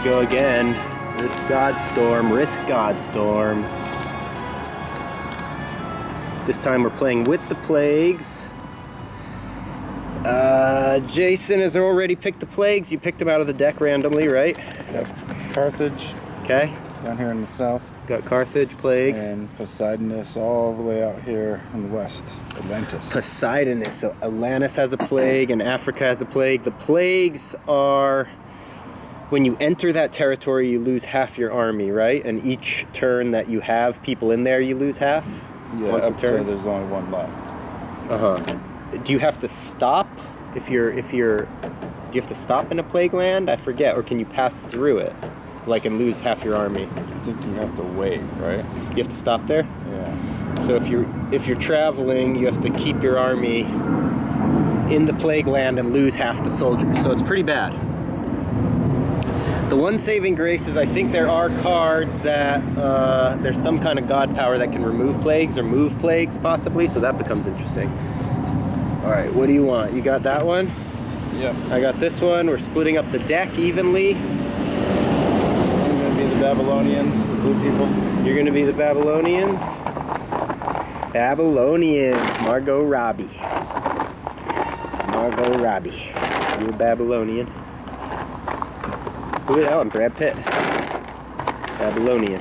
go again. GODSTORM, risk GODSTORM. This time we're playing with the plagues. Jason has already picked the plagues. You picked them out of the deck randomly, right? Yep. Carthage. Okay. Down here in the south. Got Carthage, plague. And Poseidonus all the way out here in the west. Atlantis. Poseidonus. So Atlantis has a plague and Africa has a plague. The plagues are... when you enter that territory, you lose half your army, right? And each turn that you have people in there, you lose half? Yeah, once up a turn? to there's only one left. Uh-huh. Do you have to stop do you have to stop in a plague land? I forget. Or can you pass through it? Like, and lose half your army? I think you have to wait, right? You have to stop there? Yeah. So if you're traveling, you have to keep your army in the plague land and lose half the soldiers. So it's pretty bad. The one saving grace is I think there are cards that there's some kind of god power that can remove plagues or move plagues possibly, so that becomes interesting. All right, what do you want? You got that one? Yep. I got this one. We're splitting up the deck evenly. I'm gonna be the Babylonians, the blue people. You're gonna be the Babylonians? Babylonians, Margot Robbie. Margot Robbie. You a Babylonian? Who is that one? Brad Pitt. Babylonian.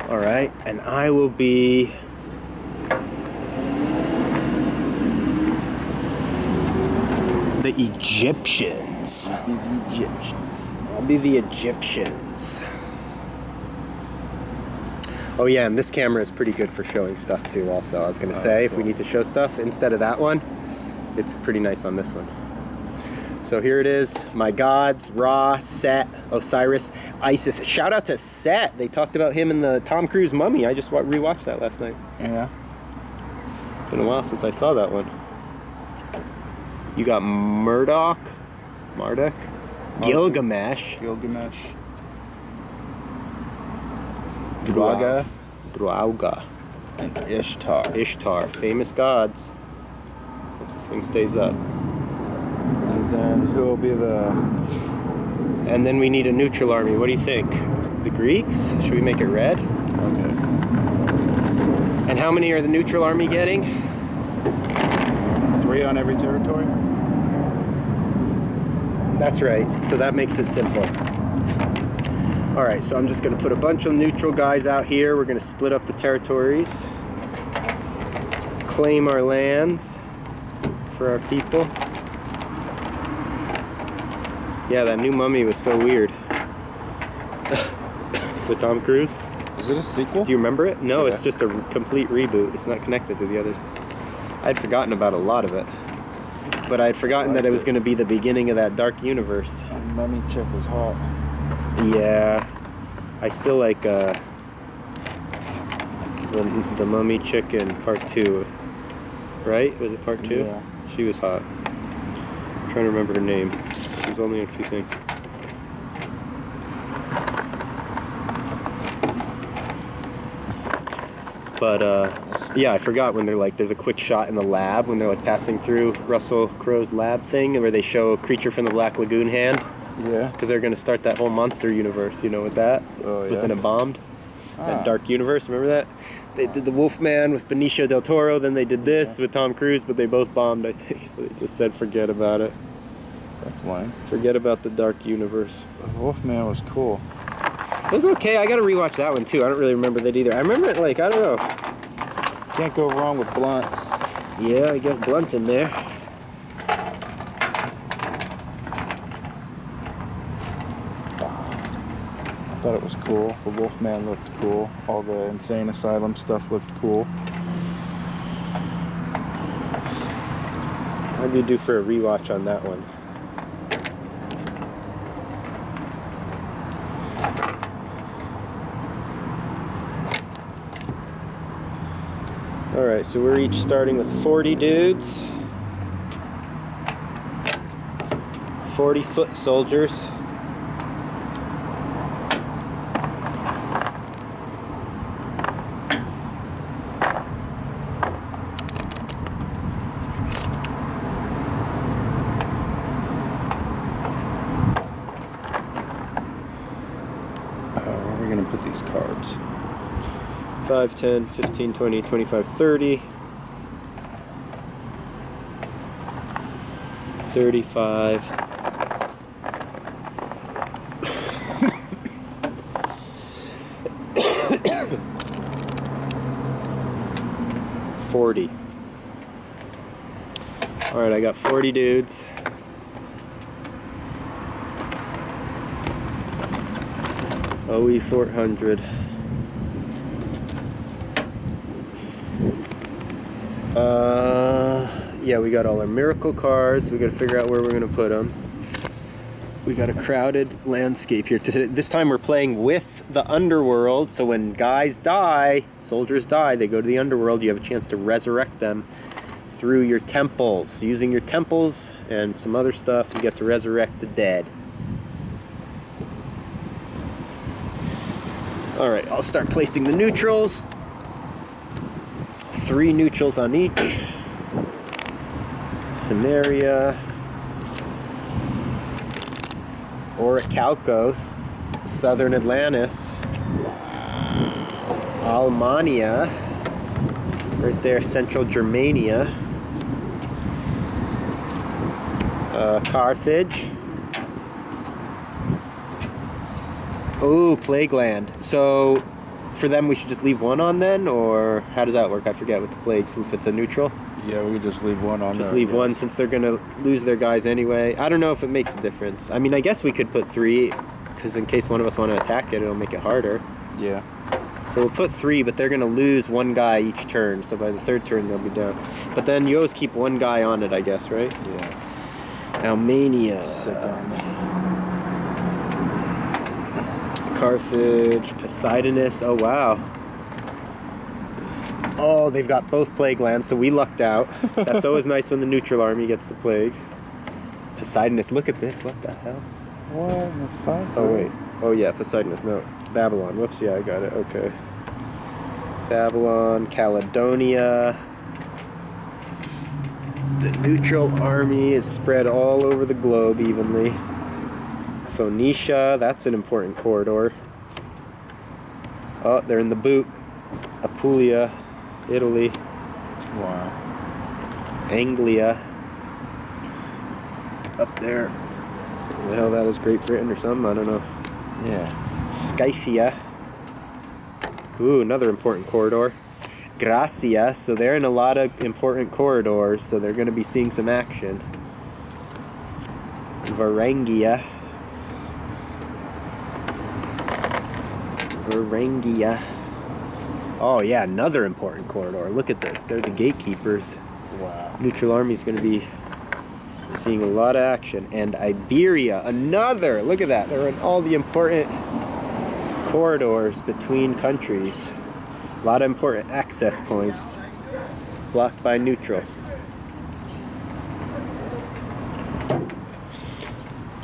Alright, and I will be... the Egyptians. Be the Egyptians. I'll be the Egyptians. Oh yeah, and this camera is pretty good for showing stuff too also. I was going to say, cool. If we need to show stuff instead of that one, it's pretty nice on this one. So here it is, my gods, Ra, Set, Osiris, Isis. Shout out to Set. They talked about him in the Tom Cruise Mummy. I just rewatched that last night. Yeah. Been a while since I saw that one. You got Marduk, Gilgamesh, Drauga, and Ishtar. Famous gods. Hope this thing stays up. And then who will be the... And then we need a neutral army. What do you think? The Greeks? Should we make it red? Okay. And how many are the neutral army getting? 3 on every territory? That's right. So that makes it simple. Alright, so I'm just going to put a bunch of neutral guys out here. We're going to split up the territories. Claim our lands for our people. Yeah, that new Mummy was so weird. With Tom Cruise. Is it a sequel? Do you remember it? No, yeah. It's just a complete reboot. It's not connected to the others. I'd forgotten about a lot of it. But I'd forgotten that it was going to be the beginning of that dark universe. And Mummy chick was hot. Yeah. I still like the Mummy chick in part 2. Right? Was it part 2? Yeah. She was hot. I'm trying to remember her name. She was only in a few things. But, yeah, I forgot when they're like, there's a quick shot in the lab when they're like passing through Russell Crowe's lab thing where they show a creature from the Black Lagoon hand. Yeah. Because they're going to start that whole monster universe, you know, with that. Oh, yeah. But then it bombed. That dark universe, remember that? They did the Wolfman with Benicio del Toro, then they did this with Tom Cruise, but they both bombed, I think. So they just said forget about it. That's lame. Forget about the dark universe. The Wolfman was cool. It was okay. I got to rewatch that one too. I don't really remember that either. I remember it like, I don't know. Can't go wrong with Blunt. Yeah, I guess Blunt in there. I thought it was cool. The Wolfman looked cool. All the insane asylum stuff looked cool. How do you do for a rewatch on that one? Alright, so we're each starting with 40 dudes. 40 foot soldiers. Where are we going to put these cards? 5, 10, 15, 20, 25, 30. 35. 40. Alright, I got 40 dudes. OE 400. Yeah, we got all our miracle cards. We got to figure out where we're going to put them. We got a crowded landscape here. This time we're playing with the underworld, so when guys die, soldiers die, they go to the underworld. You have a chance to resurrect them through your temples. Using your temples and some other stuff, you get to resurrect the dead. Alright, I'll start placing the neutrals. 3 neutrals on each. Samaria. Orichalcos. Southern Atlantis. Almania. Right there, Central Germania. Carthage. Oh, Plague Land. So, for them we should just leave one on then? Or how does that work? I forget with the plagues, if it's a neutral. Yeah, we just leave one on there. Just leave one since they're going to lose their guys anyway. I don't know if it makes a difference. I mean, I guess we could put 3, because in case one of us want to attack it, it'll make it harder. Yeah. So we'll put 3, but they're going to lose 1 guy each turn. So by the 3rd turn, they'll be down. But then you always keep 1 guy on it, I guess, right? Yeah. Almania. Carthage. Poseidonus. Oh, wow. Oh, they've got both plague lands, so we lucked out. That's always nice when the neutral army gets the plague. Poseidonus. Look at this. What the hell? What the fuck? Oh, wait. Oh, yeah, Poseidonus. No. Babylon. Whoops, yeah, I got it. Okay. Babylon, Caledonia. The neutral army is spread all over the globe evenly. Phoenicia, that's an important corridor. Oh, they're in the boot. Apulia, Italy. Wow. Anglia. Up there. What the hell, that was Great Britain or something? I don't know. Yeah. Scythia. Ooh, another important corridor. Gracia, so they're in a lot of important corridors, so they're going to be seeing some action. Varangia. Varangia. Oh yeah, another important corridor. Look at this. They're the gatekeepers. Wow. Neutral army's going to be seeing a lot of action. And Iberia, another. Look at that. They're in all the important corridors between countries. A lot of important access points blocked by neutral.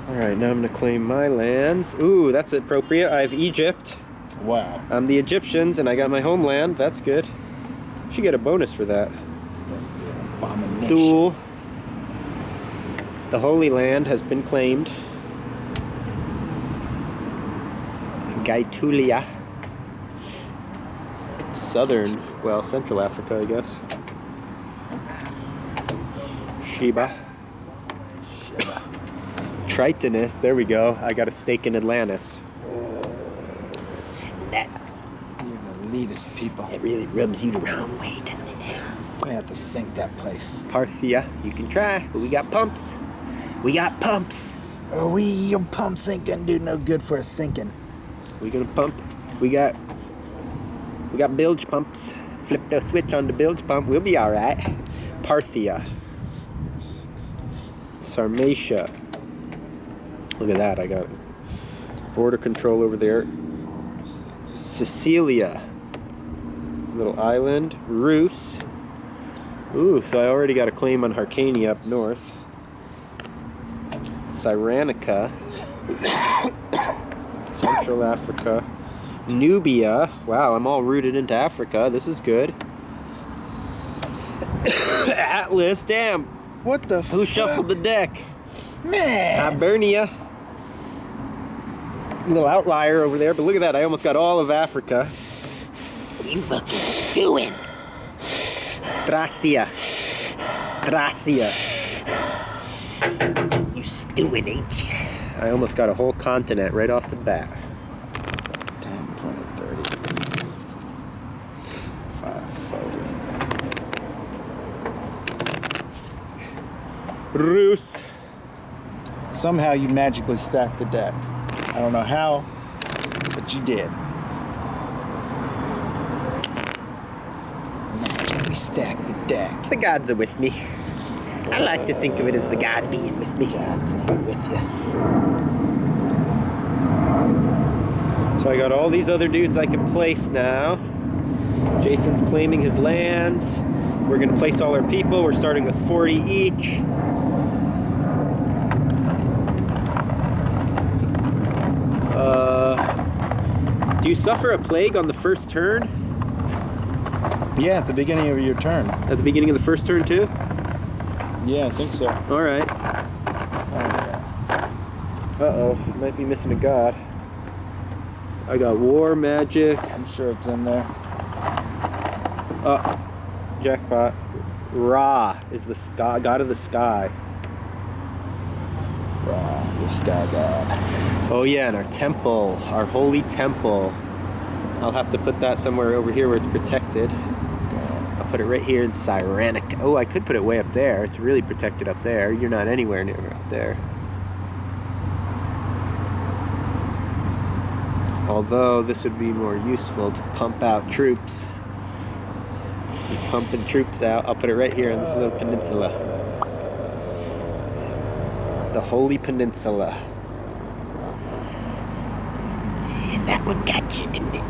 Alright, now I'm going to claim my lands. Ooh, that's appropriate. I have Egypt. Wow. I'm the Egyptians and I got my homeland. That's good. Should get a bonus for that. Abomination. Duel. The Holy Land has been claimed. Gaetulia. Southern, well, Central Africa, I guess. Sheba. Tritonus, there we go. I got a stake in Atlantis. That, You're the elitist people. that really rubs you the wrong way, doesn't it? I'm gonna have to sink that place. Parthia, you can try, but we got pumps. We got pumps. Oh, your pumps ain't gonna do no good for a sinking. We gonna pump. We got bilge pumps. Flip the switch on the bilge pump. We'll be all right. Parthia. Sarmatia. Look at that. I got border control over there. Sicilia. Little island. Rus. Ooh, so I already got a claim on Hyrcania up north. Cyrenaica. Central Africa. Nubia. Wow, I'm all rooted into Africa. This is good. Atlas, damn. What the Who fuck? shuffled the deck? Man! Hibernia. Little outlier over there, but look at that. I almost got all of Africa. What are you fucking doing? Gracia. Gracia. You stupid, ain't you? I almost got a whole continent right off the bat. 10, 20, 30. 540. Roos. Somehow you magically stacked the deck. I don't know how, but you did. Magically stacked the deck. The gods are with me. I like to think of it as the God being with me. God's with you. So I got all these other dudes I can place now. Jason's claiming his lands. We're gonna place all our people. We're starting with 40 each. Do you suffer a plague on the first turn? Yeah, at the beginning of your turn. At the beginning of the first turn too? Yeah, I think so. Alright. Uh-oh, might be missing a god. I got war, magic. I'm sure it's in there. Jackpot. Ra is the sky, god of the sky. Ra, the sky god. Oh yeah, and our temple, our holy temple. I'll have to put that somewhere over here where it's protected. I'll put it right here in Cyranica. Oh, I could put it way up there. It's really protected up there. You're not anywhere near up there. Although this would be more useful to pump out troops. Keep pumping troops out. I'll put it right here on this little peninsula. The Holy Peninsula. That one got you, didn't it?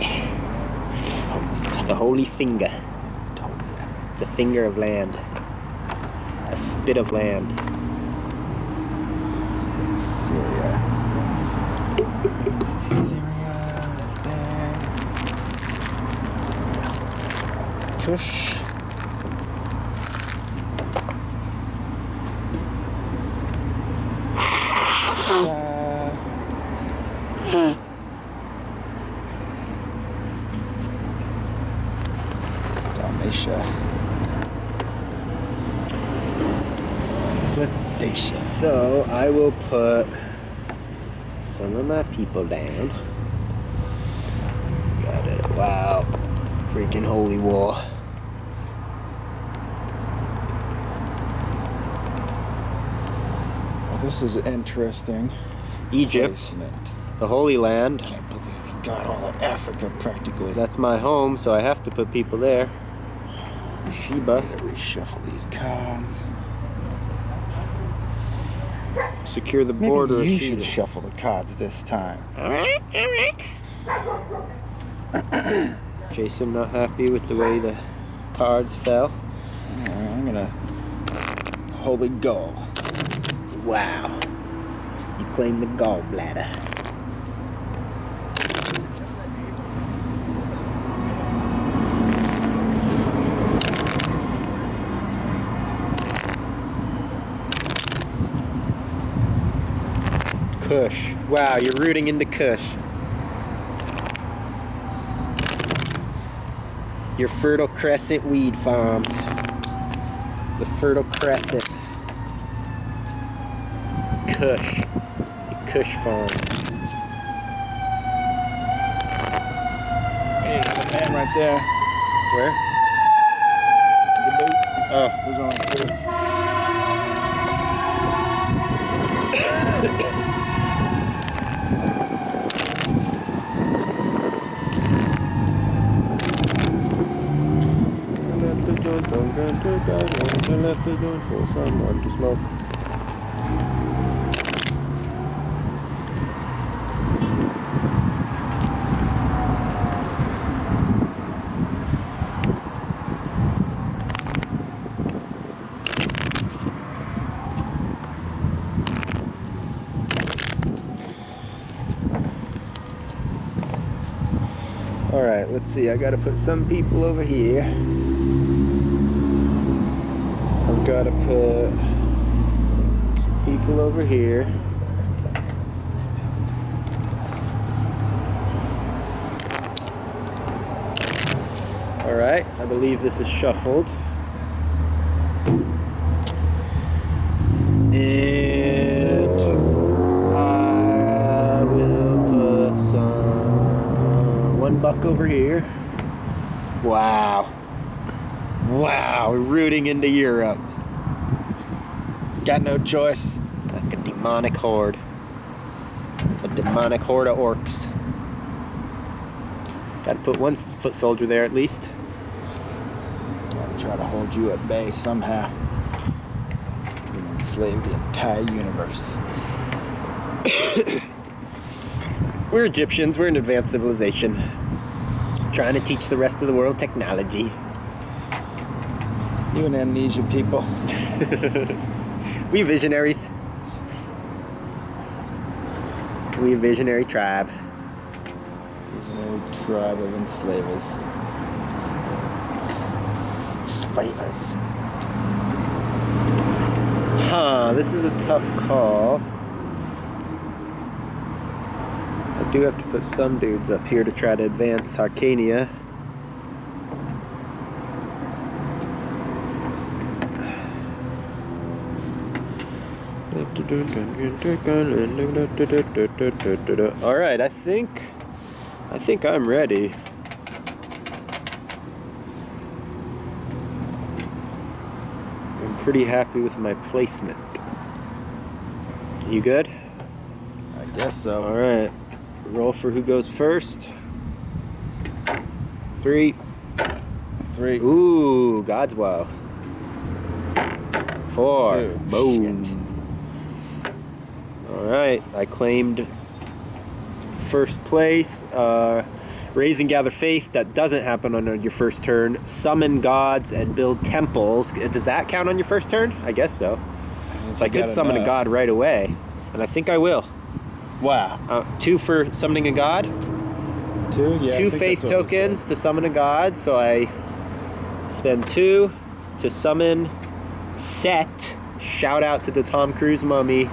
The Holy Finger. It's a finger of land. A spit of land. Syria. Syria is there. Kush. Dalmatia. Let's see. So I will put some of my people down. Got it. Wow. Freaking holy war. Well, this is interesting. Egypt, Placement. the Holy Land. Can't believe you got all of Africa practically. That's my home, so I have to put people there. Sheba. Gotta reshuffle these cards. Secure the Maybe border. you of should Sheba. shuffle the cards this time. Jason not happy with the way the cards fell. I'm gonna holy go. Wow. You claim the gallbladder. Kush. Wow, you're rooting into Kush. Your Fertile Crescent weed farms. The Fertile Crescent. Kush. The Kush farm. Hey, another man right there. Where? The boot. Oh. There's only two. Left the joint for someone to smoke. All right, let's see. I got to put some people over here. I've got to put people over here. All right, I believe this is shuffled. And I will put some $1 over here. Wow. Wow, we're rooting into Europe. Got no choice. Like a demonic horde. A demonic horde of orcs. Gotta put one foot soldier there at least. Gotta try to hold you at bay somehow. You enslave the entire universe. We're Egyptians, we're an advanced civilization. Trying to teach the rest of the world technology. You and amnesia people. We visionaries. We a visionary tribe. Visionary tribe of enslavers. Slavers. Huh, this is a tough call. I do have to put some dudes up here to try to advance Arcania. All right, I think I'm ready. I'm pretty happy with my placement. You good? I guess so. All right. Roll for who goes first. 3. 3. Ooh, God's wow. 4. 2. Boom. Shit. All right. I claimed first place. Raise and gather faith. That doesn't happen on your first turn. Summon gods and build temples. Does that count on your first turn? I guess so. So I could summon a god right away, and I think I will. Wow. 2 for summoning a god. 2? Yeah. 2 faith tokens to summon a god, so I spend 2 to summon Set. Shout out to the Tom Cruise mummy,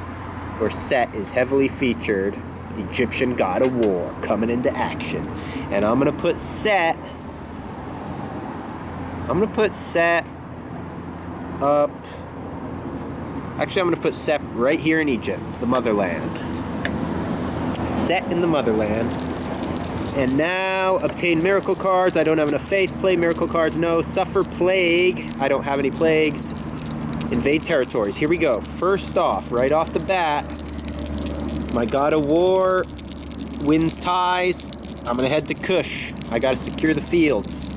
where Set is heavily featured. Egyptian god of war coming into action. And I'm gonna put Set up. Actually, I'm gonna put Set right here in Egypt, the motherland. Set in the motherland. And now obtain miracle cards. I don't have enough faith. Play miracle cards. No. Suffer plague. I don't have any plagues. Invade territories. Here we go. First off, right off the bat, my god of war wins ties. I'm gonna head to Kush. I gotta secure the fields.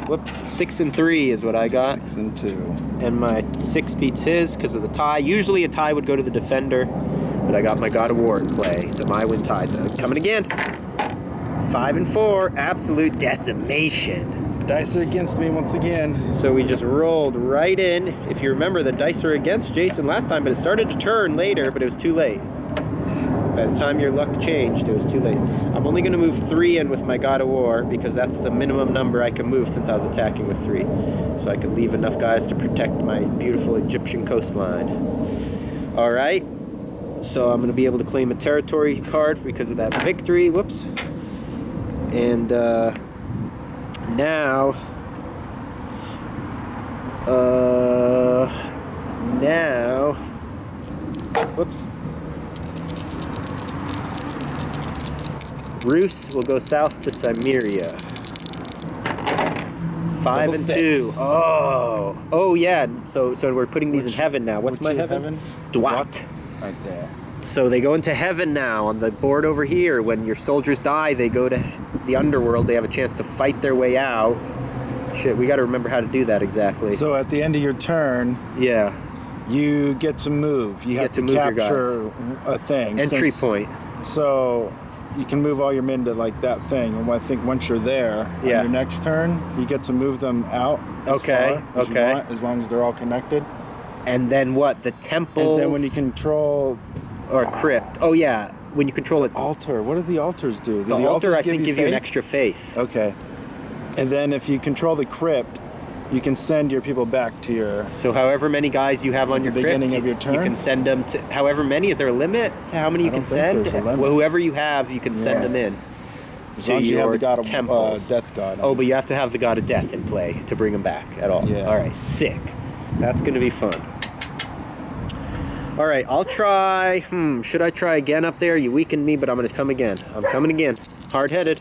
Whoops, 6 and 3 is what I got. 6 and 2. And my 6 beats his because of the tie. Usually a tie would go to the defender, but I got my God of War in play, so my win ties. Coming again. 5 and 4, absolute decimation. Dice are against me once again. So we just rolled right in. If you remember, the dice were against Jason last time, but it started to turn later, but it was too late. By the time your luck changed, it was too late. I'm only going to move 3 in with my God of War because that's the minimum number I can move since I was attacking with 3. So I can leave enough guys to protect my beautiful Egyptian coastline. All right. So I'm going to be able to claim a territory card because of that victory. Whoops. And now, whoops. Rus will go south to Cimmeria. 5 and 2. Oh yeah. So we're putting these in heaven now. What's my heaven? Dwat. Right there. So they go into heaven now on the board over here. When your soldiers die, they go to the underworld. They have a chance to fight their way out. Shit, we got to remember how to do that exactly. So at the end of your turn, yeah, you get to move. You have to move your capture a thing. Entry point. So you can move all your men to like that thing, and I think once you're there, on your next turn, you get to move them out. As far as you want, as long as they're all connected. And then what? The temples. And then when you control. Or crypt. Oh yeah, when you control it. Altar. What do the altars do? The altar, I think, give you an extra faith. Okay. And then if you control the crypt, you can send your people back to your... So however many guys you have on your crypt, beginning of your turn? You can send them to... However many? Is there a limit to how many you can send? Well, whoever you have, you can send them in. As to long as you have your the god of temples. death god. Oh, but you have to have the god of death in play to bring him back at all. Yeah. All right, sick. That's going to be fun. All right, I'll try. Should I try again up there? You weakened me, but I'm going to come again. I'm coming again. Hard-headed.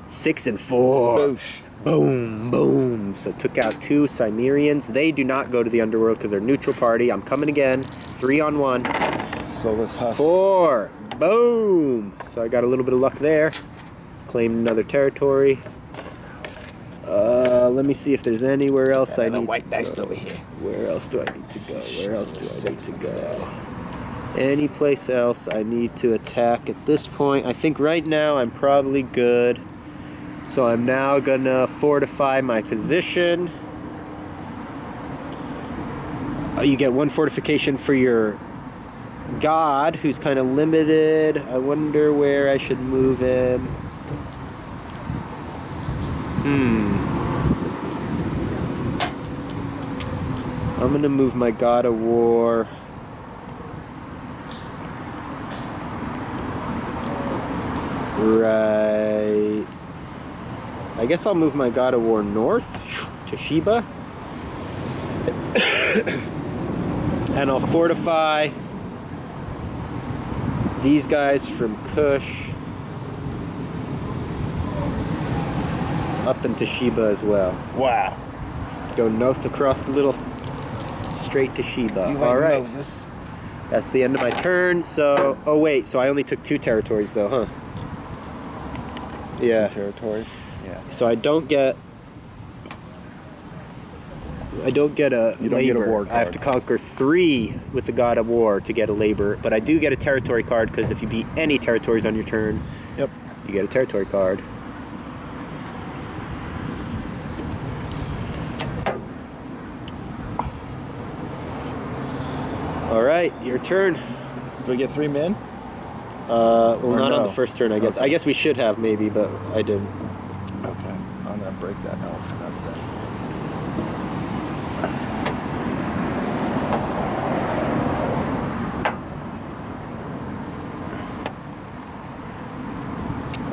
6 and 4. Boosh. Boom, boom. So took out 2 Cimmerians. They do not go to the underworld because they're neutral party. I'm coming again. 3 on 1. Soulless husk. 4. Boom. So I got a little bit of luck there. Claimed another territory. Let me see if there's anywhere else I need white to dice go. over here. Where else do I need to go? Where else do I need to go? Any place else I need to attack at this point? I think right now I'm probably good. So I'm now gonna fortify my position. You get 1 fortification for your god, who's kind of limited. I wonder where I should move him. I'm gonna move my god of war. Right. I guess I'll move my god of war north to Sheba. And I'll fortify these guys from Kush up into Sheba as well. Wow. Go north across the little straight to Sheba. You All like right. Moses. That's the end of my turn. So, oh wait, so I only took 2 territories though, huh? Yeah. 2 territories. Yeah. So I don't get a You don't get a labor. war I have to conquer 3 with the God of War to get a labor, but I do get a territory card because if you beat any territories on your turn, Yep. you get a territory card. All right, your turn. Do we get 3 men? Well, Or not on no? the first turn, I guess. Okay. I guess we should have maybe, but I didn't. Okay. I'm gonna break that elephant up then.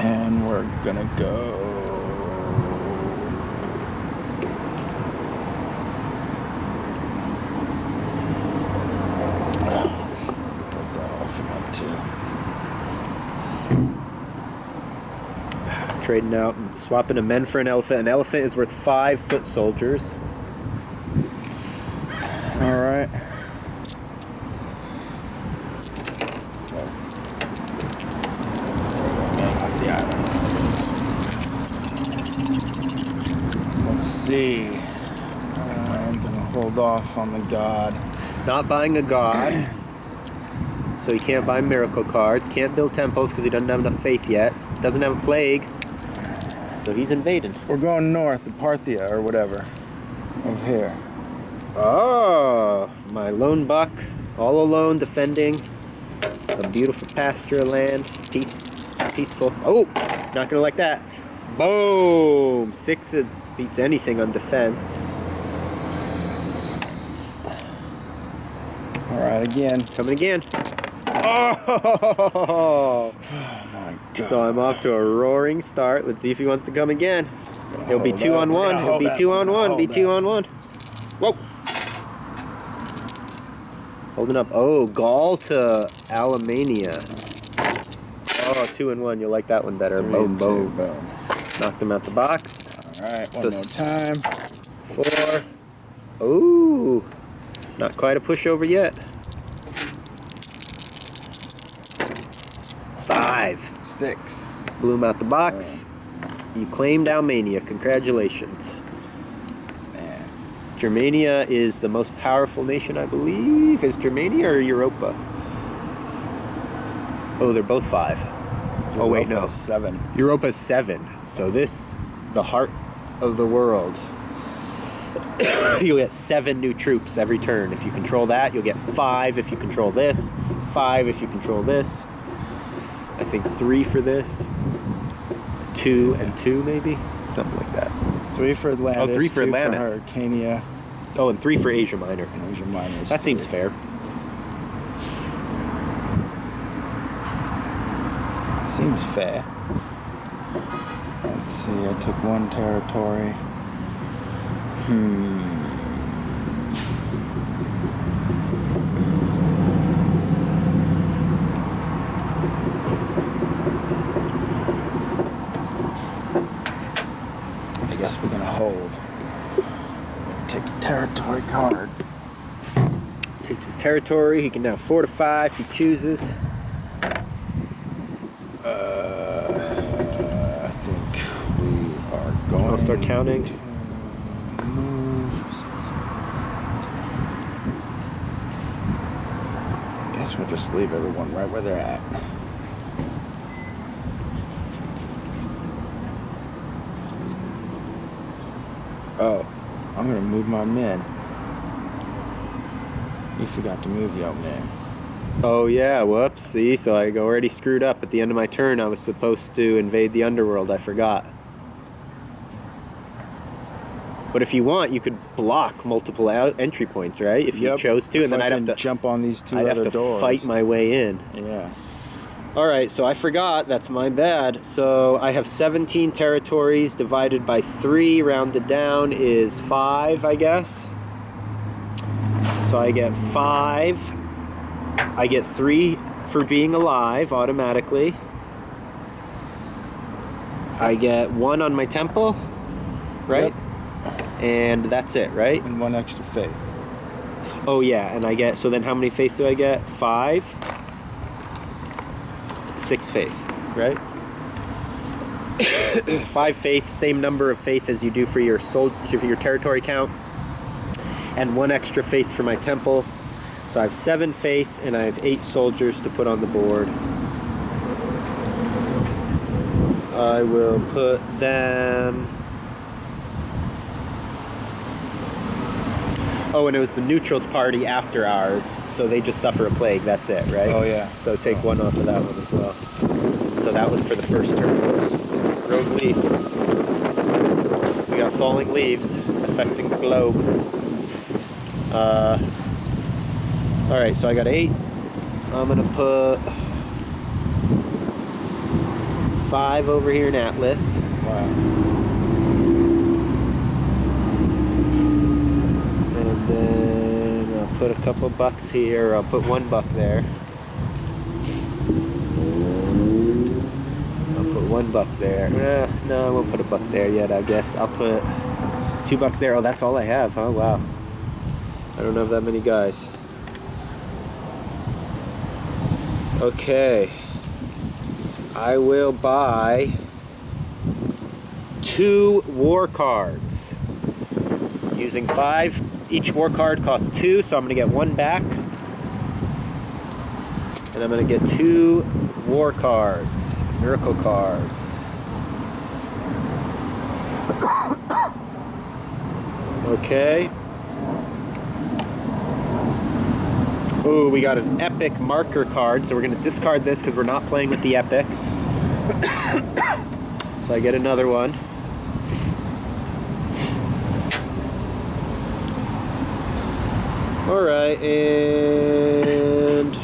And we're gonna go. Break that elephant up too. Trading out, swapping a men for an elephant. An elephant is worth 5 foot soldiers. All right. Let's see. I'm gonna hold off on the god. Not buying a god. So he can't buy miracle cards. Can't build temples because he doesn't have enough faith yet. Doesn't have a plague. So he's invading. We're going north to Parthia or whatever. Of here. Oh, my lone buck, all alone, defending a beautiful pasture land, peaceful. Oh, not gonna like that. Boom! 6 beats anything on defense. All right, again. Coming again. Oh! Oh my god. So I'm off to a roaring start. Let's see if he wants to come again. He'll be Hold 2 up. on We're 1. gonna He'll hold be that. 2 on We're 1. gonna Be hold 2 that. on 1. Whoa! Holding up. Oh, Gaul to Alemania. Oh, 2 and 1. You'll like that one better. 3 Boom, and 2, boom. boom. Knocked him out the box. All right, one So more time. 4. Ooh. Not quite a pushover yet. 5. 6. Blew him out the box. You claimed Almania. Congratulations. Man. Germania is the most powerful nation, I believe. Is Germania or Europa? Oh, they're both 5. Oh, wait, no. 7. Europa's 7. So this, the heart of the world. You'll get 7 new troops every turn. If you control that, you'll get 5 if you control this. 5 if you control this. I think 3 for this. 2 and 2 maybe? Something like that. 3 for Atlantis. Oh, 3 for 2 Atlantis. For Hyrcania. Oh, and 3 for Asia Minor. And Asia Minor. That seems fair. Seems fair. Let's see, I took one territory. I guess we're gonna hold. Take a territory card. Takes his territory. He can now fortify if he chooses. I think we are going. I'll start counting. To move. I guess we'll just leave everyone right where they're at. Oh, I'm gonna move my men. You forgot to move your men. Oh yeah, whoops. See, so I already screwed up. At the end of my turn, I was supposed to invade the underworld. I forgot. But if you want, you could block multiple entry points, right? If you chose to, and then I'd have to jump on these two I'd other have to doors. fight my way in. Yeah. All right, so I forgot. That's my bad. So I have 17 territories divided by 3, rounded down is 5, I guess. So I get 5. I get 3 for being alive automatically. I get 1 on my temple, right? Yep. And that's it, right? And 1 extra faith. Oh yeah, and I get, so then how many faith do I get? 5? 6 faith, right? 5 faith, same number of faith as you do for your territory count. And 1 extra faith for my temple. So I have 7 faith and I have 8 soldiers to put on the board. I will put them... Oh, and it was the neutrals party after ours, so they just suffer a plague, that's it, right? Oh yeah. So take 1 off of that one as well. So that was for the first turn. Rogue leaf. We got falling leaves affecting the globe. Alright, so I got 8. I'm gonna put 5 over here in Atlas. Wow. And then I'll put a couple bucks here. I'll put 1 buck there. I'll put 1 buck there. No, I won't put a buck there yet, I guess. I'll put 2 bucks there. Oh, that's all I have, huh? Wow. I don't have that many guys. Okay. I will buy 2 war cards. Using 5. Each war card costs 2, so I'm going to get 1 back. And I'm going to get 2 war cards. Miracle cards. Okay. Ooh, we got an epic marker card, so we're going to discard this because we're not playing with the epics. So I get another one. Alright, and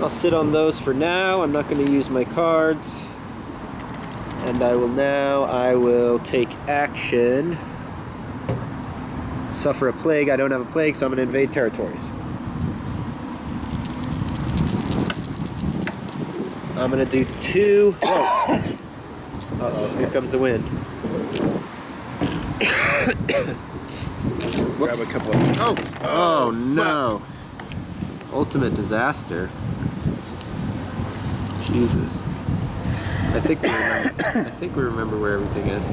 I'll sit on those for now. I'm not going to use my cards. And I will take action. Suffer a plague. I don't have a plague, so I'm going to invade territories. I'm going to do 2. Whoa. Uh-oh, here comes the wind. Grab a couple of... Oh no. Ultimate disaster. Jesus. I think we remember where everything is.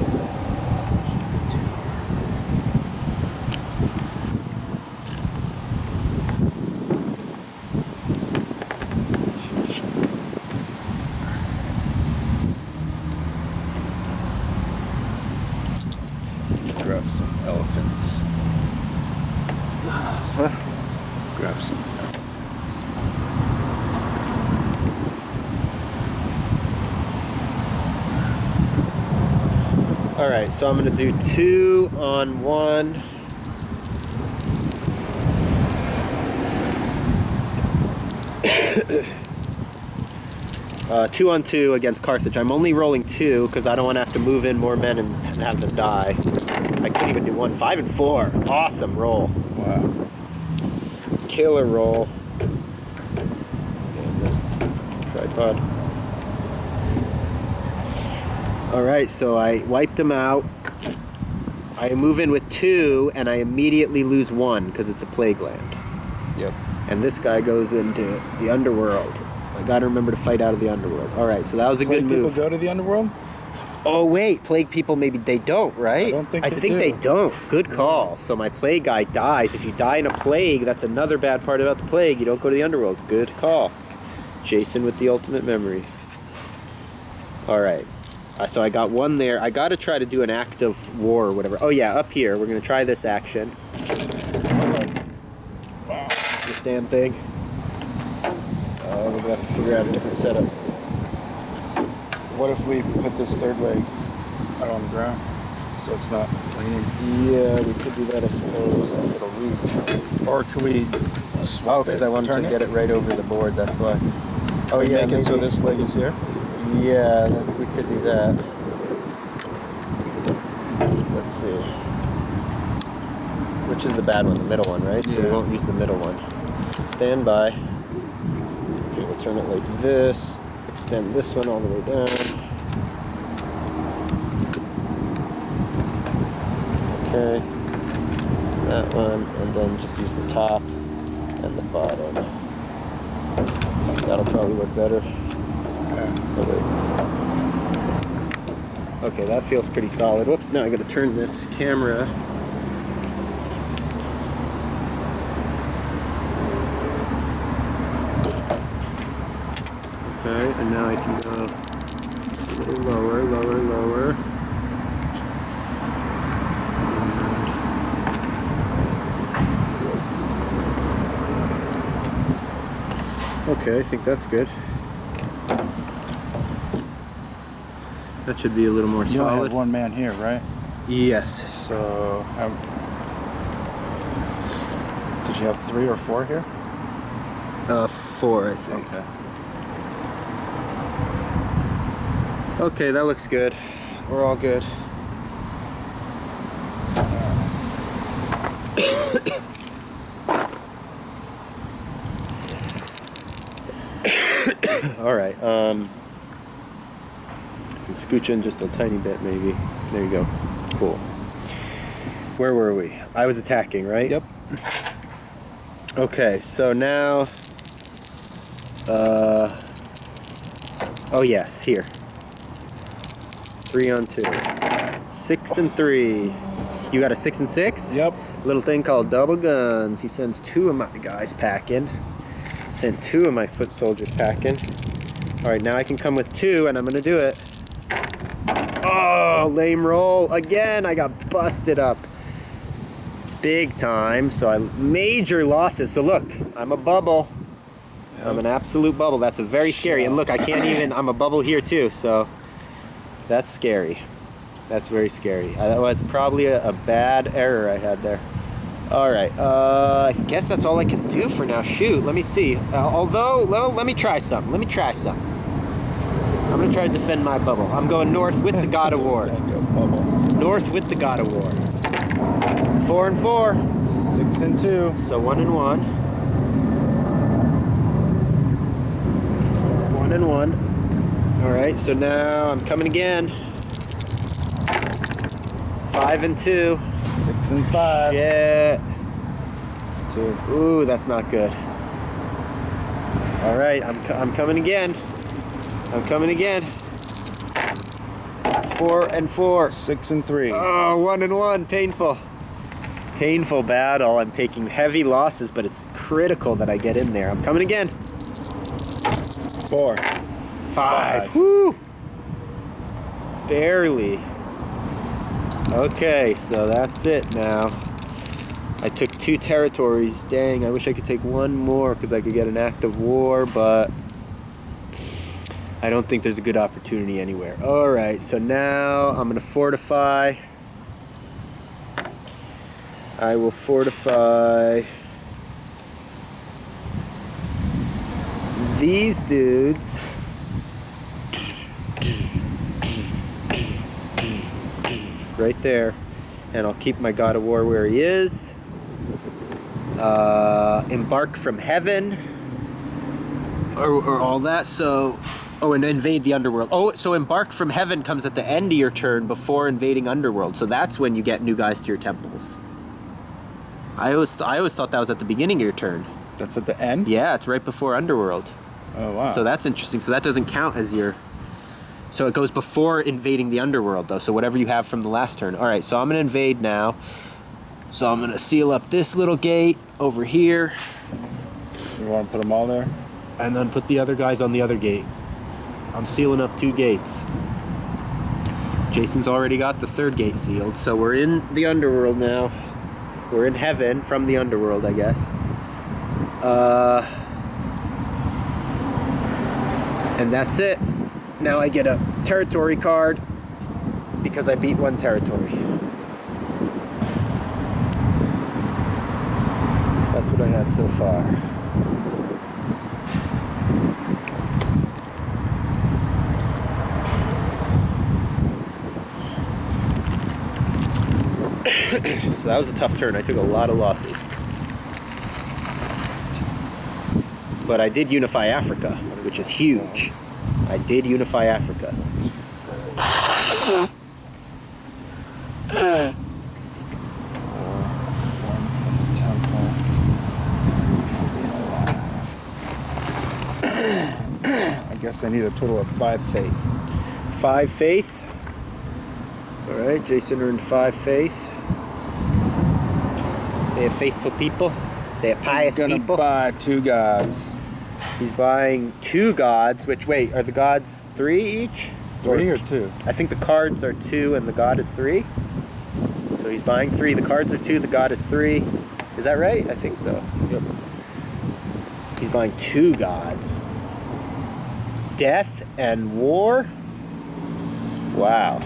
Grab some elephants. Grab some elephants. Alright, so I'm going to do 2 on 1. 2 on 2 against Carthage. I'm only rolling 2 because I don't want to have to move in more men and have them die. I couldn't even do 1. 5 and 4. Awesome roll. Wow. Killer roll. Damn this tripod. Alright, so I wiped them out. I move in with 2 and I immediately lose 1 because it's a plague land. Yep. And this guy goes into the underworld. I gotta remember to fight out of the underworld. Alright, so that was a good move. People go to the underworld? Oh wait, plague people maybe they don't, right? I don't think they don't. Good call. So my plague guy dies. If you die in a plague, that's another bad part about the plague. You don't go to the underworld. Good call. Jason with the ultimate memory. Alright. So I got 1 there. I gotta try to do an act of war or whatever. Oh yeah, up here. We're gonna try this action. Wow. This damn thing. We're gonna have to figure out a different setup. What if we put this third leg out on the ground so it's not leaning? Yeah, we could do that, I suppose. It'll reach. Or could we swap because I wanted to get it right over the board, that's why. Oh yeah, make it so this leg is here? Yeah, we could do that. Let's see. Which is the bad one? The middle one, right? Yeah. So we won't use the middle one. Stand by. Okay, we'll turn it like this. Extend this one all the way down. Okay. That one, and then just use the top and the bottom. That'll probably work better. Okay, that feels pretty solid. Whoops, now I gotta turn this camera. Okay, and now I can go a little lower, lower, lower. Okay, I think that's good. That should be a little more solid. You only have 1 man here, right? Yes. So, did you have 3 or 4 here? 4, I think. Okay. Okay, that looks good. We're all good. All right. Scooch in just a tiny bit, maybe. There you go. Cool. Where were we? I was attacking, right? Yep. Okay, so now... oh yes, here. 3 on 2. 6 and 3. You got a 6 and 6? Yep. Little thing called double guns. He sends 2 of my guys packing. Sent 2 of my foot soldiers packing. Alright, now I can come with 2 and I'm gonna do it. Oh, lame roll. Again, I got busted up. Big time. So major losses. So look, I'm a bubble. Yep. I'm an absolute bubble. That's a very scary. And look, I can't even, I'm a bubble here too. So that's scary. That's very scary. That was probably a bad error I had there. Alright, I guess that's all I can do for now. Shoot, let me see. Although, let me try something. I'm going to try to defend my bubble. I'm going north with the God of War. North with the God of War. 4 and 4. 6 and 2. So 1 and 1. 1 and 1. Alright, so now I'm coming again. 5 and 2. 6 and 5. Yeah. It's 2. Ooh, that's not good. All right, I'm coming again. 4 and 4. 6 and 3. Oh, 1 and 1. Painful. Painful battle. I'm taking heavy losses, but it's critical that I get in there. I'm coming again. 4. 5. Woo! Barely. Okay, so that's it now. I took 2 territories. Dang, I wish I could take 1 more because I could get an act of war, but I don't think there's a good opportunity anywhere. Alright, so now I'm going to fortify. I will fortify these dudes. Right there. And I'll keep my God of War where he is. Embark from heaven. Or all that, so... Oh, and invade the underworld. Oh, so embark from heaven comes at the end of your turn before invading underworld. So that's when you get new guys to your temples. I always thought that was at the beginning of your turn. That's at the end? Yeah, it's right before underworld. Oh, wow. So that's interesting. So that doesn't count as your... So it goes before invading the underworld, though. So whatever you have from the last turn. All right, so I'm going to invade now. So I'm going to seal up this little gate over here. You want to put them all there? And then put the other guys on the other gate. I'm sealing up 2 gates. Jason's already got the 3rd gate sealed, so we're in the underworld now. We're in heaven from the underworld, I guess. And that's it. Now I get a territory card because I beat 1 territory. That's what I have so far. So that was a tough turn. I took a lot of losses. But I did unify Africa, which is huge. I did unify Africa. I guess I need a total of 5 faith. 5 faith. Alright, Jason earned 5 faith. They have faithful people. They have pious people. I'm gonna buy 2 gods. He's buying 2 gods, which, wait, are the gods 3 each? 3 or 2? I think the cards are 2 and the god is 3. So he's buying 3. The cards are 2, the god is 3. Is that right? I think so. Yep. He's buying 2 gods. Death and war? Wow.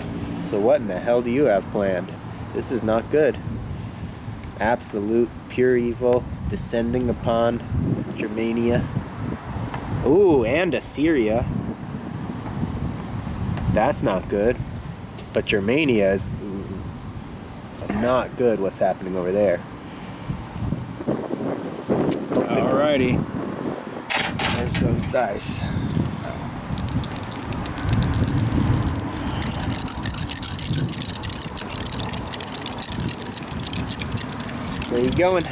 So what in the hell do you have planned? This is not good. Absolute pure evil descending upon Germania. Ooh, and Assyria. That's not good. But Germania is not good what's happening over there. Alrighty. There's those dice. Where are you going?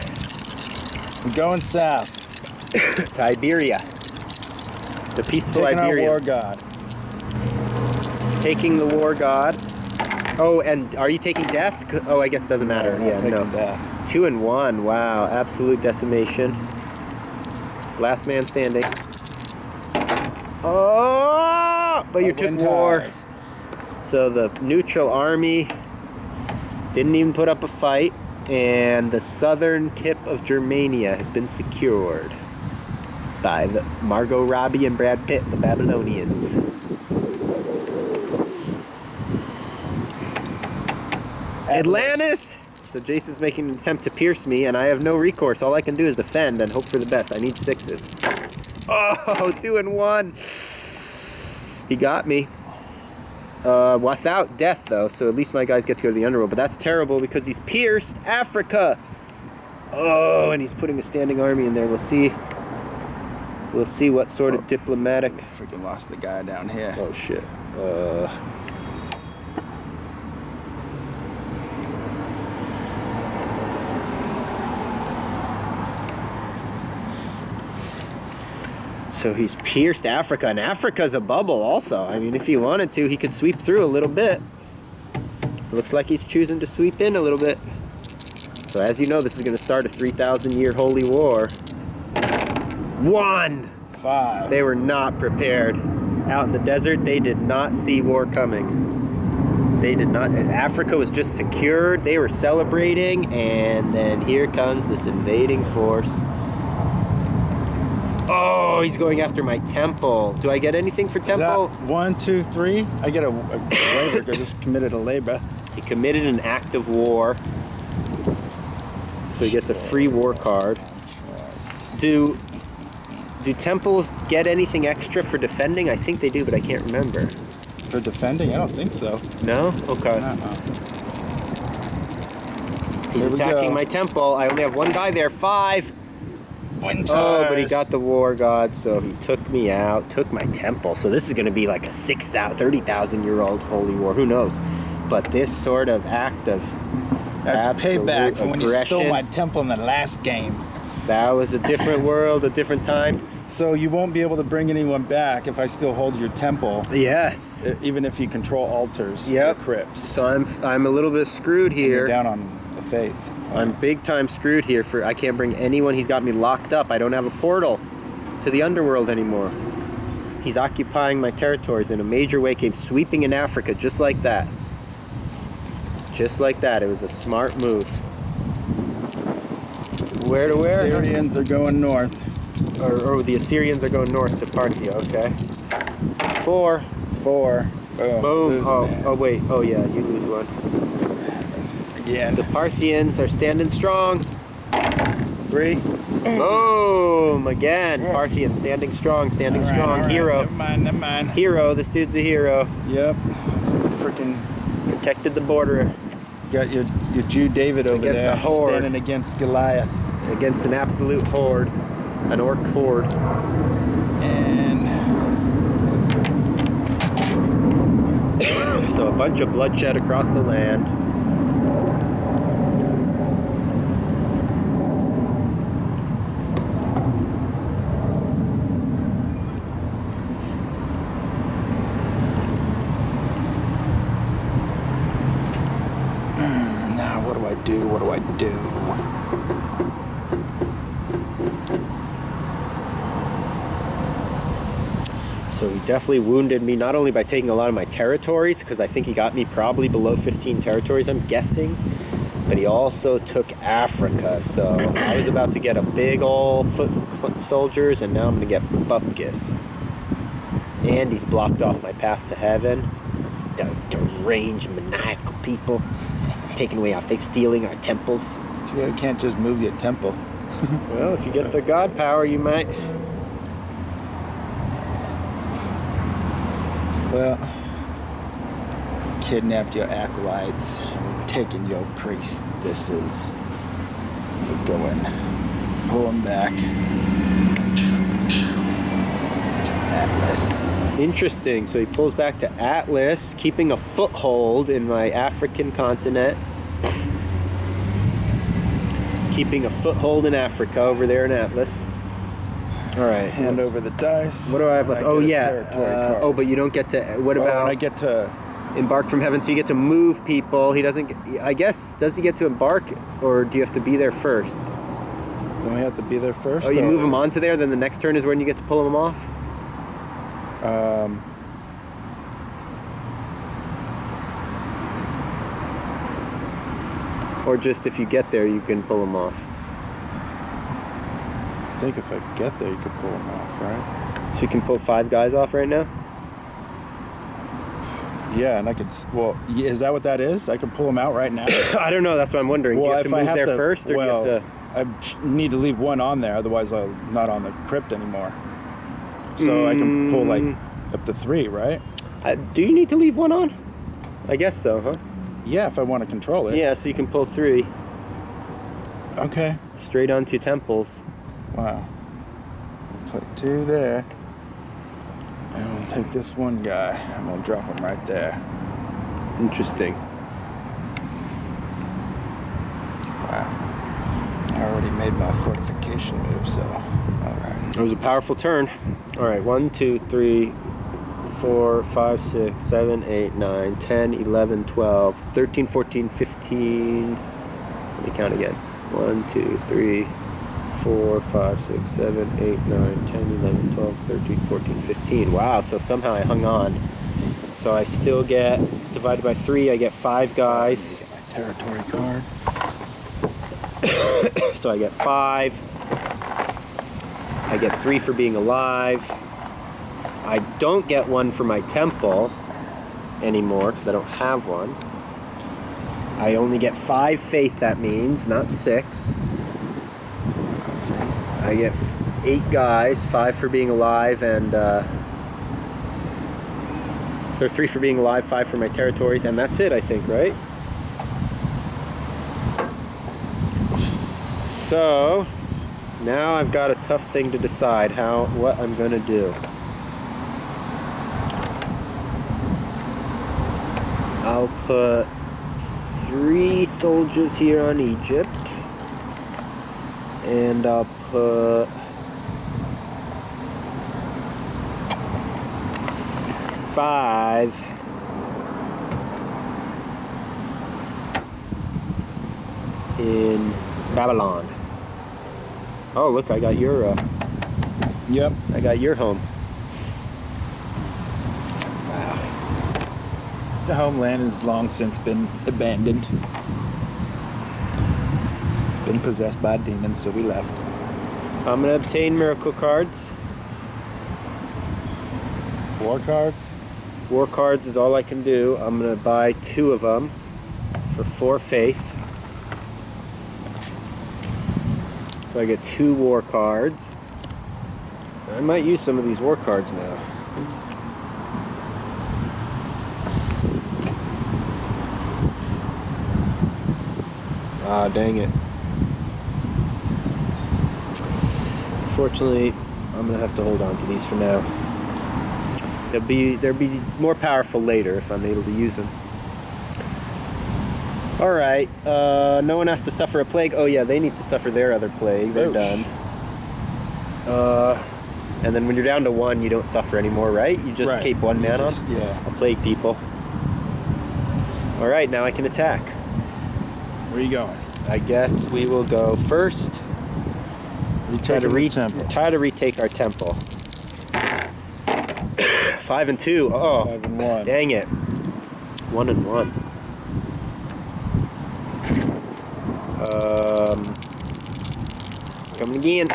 I'm going south. To Iberia. The peaceful Taking Iberia. our war god. Taking the war god. Oh, and are you taking death? Oh, I guess it doesn't matter. Yeah, no. Death. 2 and 1. Wow, absolute decimation. Last man standing. Oh, but you took war. So the neutral army didn't even put up a fight, and the southern tip of Germania has been secured by the Margot Robbie and Brad Pitt, the Babylonians. Atlantis! So Jason's making an attempt to pierce me, and I have no recourse. All I can do is defend and hope for the best. I need 6s. Oh, 2 and 1. He got me. Without death, though, so at least my guys get to go to the underworld. But that's terrible because he's pierced Africa. Oh, and he's putting a standing army in there. We'll see. We'll see what sort of diplomatic... Freaking lost the guy down here. Oh, shit. So he's pierced Africa, and Africa's a bubble also. I mean, if he wanted to, he could sweep through a little bit. Looks like he's choosing to sweep in a little bit. So as you know, this is going to start a 3,000-year holy war. 1! 5. They were not prepared. Out in the desert, they did not see war coming. They did not. Africa was just secured. They were celebrating, and then here comes this invading force. Oh, he's going after my temple. Do I get anything for temple? 1, 2, 3. I get a labor. I just committed a labor. He committed an act of war. So he gets a free war card. Do temples get anything extra for defending? I think they do, but I can't remember. For defending? I don't think so. No? Okay. He's attacking my temple. I only have one guy there. 5. Oh, but he got the war god, so he took me out, took my temple. So this is going to be like a 30,000-year-old holy war. Who knows? But this sort of act of that's payback for when you stole aggression. my temple in the last game. That was a different world, a different time. So you won't be able to bring anyone back if I still hold your temple. Yes. Even if you control altars. Yep. Or crypts. So I'm a little bit screwed here. You're down on the faith. I'm big time screwed here. I can't bring anyone. He's got me locked up. I don't have a portal to the underworld anymore. He's occupying my territories in a major way. Came sweeping in Africa just like that. Just like that. It was a smart move. Where to where? The Assyrians are going north. Or the Assyrians are going north to Parthia. Okay. 4. Boom. Boom. Oh wait. Oh yeah, you lose one. Again. The Parthians are standing strong. 3. Boom! Again. Parthians standing strong, standing strong. All right. Hero. Never mind. Hero. This dude's a hero. Yep. Freaking Protected the border got your Jew David over Against there a horde. standing against Goliath. against an absolute horde. An orc horde. And so a bunch of bloodshed across the land. now what do I do? What do I do? So he definitely wounded me, not only by taking a lot of my territories, because I think he got me probably below 15 territories, I'm guessing, but he also took Africa. So I was about to get a big ol' foot soldiers, and now I'm going to get bupkis. And he's blocked off my path to heaven. Deranged, maniacal people. Taking away our faith, stealing our temples. Too bad I can't just move your temple. Well, if you get the god power, you might. Well, kidnapped your acolytes, we're taking your priestesses. We're going, pull them back to Atlas. Interesting. So he pulls back to Atlas, keeping a foothold in my African continent. Keeping a foothold in Africa over there in Atlas. All right, Hand over the dice. What do I have left? Oh yeah. Oh, but you don't get to. What about? And I get to embark from heaven. So you get to move people. He doesn't. I guess does he get to embark, or do you have to be there first? Don't we have to be there first? Oh, you move them onto there. Then the next turn is when you get to pull them off. Or just if you get there, you can pull them off. I think if I get there, you could pull them off, right? So you can pull 5 guys off right now? Yeah, and I could. Well, is that what that is? I can pull them out right now. I don't know. That's what I'm wondering. Do you have to move there first, or well, do you have to? I need to leave one on there, otherwise I'm not on the crypt anymore. So I can pull like up to 3, right? Do you need to leave one on? I guess so, huh? Yeah, if I want to control it. Yeah, so you can pull 3. Okay. Straight onto temples. Wow. Put 2 there. And we'll take this one guy. I'm going to drop him right there. Interesting. Wow. I already made my fortification move, so alright. It was a powerful turn. Alright, 1, 2, 3, 4, 5, 6, 7, 8, 9, 10, 11, 12, 13, 14, 15. Let me count again. 1, 2, 3, 4, 5, 6, 7, 8, 9, 10, 11, 12, 13, 14, 15. Wow, so somehow I hung on. So I still get, divided by 3, I get 5 guys. Get my territory card. So I get 5. I get 3 for being alive. I don't get 1 for my temple anymore because I don't have one. I only get 5 faith, that means, not 6. I get 8 guys, 5 for being alive, and So 3 for being alive, 5 for my territories, and that's it, I think, right? So now I've got a tough thing to decide what I'm gonna do. I'll put 3 soldiers here on Egypt, and I'll put 5 in Babylon. Oh, look, I got your Yep. I got your home. Wow. The homeland has long since been abandoned. Been possessed by demons, so we left. I'm gonna obtain miracle cards. War cards? War cards is all I can do. I'm gonna buy 2 of them for 4 faith. So I get 2 war cards. I might use some of these war cards now. Ah, dang it. Unfortunately, I'm gonna have to hold on to these for now. They'll be more powerful later if I'm able to use them. Alright, no one has to suffer a plague. Oh yeah, they need to suffer their other plague. They're done. And then when you're down to 1, you don't suffer anymore, right? You just keep 1 man on? Yeah. I'll plague people. Alright, now I can attack. Where are you going? I guess we will go first. Try to retake our temple. 5 and 2. Oh, 5 and 1. Dang it. 1 and 1. Coming again.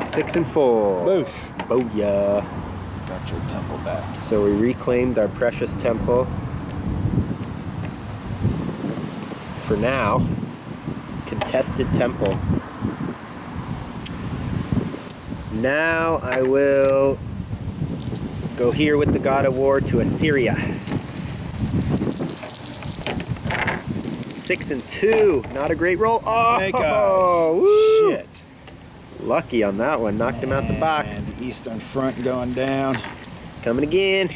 6 and 4. Boosh. Booyah. Got your temple back. So we reclaimed our precious temple. For now. Contested temple. Now I will go here with the God of War to Assyria. 6 and 2. Not a great roll. Oh, Snake eyes. Woo. Shit. Lucky on that one. Knocked him out the box. And the eastern front going down. Coming again.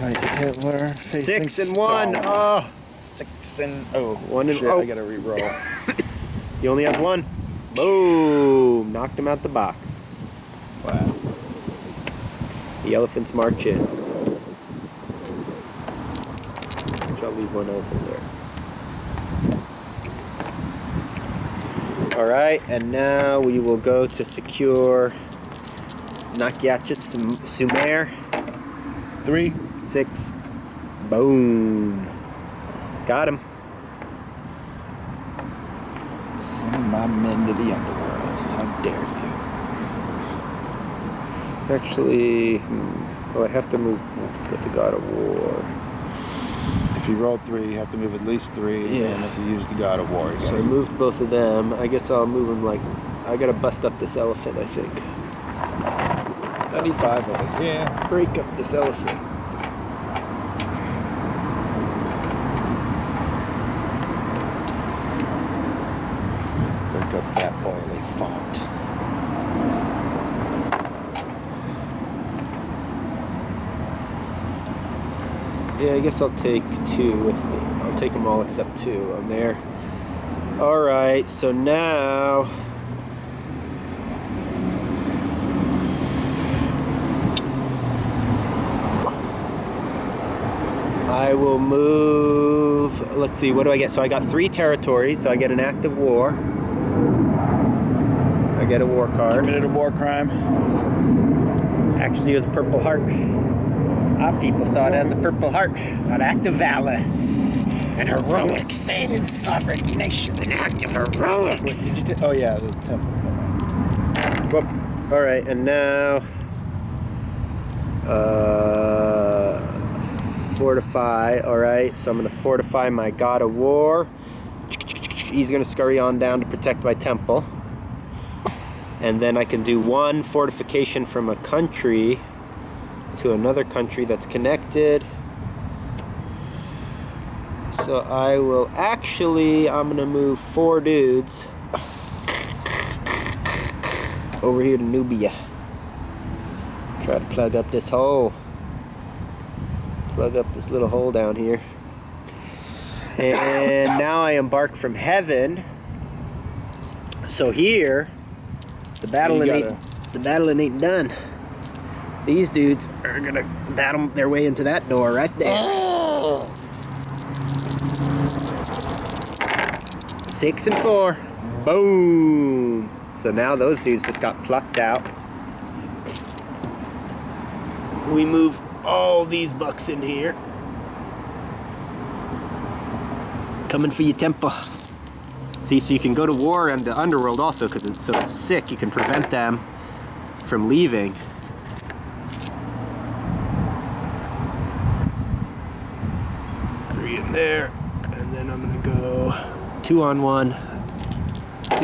Like Hitler. 6 and 1. Oh. 6 and 1 and shit, I gotta re-roll. He only has 1. Boom. Knocked him out the box. Wow. The elephants march in. I'll leave 1 elephant there. Alright, and now we will go to secure Nakyachet Sumer. 3. 6. Boom. Got him. Sending my men to the underworld. How dare you? Actually, oh, I have to move with the God of War. If you roll 3, you have to move at least 3. Yeah. And if you use the God of War, you So I gotta moved both of them. I guess I'll move them like... I gotta bust up this elephant, I think. 95 of it. Yeah. Break up this elephant. Break up that oily font. Yeah, I guess I'll take 2 with me. I'll take them all except 2 on there. Alright, so now... I will move... Let's see, what do I get? So I got 3 territories, so I get an act of war. I get a war card. Committed a war crime. Actually, it was a Purple Heart. Our people saw it as a Purple Heart. An act of valor. An heroic, sane, and sovereign nation. An act of heroics. Oh yeah, the temple. Well, all right, and now fortify. All right, so I'm gonna fortify my God of War. He's gonna scurry on down to protect my temple, and then I can do 1 fortification from a country. to another country that's connected. So I will actually, I'm gonna move 4 dudes over here to Nubia. Try to plug up this hole. Plug up this little hole down here. And now I embark from heaven. So here, the battling ain't done. These dudes are gonna battle their way into that door right there. Oh. 6 and 4. Boom. So now those dudes just got plucked out. We move all these bucks in here. Coming for your temple. See, so you can go to war in the underworld also, because it's so sick. You can prevent them from leaving. There, and then I'm gonna go 2 on 1, 2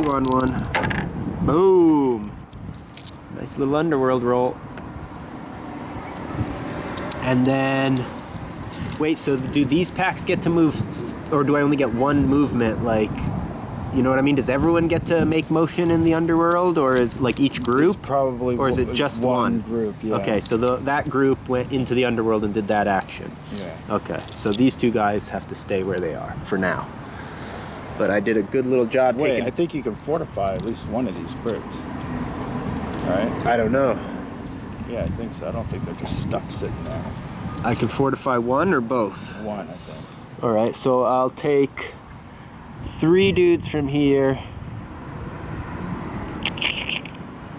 on 1, boom! Nice little underworld roll. And then, wait, so do these packs get to move, or do I only get 1 movement? Like, you know what I mean? Does everyone get to make motion in the underworld, or is like each group? It's probably, or is it just one group? Yeah. Okay, so that group went into the underworld and did that action. Yeah. Okay, so these 2 guys have to stay where they are for now. But I did a good little job taking. I think you can fortify at least one of these groups. Right? I don't know. Yeah, I think so. I don't think they're just stuck sitting there. I can fortify 1 or both. 1, I think. All right, so I'll take 3 dudes from here.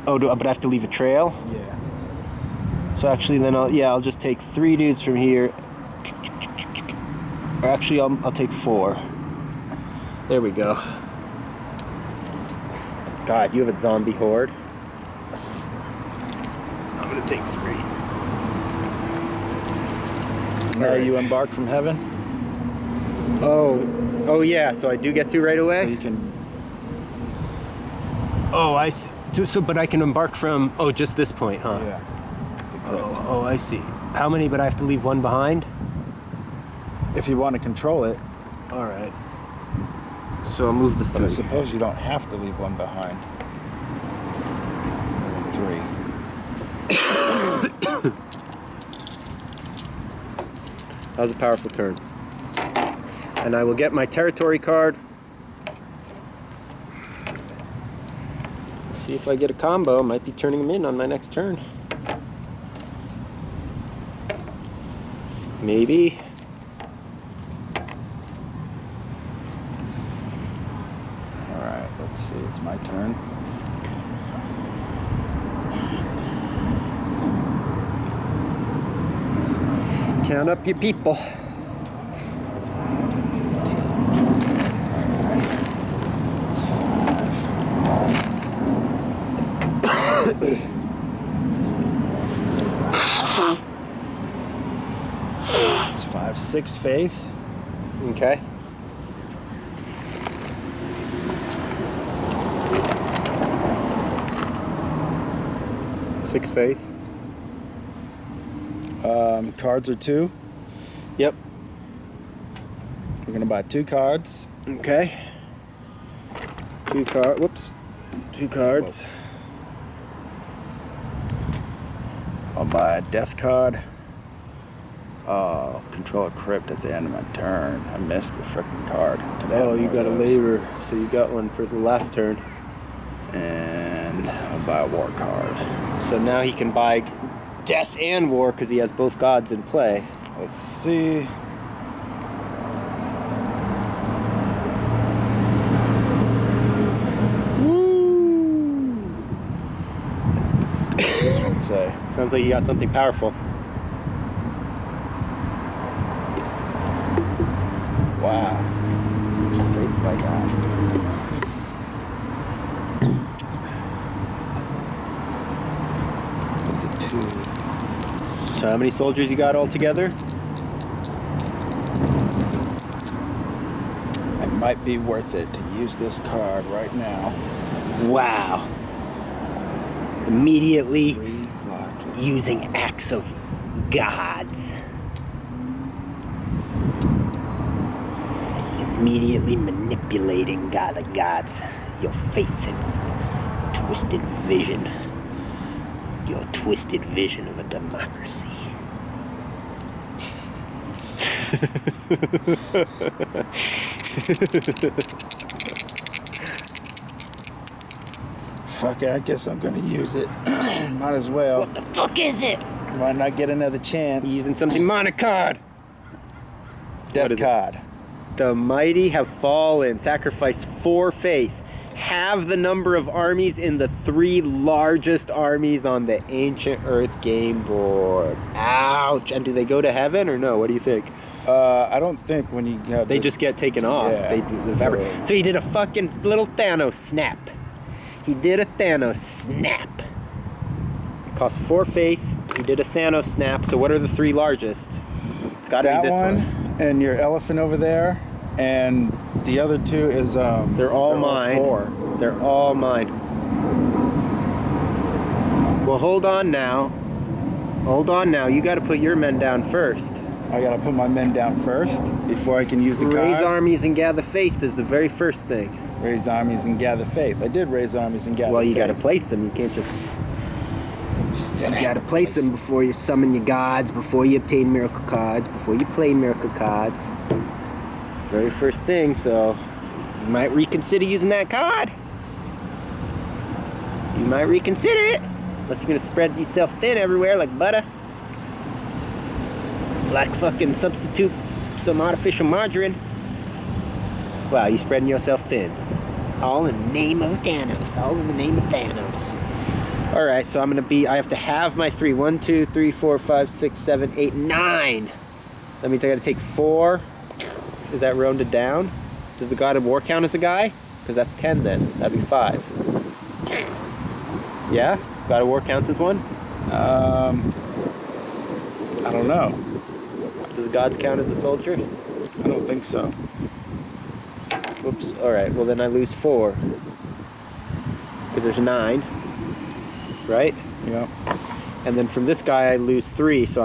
Oh, but I have to leave a trail? Yeah. So actually then I'll just take 3 dudes from here. Or actually I'll take 4. There we go. God, you have a zombie horde. I'm gonna take 3. Now you embark from heaven? Oh yeah, so I do get to right away? So you can... Oh, I see. So, but I can embark from, just this point, huh? Yeah. Oh, I see. How many, but I have to leave 1 behind? If you want to control it. All right. So I'll move the 3. But I suppose you don't have to leave 1 behind. 3. That was a powerful turn. And I will get my territory card. See if I get a combo. Might be turning them in on my next turn. Maybe. Alright, let's see. It's my turn. Count up your people. It's 5, 6 faith. Okay. Six faith. Cards are 2. Yep. We're gonna buy 2 cards. Okay. 2 cards. Whoops. 2 cards. I'll buy a death card. Oh, control a crypt at the end of my turn. I missed the frickin' card. Oh, you got a labor, so you got one for the last turn. And I'll buy a war card. So now he can buy death and war because he has both gods in play. Let's see. Woo! This one say. Sounds like you got something powerful. Wow. Faith by God. Put the 2. So how many soldiers you got all together? It might be worth it to use this card right now. Wow. Immediately 3 lodges. using Axe of gods. Immediately manipulating the gods. Your faith and twisted vision. Your twisted vision of a democracy. Fuck it, I guess I'm gonna use it. Might as well. What the fuck is it? Might not get another chance. Using something monocard. Death card. The mighty have fallen. Sacrifice 4 faith. Have the number of armies in the 3 largest armies on the Ancient Earth game board. Ouch. And do they go to heaven or no? What do you think? I don't think when you have They just get taken off. Yeah. They do the fabric. So he did a fucking little Thanos snap. He did a Thanos snap. It cost 4 faith. He did a Thanos snap. So what are the 3 largest? It's got to be this one. And your elephant over there. And the other 2 is they're all mine. 4. They're all mine. Well, hold on now. Hold on now. You got to put your men down first. I gotta put my men down first before I can use the card. Raise armies and gather faith is the very first thing. Raise armies and gather faith. I did raise armies and gather faith. Well, you got to place them. You can't just. You got to place them before you summon your gods, before you obtain miracle cards, before you play miracle cards. Very first thing, so you might reconsider using that card. You might reconsider it. Unless you're going to spread yourself thin everywhere like butter. Like fucking substitute some artificial margarine. Wow, you're spreading yourself thin. All in the name of Thanos. All in the name of Thanos. Alright, so I have to have my 3. 1, 2, 3, 4, 5, 6, 7, 8, 9. That means I gotta take 4. Is that rounded down? Does the God of War count as a guy? Because that's 10 then. That'd be 5. Yeah? God of War counts as one? I don't know. Do the gods count as a soldier? I don't think so. Whoops. Alright, well then I lose 4. Because there's 9. Right? Yeah. And then from this guy I lose 3, so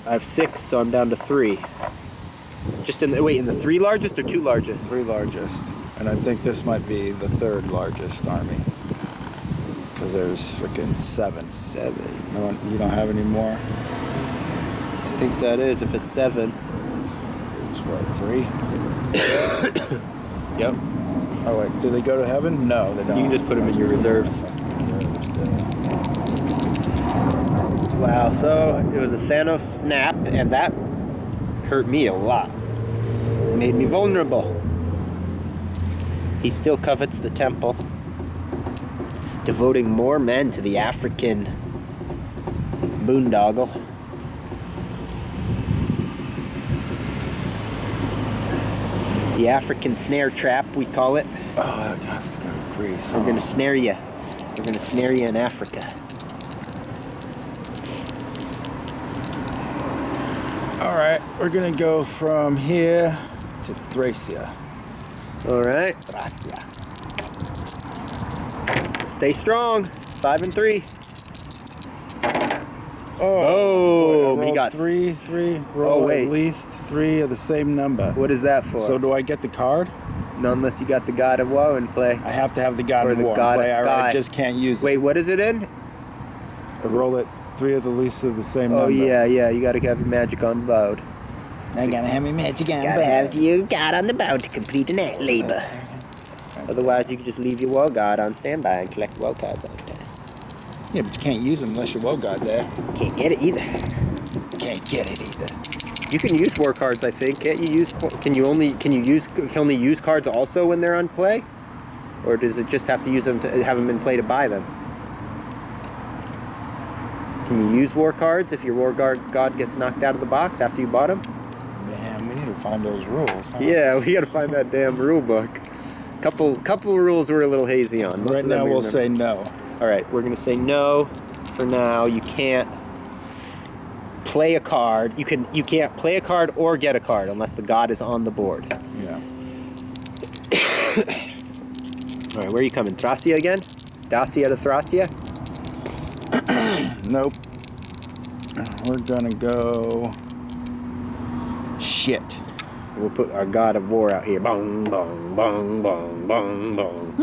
I have 6, so I'm down to 3. Just in the 3 largest or 2 largest? 3 largest. And I think this might be the 3rd largest army. Because there's freaking 7. 7. You don't have any more? I think that is, if it's 7. It's what, 3? Yep. Oh wait, do they go to heaven? No, they don't. You can just put them in your reserves. Wow, so it was a Thanos snap, and that hurt me a lot. It made me vulnerable. He still covets the temple, devoting more men to the African boondoggle. The African snare trap, we call it. Oh, I have to go to Greece. We're gonna snare you. We're gonna snare you in Africa. All right, we're gonna go from here to Thracia. All right. Thracia. Stay strong. 5 and 3. Oh, we got 3. Roll wait. at least 3 of the same number. What is that for? So do I get the card? No, unless you got the God of War in play. I have to have the God Or of the War in God of play. Sky. I just can't use Wait, what is it in? it. I roll it 3 of the least of the same Oh number. yeah, you gotta have your magic on board. I gotta have my magic on Gotta have your God on the board to complete an act labor. Otherwise, you can just leave your War God on standby and collect War cards all the time. Yeah, but you can't use them unless your War God there. Can't get it either. Can't get it either. You can use War cards, I think. Can't you use? Can you only use cards also when they're on play, or does it just have to use them to have them in play to buy them? Can you use War cards if your War God gets knocked out of the box after you bought him? Man, we need to find those rules. Huh? Yeah, we gotta find that damn rule book. Couple rules we're a little hazy on. Most Right of them now we we'll remember. say no. All right, we're gonna say no for now. You can't play a card. You can't play a card or get a card unless the God is on the board. Yeah. All right, where are you coming? Thracia again? Dacia to Thracia? Nope. We're gonna go. Shit. We'll put our God of War out here. Bong, bong, bong, bong, bong, bong.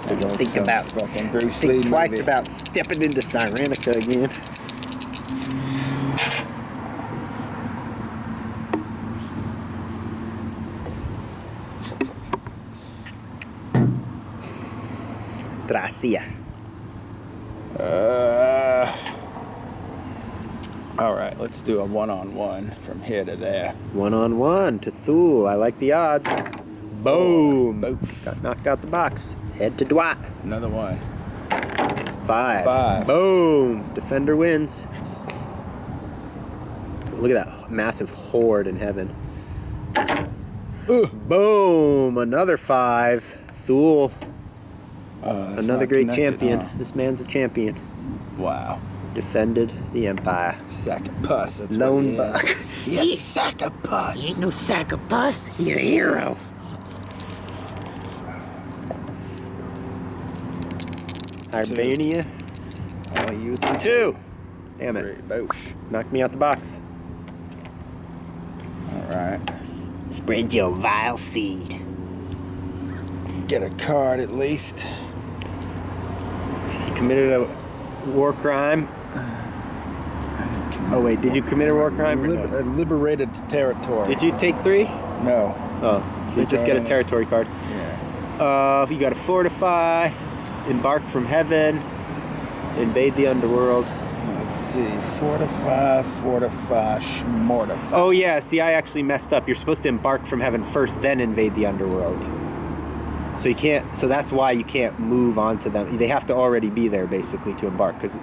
So don't think about fucking Bruce Lee think twice movie. about stepping into Cyrenica again. Gracias. All right, let's do a one-on-one from here to there. One-on-one to Thule. I like the odds. Boom. Boom. Got knocked out the box. Head to Dwight. Another one. 5. Boom. Defender wins. Look at that massive horde in heaven. Boom. Another 5. Thule. Another great champion. Huh? This man's a champion. Wow. Defended the empire. Sack of pus. That's Lone buck. Yeah, sack of pus. You ain't no sack of pus. You're a hero. Albania. Only using 2. Damn it. Knocked me out the box. Alright. Spread your vile seed. Get a card at least. You committed a war crime. Oh wait, did you commit a war crime? Liberated territory. Did you take 3? No. Oh, so you just get a territory card. Yeah. You got to fortify, embark from heaven, invade the underworld. Let's see. Fortify, schmortify. Oh yeah, see I actually messed up. You're supposed to embark from heaven first, then invade the underworld. So you can't, so that's why you can't move on to them. They have to already be there basically to embark, because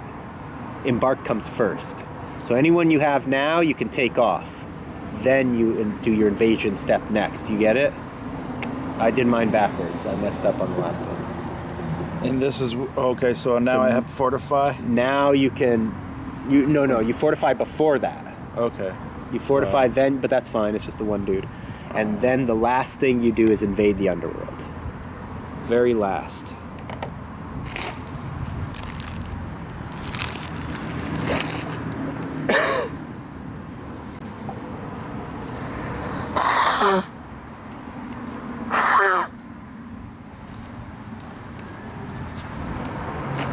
embark comes first. So anyone you have now, you can take off. Then you do your invasion step next. You get it? I did mine backwards. I messed up on the last one. And this is, okay, so now I have to fortify? Now you can, you fortify before that. Okay. You fortify then, but that's fine. It's just the one dude. And then the last thing you do is invade the underworld. Very last.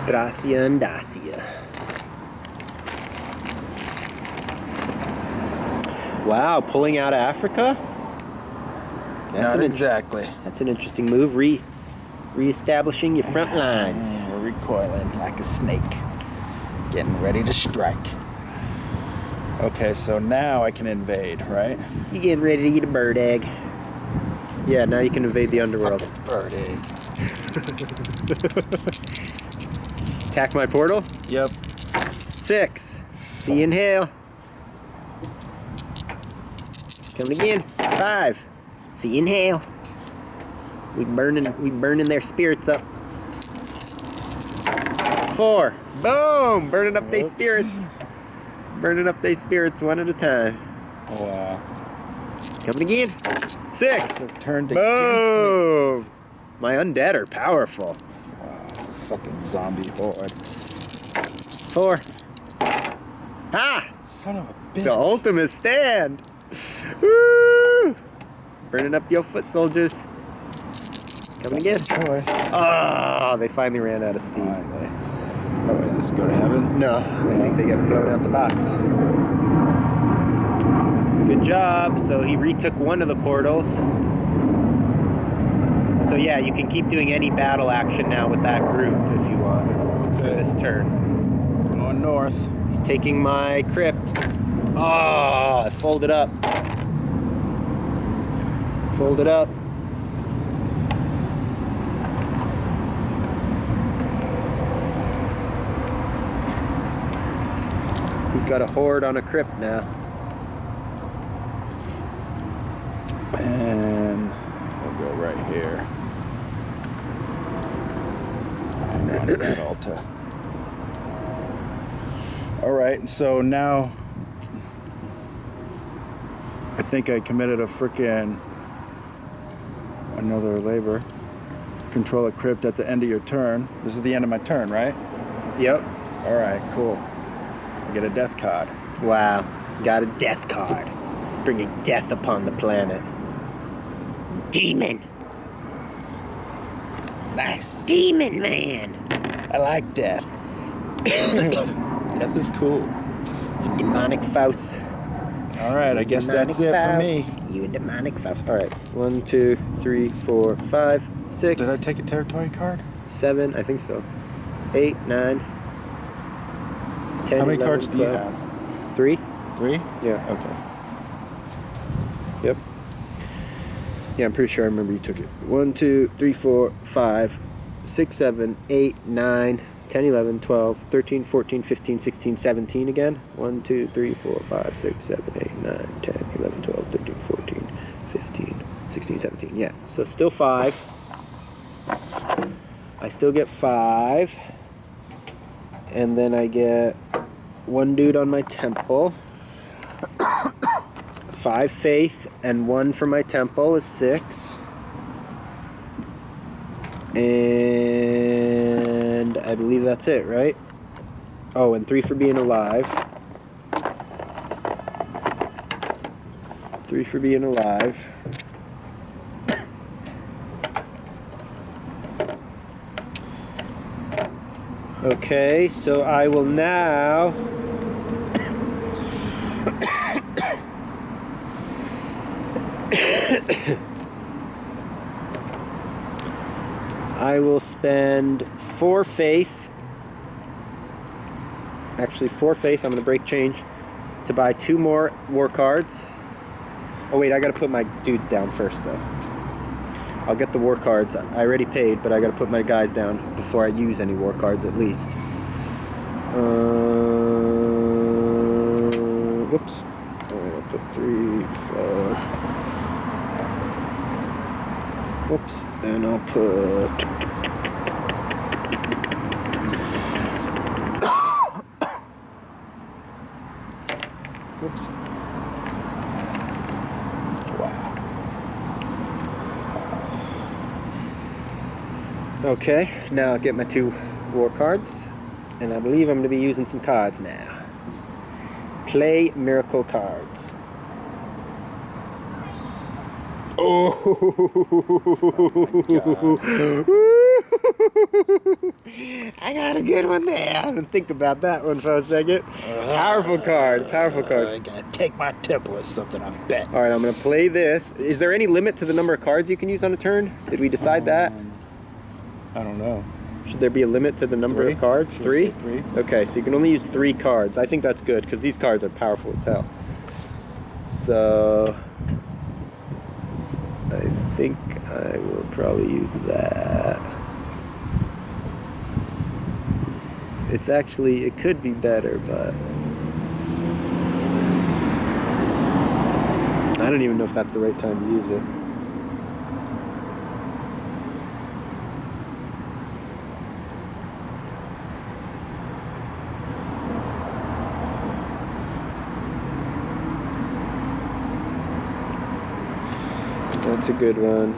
Gracia and Dacia. Wow, pulling out of Africa? Not exactly. That's an interesting move. Re-establishing your front lines. We're recoiling like a snake. Getting ready to strike. Okay, so now I can invade, right? You getting ready to eat a bird egg. Yeah, now you can invade the underworld. Bird egg. Attack my portal? Yep. 6. See you inhale. Coming again. 5. See you inhale. We burning their spirits up. 4. Boom! Burning up their spirits. Burning up their spirits one at a time. Wow. Coming again. 6. Turned Boom! against me. My undead are powerful. Wow. Fucking zombie horde. 4. Ha! Son of a bitch. The ultimate stand. Woo! Burning up your foot soldiers. Coming again. Oh, they finally ran out of steam. Finally. Oh wait, does it go to heaven? No, I think they got blown out the box. Good job. So he retook one of the portals. So yeah, you can keep doing any battle action now with that group if you want for this turn. Going north. He's taking my crypt. Oh, I folded up. Folded up. He's got a horde on a crypt now. And we'll go right here. And onto that altar. Alright, so now I think I committed a frickin' another labor. Control a crypt at the end of your turn. This is the end of my turn, right? Yep. All right, cool. I get a death card. Wow, got a death card. Bringing death upon the planet. Demon. Nice. Demon man. I like death. Death is cool. You demonic Faust. All right, I guess that's it for me. You demonic Faust. All right, 1, 2, 3, 4, 5, 6. Did I take a territory card? 7, I think so. 8, 9, 10. How many 11, cards do you 12. have? 3. 3? Yeah. Okay. Yep. Yeah, I'm pretty sure I remember you took it. 1, 2, 3, 4, 5, 6, 7, 8, 9, 10, 11, 12, 13, 14, 15, 16, 17 again. 1, 2, 3, 4, 5, 6, 7, 8, 9, 10, 11, 12, 13, 14, 15, 16, 17. Yeah, so still 5. I still get 5. And then I get 1 dude on my temple. 5 faith and 1 for my temple is 6. And I believe that's it, right? Oh, and 3 for being alive. 3 for being alive. Okay, so I will now I will spend 4 faith. Actually, 4 faith. I'm going to break change to buy 2 more war cards. Oh wait, I got to put my dudes down first though. I'll get the war cards. I already paid, but I got to put my guys down before I use any war cards at least. Whoops. I'll put 3, 4. Whoops. And I'll put... Whoops. Wow. Okay, now I'll get my 2 war cards, and I believe I'm going to be using some cards now. Play miracle cards. Oh! I got a good one there. I didn't think about that one for a second. Powerful card, powerful card. I gotta take my temple or something, I bet. All right, I'm going to play this. Is there any limit to the number of cards you can use on a turn? Did we decide that? I don't know. Should there be a limit to the number of cards? 3? 3? Okay, so you can only use 3 cards. I think that's good because these cards are powerful as hell. So I think I will probably use that. It's actually, it could be better, but I don't even know if that's the right time to use it. That's a good one.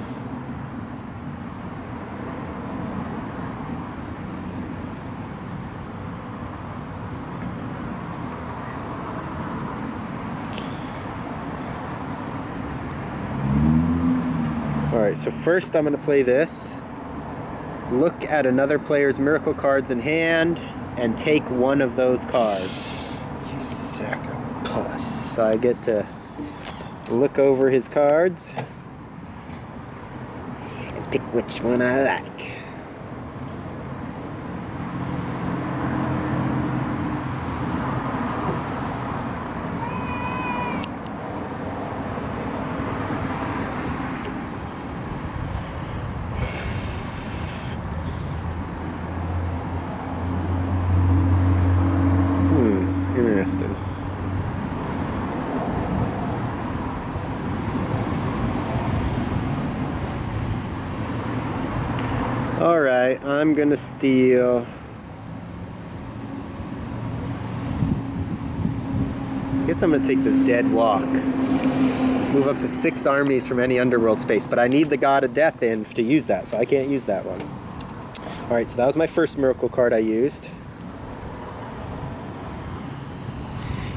Alright, so first I'm going to play this. Look at another player's miracle cards in hand and take one of those cards. You sack of puss. So I get to look over his cards and pick which one I like. Interesting. Alright, I'm gonna steal. I guess I'm gonna take this dead walk. Move up to 6 armies from any underworld space, but I need the God of Death in to use that, so I can't use that one. Alright, so that was my first miracle card I used.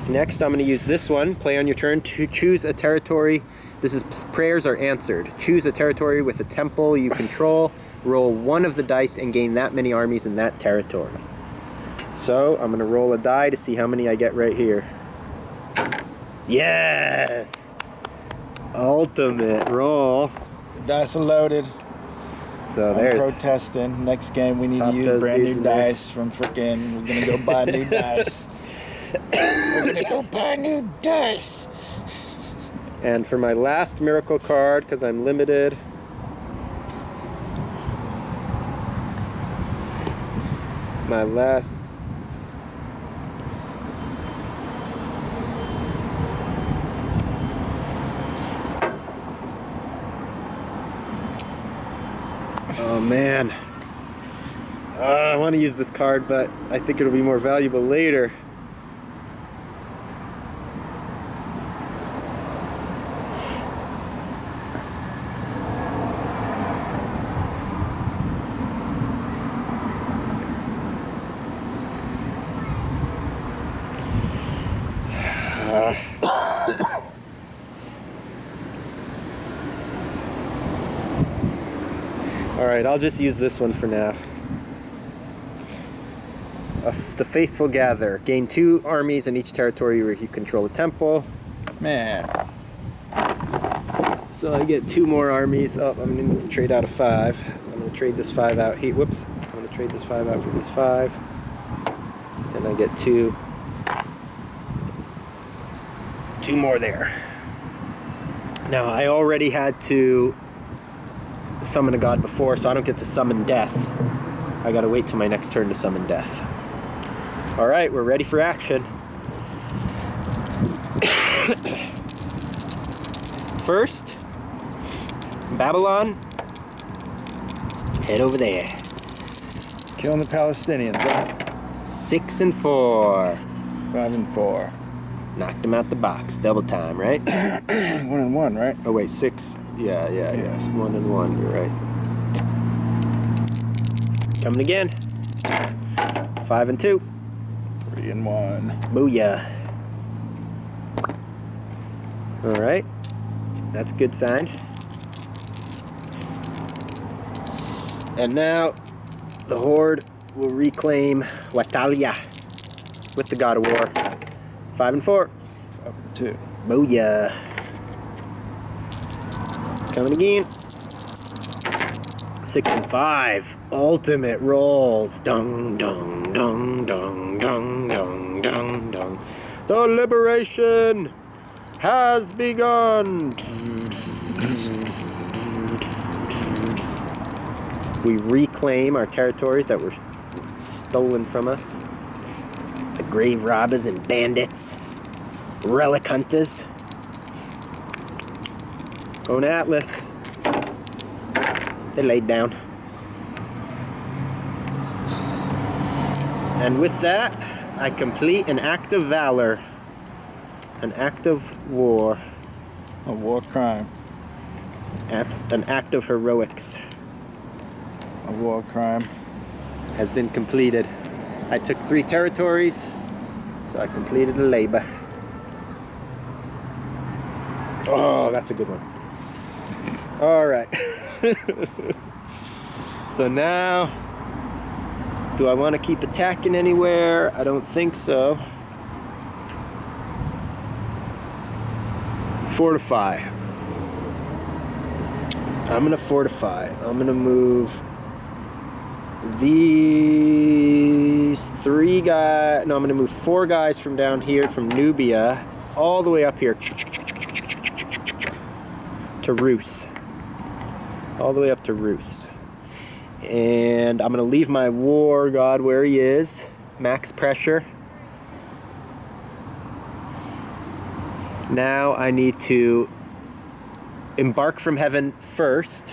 Next, I'm going to use this one. Play on your turn to choose a territory. This is prayers are answered. Choose a territory with a temple you control. Roll one of the dice and gain that many armies in that territory. So I'm going to roll a die to see how many I get right here. Yes! Ultimate roll. Dice are loaded. So I'm there's protesting. Next game we need to use brand new dice from frickin'. We're gonna go buy new dice. We're gonna go buy new dice. And for my last miracle card, because I'm limited, my last. Oh man, I want to use this card, but I think it'll be more valuable later. Alright, I'll just use this one for now. The Faithful Gather. Gain 2 armies in each territory where you control a temple. Man. So I get 2 more armies. Oh, I'm going to trade out a 5. I'm going to trade this 5 out. Whoops. I'm going to trade this 5 out for this 5. And I get 2 more there. Now, I already had to summon a god before, so I don't get to summon death. I gotta wait till my next turn to summon death. Alright, we're ready for action. First, Babylon, head over there. Killing the Palestinians, huh? 6 and 4. 5 and 4. Knocked them out the box. Double time, right? 1 and 1, right? Oh wait, 6. Yeah. It's 1 and 1. You're right. Coming again. 5 and 2. 3 and 1. Booyah. All right. That's a good sign. And now the Horde will reclaim Watalia with the God of War. 5 and 4. 5 and 2. Booyah. Coming again. 6 and 5. Ultimate rolls. Dung, dung, dung, dung, dung, dung, dung, dung. The liberation has begun. We reclaim our territories that were stolen from us. The grave robbers and bandits. Relic hunters. Going Atlas. They laid down. And with that, I complete an act of valor. An act of war. A war crime. An act of heroics. A war crime. Has been completed. I took 3 territories, so I completed a labor. Oh, that's a good one. All right. So now, do I want to keep attacking anywhere? I don't think so. Fortify. I'm going to fortify. I'm going to move these 3 guys. No, I'm going to move 4 guys from down here, from Nubia, all the way up here to Rus. All the way up to Rus. And I'm going to leave my war god where he is. Max pressure. Now I need to embark from heaven first.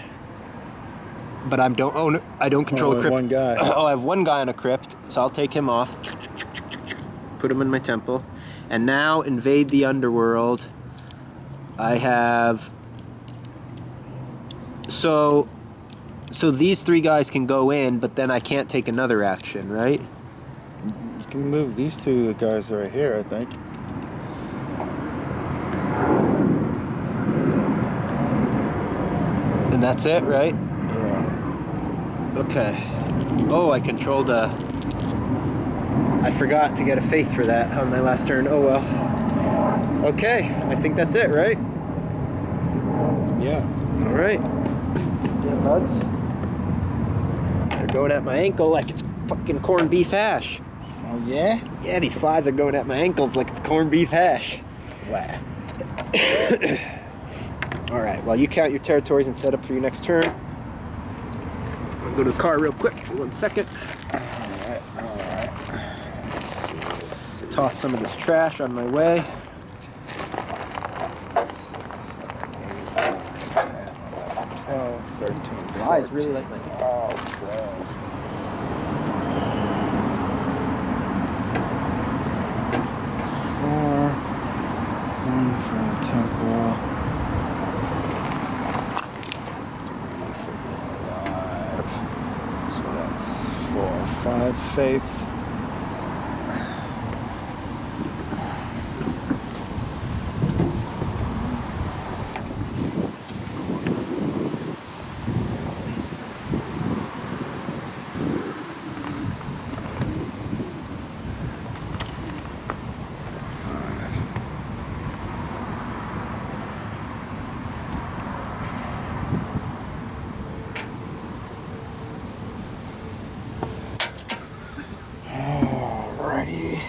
But I don't control a crypt. One guy. Oh, I have 1 guy on a crypt, so I'll take him off. Put him in my temple. And now invade the underworld. I have... So these 3 guys can go in, but then I can't take another action, right? You can move these 2 guys right here, I think. And that's it, right? Yeah. Okay. Oh, I controlled a... I forgot to get a faith for that on my last turn. Oh well. Okay, I think that's it, right? Yeah. All right. Yeah, bugs. They're going at my ankle like it's fucking corned beef hash. Oh yeah? Yeah, these flies are going at my ankles like it's corned beef hash. Wow. All right, well, you count your territories and set up for your next turn. I'll go to the car real quick for 1 second. All right. Let's see. Toss some of this trash on my way. 6, 7, 8, 9, 10, 11, 12, 13, 14. Flies really like my... Oh, 12. 4. 1 for the temple. 5. So that's 4, 5 faith. Alrighty.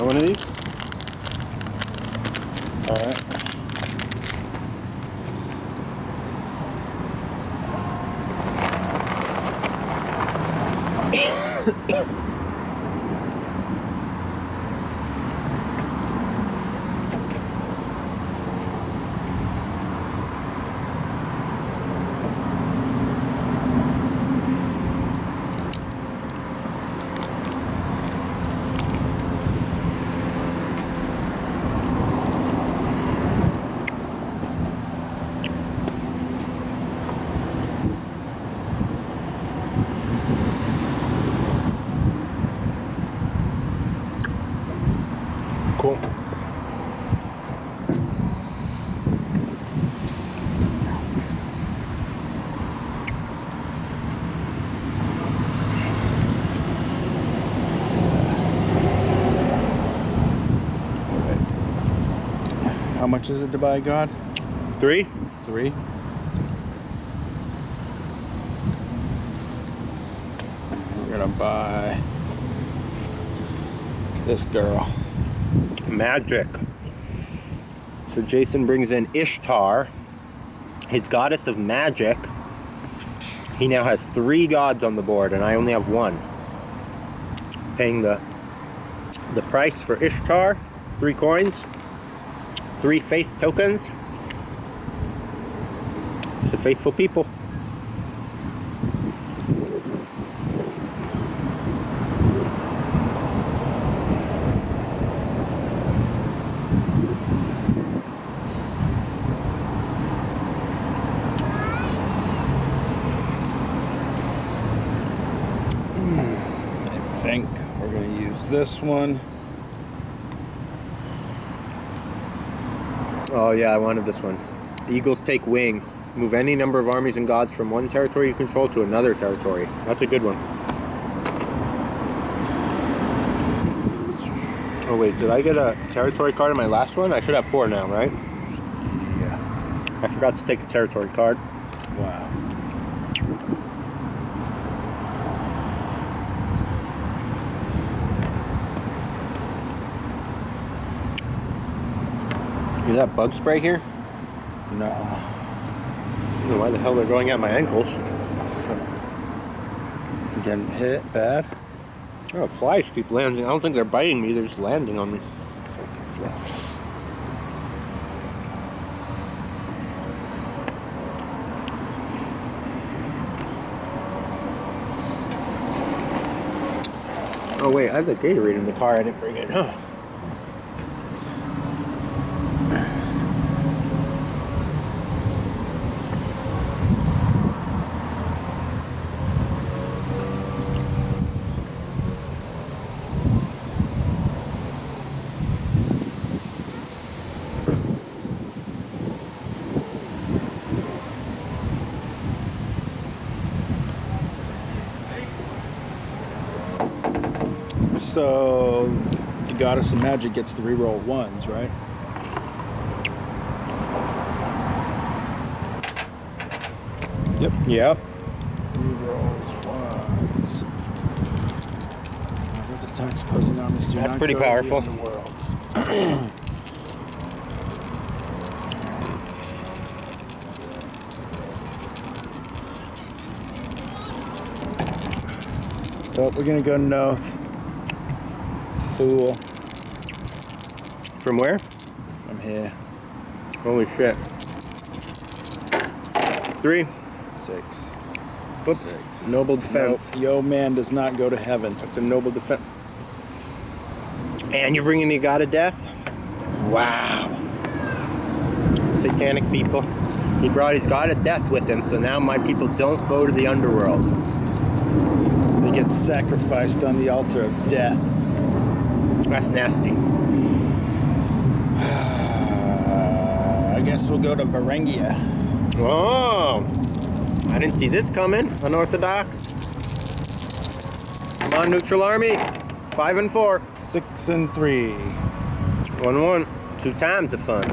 One of these? Alright. Cool. How much is it to buy God? 3? 3. We're gonna buy this girl. Magic. So Jason brings in Ishtar, his goddess of magic. He now has 3 gods on the board, and I only have 1. Paying the price for Ishtar, 3 coins, 3 faith tokens. It's a faithful people. I think we're going to use this one. Oh yeah, I wanted this one. Eagles take wing. Move any number of armies and gods from one territory you control to another territory. That's a good one. Oh wait, did I get a territory card in my last one? I should have 4 now, right? Yeah. I forgot to take the territory card. Wow. Is that bug spray here? No. I don't know why the hell they're going at my ankles. I'm getting hit bad. Oh, flies keep landing. I don't think they're biting me, they're just landing on me. Fucking flies. Oh wait, I have the Gatorade in the car, I didn't bring it, huh? So, the Goddess of Magic gets to reroll 1s, right? Yep. Yep. Rerolls 1s. With the tax opposing armies do That's not pretty go to the powerful. underworld. Well, we're gonna go north. Fool. From where? From here. Holy shit. 3. 6. Whoops. 6. Noble defense. Nope. Yo man does not go to heaven. That's a noble defense. And you're bringing me God of Death? Wow. Satanic people. He brought his God of Death with him, so now my people don't go to the underworld. They get sacrificed on the altar of death. That's nasty. I guess we'll go to Varangia. Oh, I didn't see this coming. Unorthodox. Come on, neutral army. 5 and 4. 6 and 3. 1-1. 2 times the fun.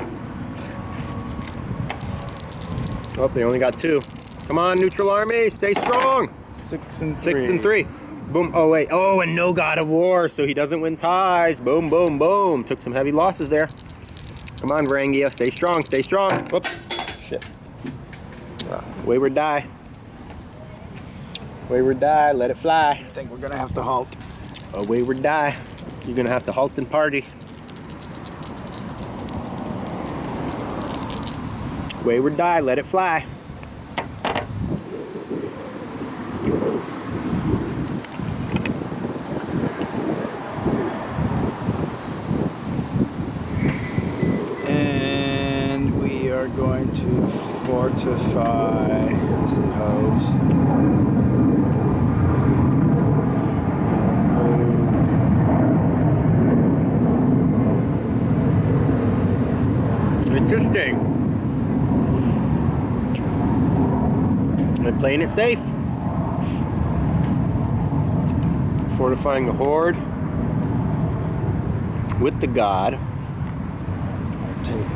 Oh, they only got 2. Come on, neutral army. Stay strong. 6 and 3. 6 and 3. Boom. Oh, wait. Oh, and no God of War, so he doesn't win ties. Boom, boom, boom. Took some heavy losses there. Come on, Varangia. Stay strong. Stay strong. Whoops. Shit. Wayward die. Wayward die. Let it fly. I think we're going to have to halt. A wayward die. You're going to have to halt and party. Wayward die. Let it fly. And we are going to fortify, I suppose. Interesting. They're playing it safe. Fortifying the horde with the god. I take.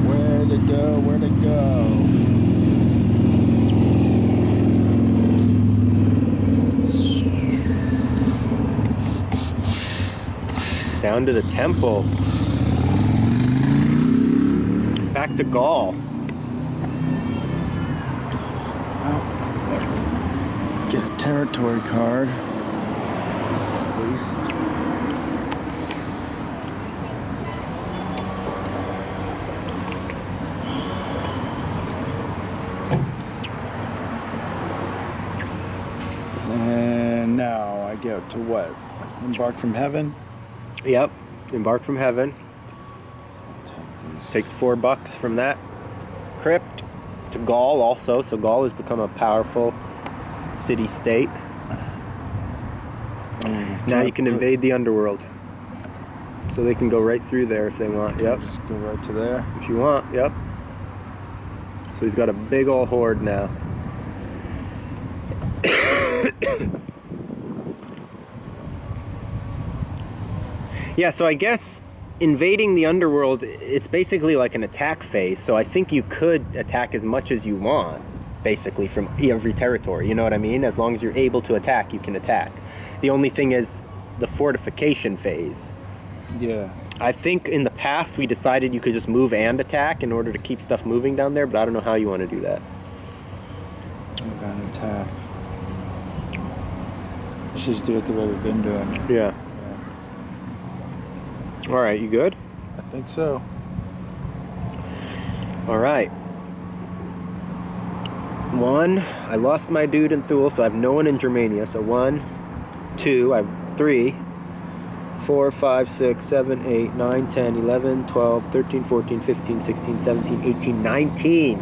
Where to go? Where to go? Down to the temple. Back to Gaul. Well, let's get a territory card. At least. And now I go to what? Embark from heaven? Yep. Embark from heaven. Takes $4 from that crypt to Gaul also. So Gaul has become a powerful city-state. Now you can invade the underworld. So they can go right through there if they want. Yep. Just go right to there. If you want, yep. So he's got a big old horde now. Yeah, so I guess invading the underworld, it's basically like an attack phase. So I think you could attack as much as you want, basically, from every territory. You know what I mean? As long as you're able to attack, you can attack. The only thing is the fortification phase. Yeah. I think in the past we decided you could just move and attack in order to keep stuff moving down there, but I don't know how you want to do that. Move and attack. Let's just do it the way we've been doing it. Yeah. All right, you good? I think so. All right. 1, I lost my dude in Thule, so I have no one in Germania. So 1, 2, I have 3, 4, 5, 6, 7, 8, 9, 10, 11, 12, 13, 14, 15, 16, 17, 18, 19.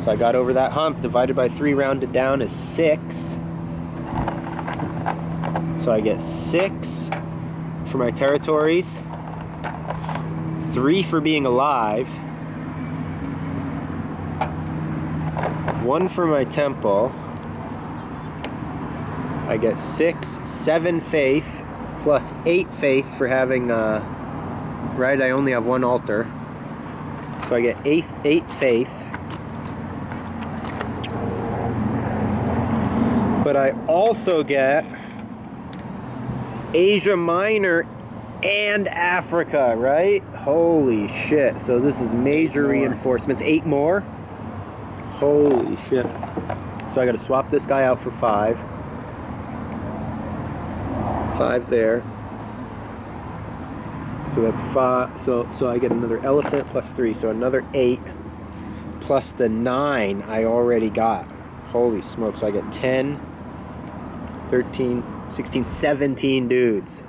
So I got over that hump. Divided by 3 rounded down is 6. So I get 6 for my territories, 3 for being alive, 1 for my temple. I get 6, 7 faith, plus 8 faith for having, right, I only have 1 altar. So I get 8 faith. But I also get Asia Minor and Africa, right? Holy shit. So this is major reinforcements. 8 more? Holy shit. So I gotta swap this guy out for 5. 5 there. So that's 5. So I get another elephant plus 3. So another 8 plus the 9 I already got. Holy smoke. So I get 10, 13, 16, 17 dudes.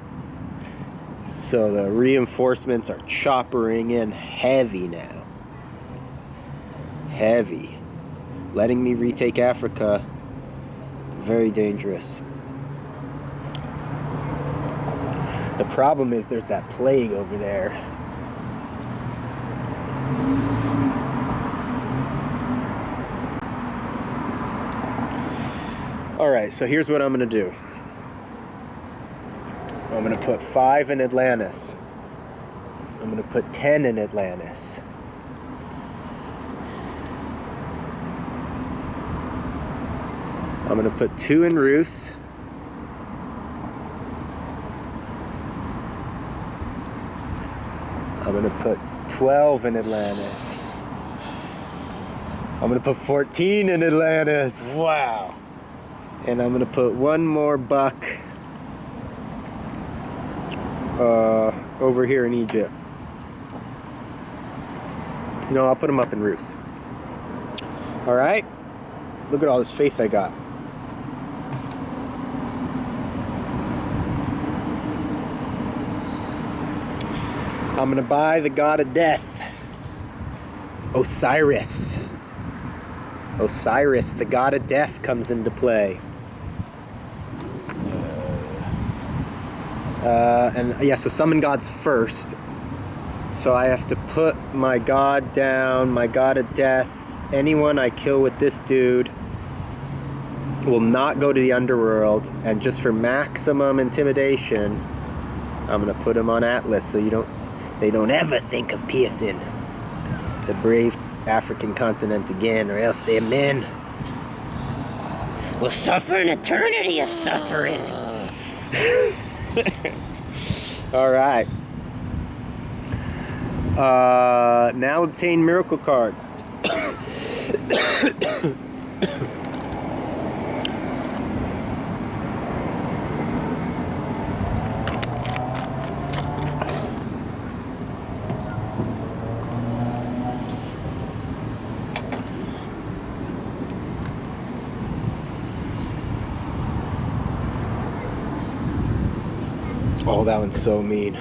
So the reinforcements are choppering in heavy now. Heavy. Letting me retake Africa, very dangerous. The problem is there's that plague over there. Alright, so here's what I'm going to do. I'm going to put 5 in Atlantis. I'm going to put 10 in Atlantis. I'm going to put 2 in Rus. I'm going to put 12 in Atlantis. I'm going to put 14 in Atlantis. Wow. And I'm going to put 1 more buck over here in Egypt. No, I'll put them up in Rus. Alright? Look at all this faith I got. I'm gonna buy the god of death, Osiris. Osiris, the god of death, comes into play. And yeah, so summon gods first. So I have to put my god down, my god of death. Anyone I kill with this dude will not go to the underworld. And just for maximum intimidation, I'm gonna put him on Atlas so they don't ever think of piercing the brave African continent again, or else their men will suffer an eternity of suffering. Alright. Now obtain miracle card. Oh, that one's so mean.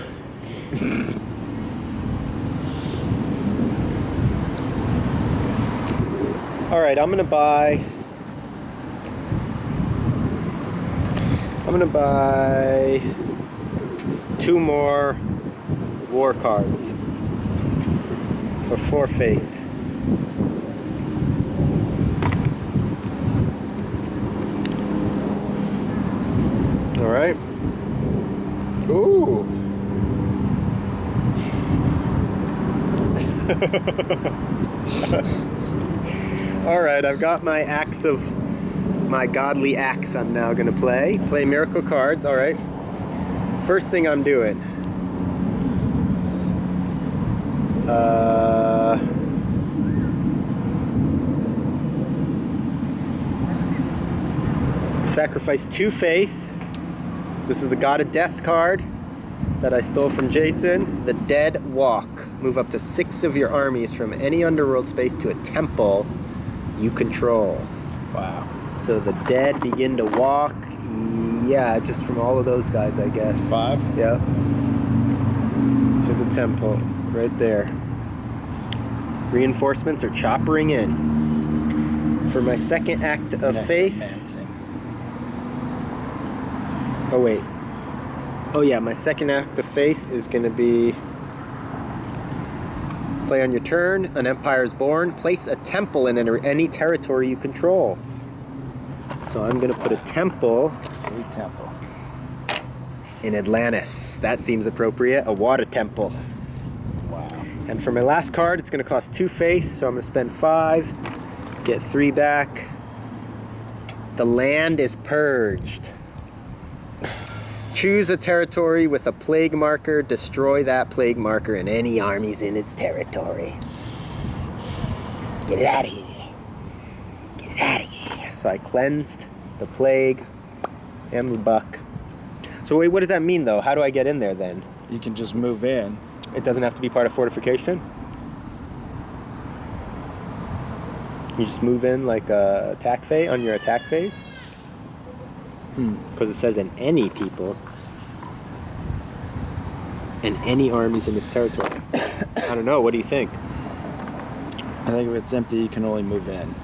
Alright, I'm gonna buy I'm gonna buy 2 more war cards for 4 faith. All right. Ooh. All right, I've got my godly axe I'm now gonna play miracle cards. All right, first thing I'm doing, sacrifice 2 faith. This is a God of Death card that I stole from Jason. The dead walk. Move up to 6 of your armies from any underworld space to a temple you control. Wow. So the dead begin to walk. Yeah, just from all of those guys, I guess. 5? Yeah. To the temple, right there. Reinforcements are choppering in. For my second act of faith. Oh wait. Oh yeah, my second act of faith is going to be play on your turn, an empire is born, place a temple in any territory you control. So I'm going to put a temple in Atlantis. That seems appropriate. A water temple. Wow. And for my last card, it's going to cost 2 faith, so I'm going to spend 5, get 3 back. The land is purged. Choose a territory with a plague marker, destroy that plague marker and any armies in its territory. Get it out of here. Get it out of here. So I cleansed the plague and the buck. So wait, what does that mean though? How do I get in there then? You can just move in. It doesn't have to be part of fortification? You just move in like a attack phase, on your attack phase? Because it says in any people and any armies in its territory. I don't know, what do you think? I think if it's empty, you can only move in.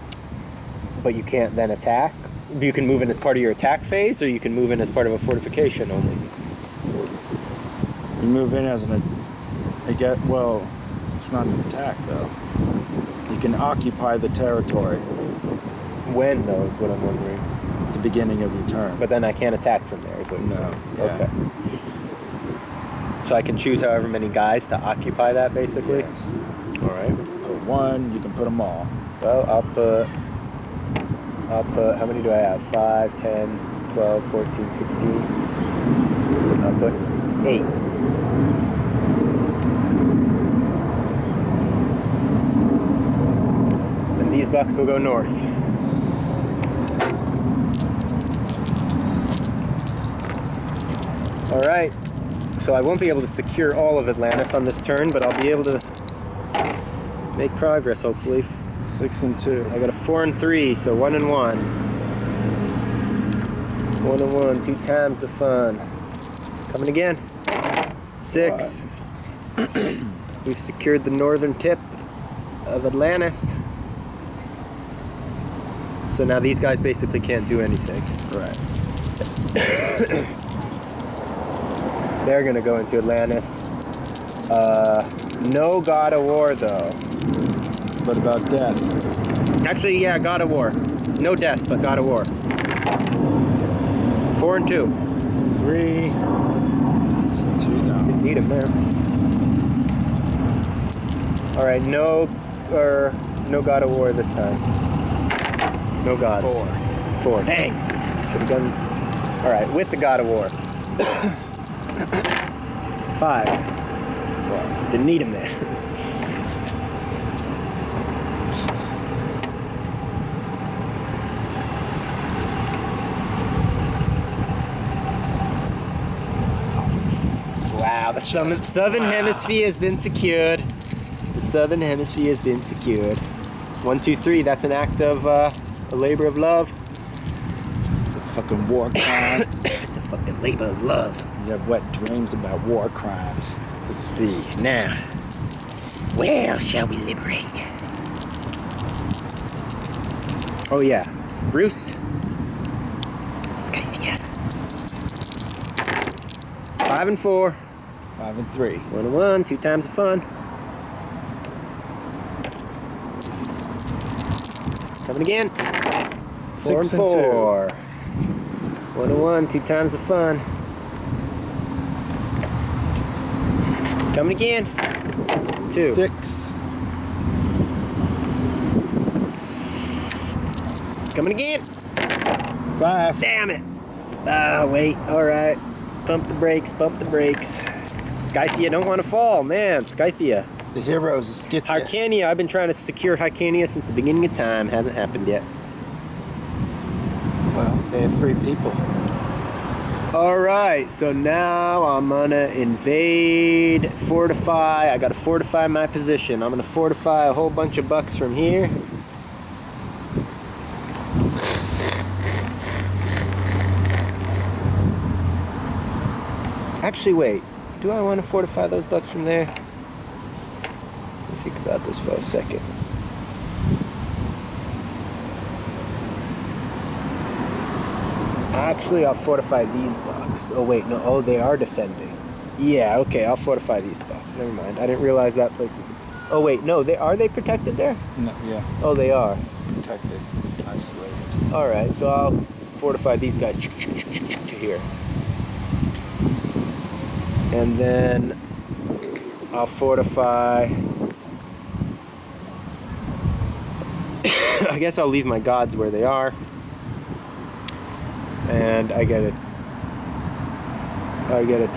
But you can't then attack? You can move in as part of your attack phase, or you can move in as part of a fortification only? You move in as well, it's not an attack though. You can occupy the territory. When though, is what I'm wondering. At the beginning of your turn. But then I can't attack from there, is what you're saying? Yeah. Okay. So I can choose however many guys to occupy that, basically? Yes. All right. Put 1, you can put them all. Well, I'll put, how many do I have? 5, 10, 12, 14, 16. I'll put 8. And these bucks will go north. All right. So I won't be able to secure all of Atlantis on this turn, but I'll be able to make progress, hopefully. 6 and 2. I got a 4 and 3, so 1 and 1. 1 and 1, 2 times the fun. Coming again. 6. We've secured the northern tip of Atlantis. So now these guys basically can't do anything. Right. They're gonna go into Atlantis. No God of War though. What about death? Actually, yeah, God of War. No death, but God of War. 4 and 2. 3. It's 2 now. Didn't need him there. All right, no God of War this time. No gods. 4. Dang. Should have done. All right, with the God of War. 5. Well, didn't need him there. Wow, the southern hemisphere has been secured. The southern hemisphere has been secured. 1, 2, 3. That's an act of a labor of love. It's a fucking war crime. It's a fucking labor of love. You have wet dreams about war crimes. Let's see. Now, where shall we liberate? Oh yeah, Bruce. Skyphia. 5 and 4. 5 and 3. 1 and 1, 2 times the fun. Coming again. 4 and 4. 1 and 1, 2 times the fun. Coming again. 2. 6. Coming again. 5. Damn it. Wait. All right. Pump the brakes. Pump the brakes. Scythia don't want to fall, man. Scythia. The heroes is Scythia. Hyrcania. I've been trying to secure Hyrcania since the beginning of time. Hasn't happened yet. Well, they have 3 people. All right. So now I'm gonna invade, fortify. I gotta fortify my position. I'm gonna fortify a whole bunch of bucks from here. Actually, wait. Do I want to fortify those bucks from there? Let me think about this for a second. Actually, I'll fortify these bucks. Oh, wait, no. Oh, they are defending. Yeah, okay, I'll fortify these bucks. Never mind. I didn't realize that place was... Oh, wait, no. Are they protected there? No, yeah. Oh, they are. Protected. Isolated. All right, so I'll fortify these guys to here. And then I'll fortify... I guess I'll leave my gods where they are. And I get a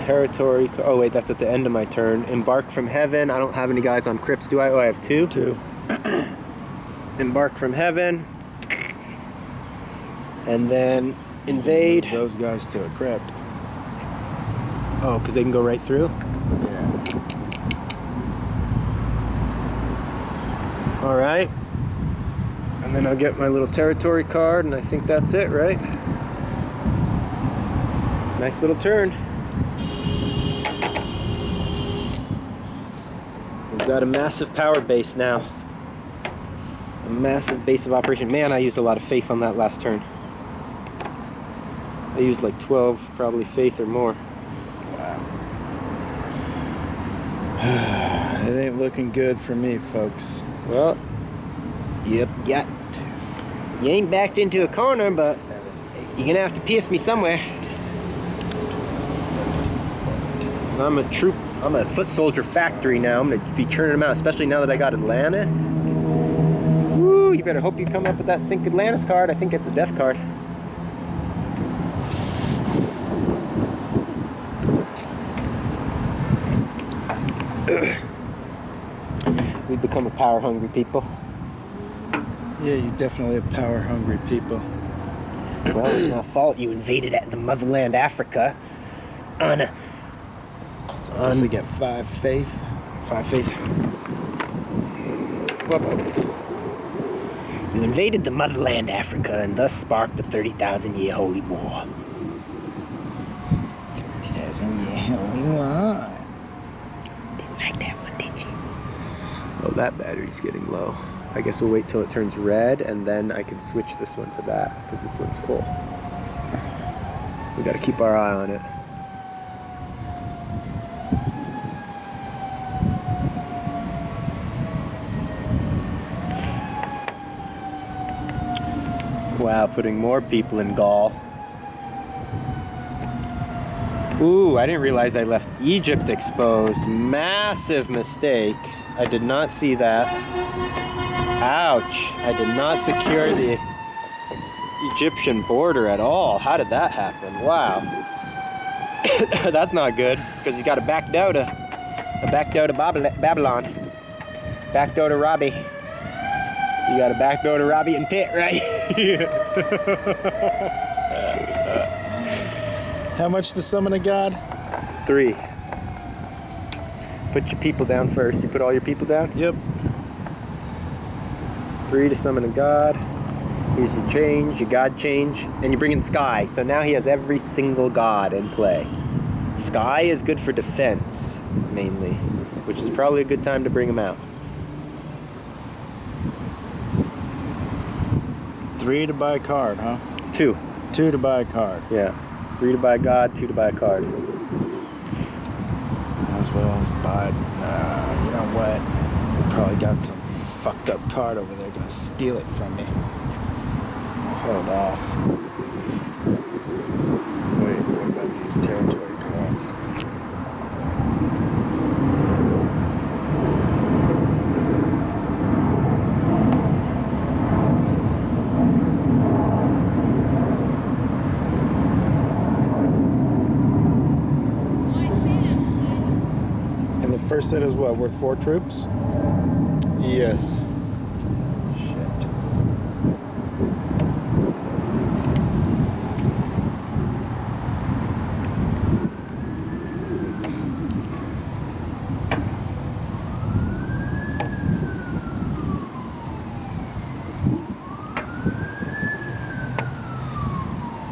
territory... Oh wait, that's at the end of my turn. Embark from heaven. I don't have any guys on crypts, do I? Oh, I have 2. 2. Embark from heaven. And then invade. Move those guys to a crypt. Oh, because they can go right through? Yeah. Alright. And then I'll get my little territory card, and I think that's it, right? Nice little turn. We've got a massive power base now. A massive base of operation. Man, I used a lot of faith on that last turn. I used like 12, probably faith or more. It ain't looking good for me, folks. Well, yep, yeah. You ain't backed into a corner, but you're gonna have to pierce me somewhere. I'm a foot soldier factory now. I'm gonna be churning them out, especially now that I got Atlantis. Woo, you better hope you come up with that Sync Atlantis card. I think it's a death card. We've become a power-hungry people. Yeah, you definitely have power-hungry people. Well, it's not fault you invaded at the motherland Africa on To get 5 faith. 5 faith. You invaded the motherland Africa and thus sparked the 30,000-year holy war. 30,000-year holy war. Didn't like that one, did you? Oh, that battery's getting low. I guess we'll wait till it turns red, and then I can switch this one to that, because this one's full. We gotta keep our eye on it. Wow, putting more people in Gaul. Ooh, I didn't realize I left Egypt exposed. Massive mistake. I did not see that. Ouch. I did not secure the Egyptian border at all. How did that happen? Wow. That's not good, because you got to back door to Babylon. Back door to Robbie. You got a back door to Robbie and Pitt, right? How much to summon a god? 3. Put your people down first. You put all your people down? Yep. 3 to summon a god. Here's your change, your god change. And you bring in Sky. So now he has every single god in play. Sky is good for defense, mainly. Which is probably a good time to bring him out. 3 to buy a card, huh? 2. 2 to buy a card. Yeah. 3 to buy a god, 2 to buy a card. as well as buy. You know what? Probably got some fucked up card over there gonna steal it from me. Hold off. Wait, what about these territory cards? And the first set is what? Worth 4 troops? Yes.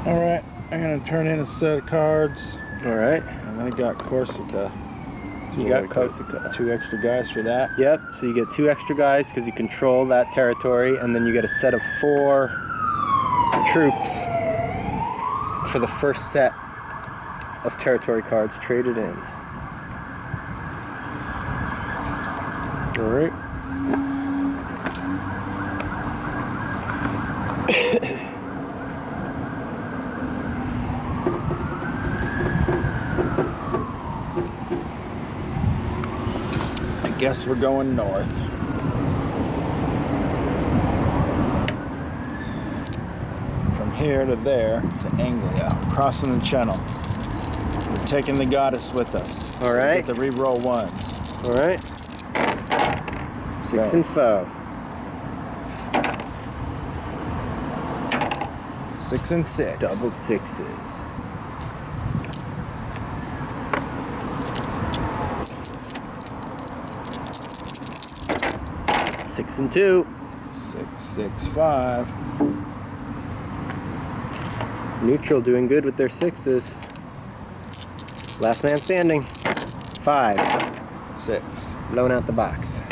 Alright, I'm gonna turn in a set of cards. Alright. And I got Corsica. You got Corsica. 2 extra guys for that. Yep, so you get 2 extra guys because you control that territory, and then you get a set of 4 troops for the first set of territory cards traded in. Alright. I guess we're going north. From here to there to Anglia, crossing the channel. We're taking the goddess with us. All right. Get the re-roll ones. All right. 6 and 4. 6 and 6. Double 6s. Six and 2. 6, 6, 5. Neutral doing good with their 6s. Last man standing. 5. 6. Blown out the box.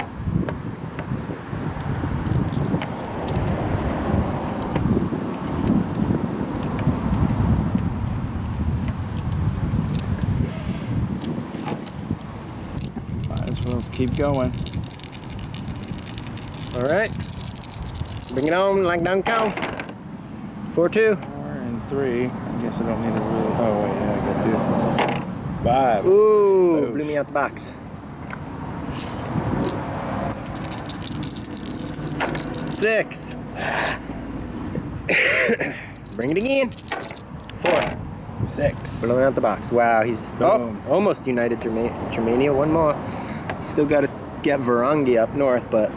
Might as well keep going. All right. Bring it on like Donkey Kong. 4, 2. 4 and 3. I guess I don't need to really. Oh wait, yeah, I gotta do 5. Ooh, Oof. blew me out the box. 6. Bring it again. 4. 6. Blowing out the box. Wow, he's almost united Germania. One more. Still got to get Varangi up north, but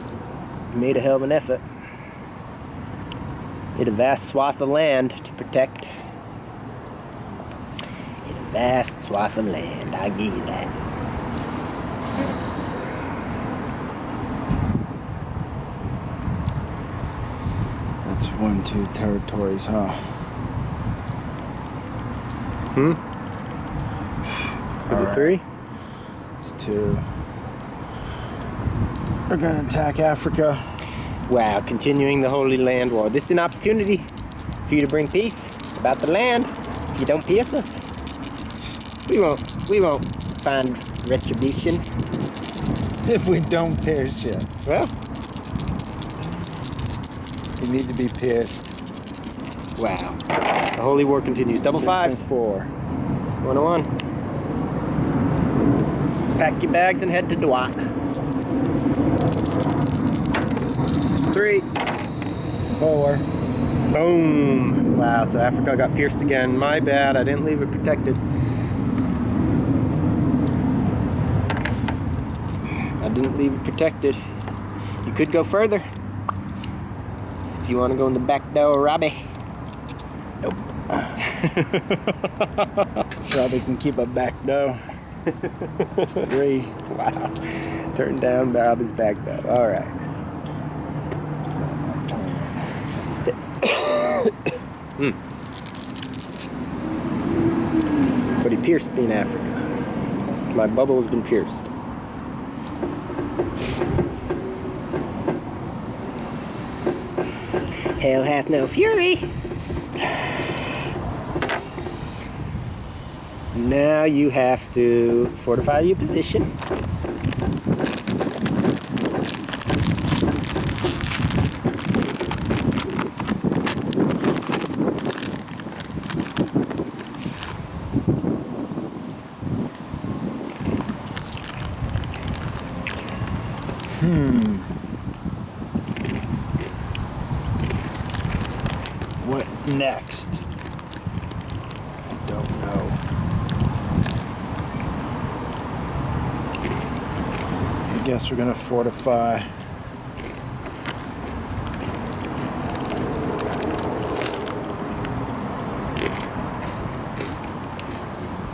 he made a hell of an effort. He had a vast swath of land to protect. He had a vast swath of land, I'll give you that. That's 1, 2 territories, huh? Is it 3? It's 2. We're gonna attack Africa. Wow, continuing the Holy Land War. This is an opportunity for you to bring peace about the land. If you don't pierce us, we won't find retribution. If we don't pierce you. Well, You need to be pissed. wow. The Holy War continues. Double 6 5s. and 4. 101. Pack your bags and head to Duat. 3. 4. Boom. Wow, so Africa got pierced again. My bad, I didn't leave it protected. I didn't leave it protected. You could go further. If you want to go in the back door, Robbie. Nope. Probably can keep a back door. It's 3. Wow. Turn down Robbie's back door. Alright. But he pierced me in Africa. My bubble has been pierced. Hell hath no fury. Now you have to fortify your position. What next? I don't know. I guess we're gonna fortify.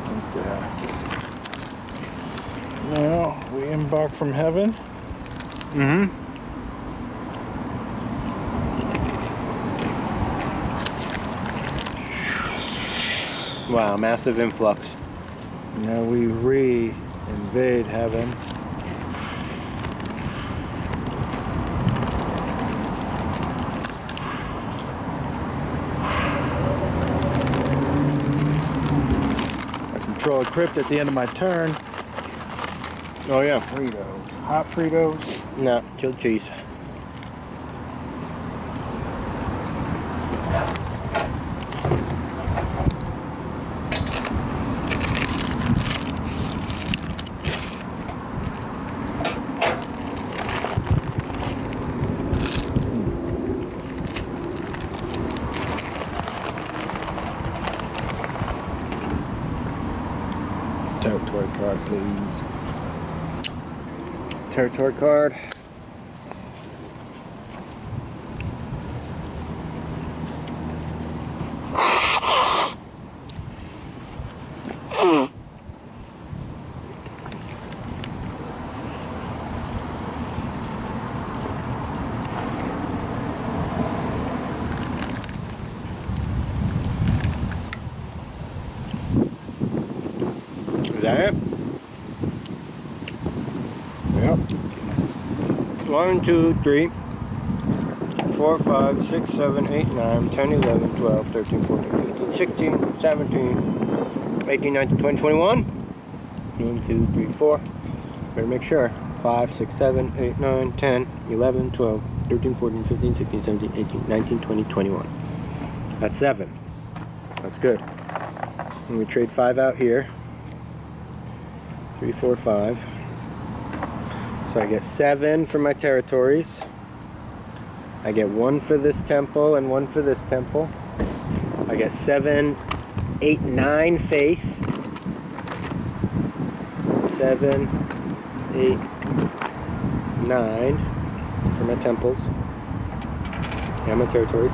Right there. Now we embark from heaven. Mm-hmm. Wow, massive influx. Now we re-invade heaven. I control a crypt at the end of my turn. Oh yeah. Fritos. Hot Fritos. No, chilled cheese. Territory card, please. Territory card. Is that it? Yep. 1, 2, 3, 4, 5, 6, 7, 8, 9, 10, 11, 12, 13, 14, 15, 16, 17, 18, 19, 20, 21. 1, 2, 3, 4. Better make sure. 5, 6, 7, 8, 9, 10, 11, 12, 13, 14, 15, 16, 17, 18, 19, 20, 21. That's 7. That's good. And we trade 5 out here. 3, 4, 5. So I get 7 for my territories. I get 1 for this temple and 1 for this temple. I get 7, 8, 9 faith. 7, 8, 9 for my temples and my territories.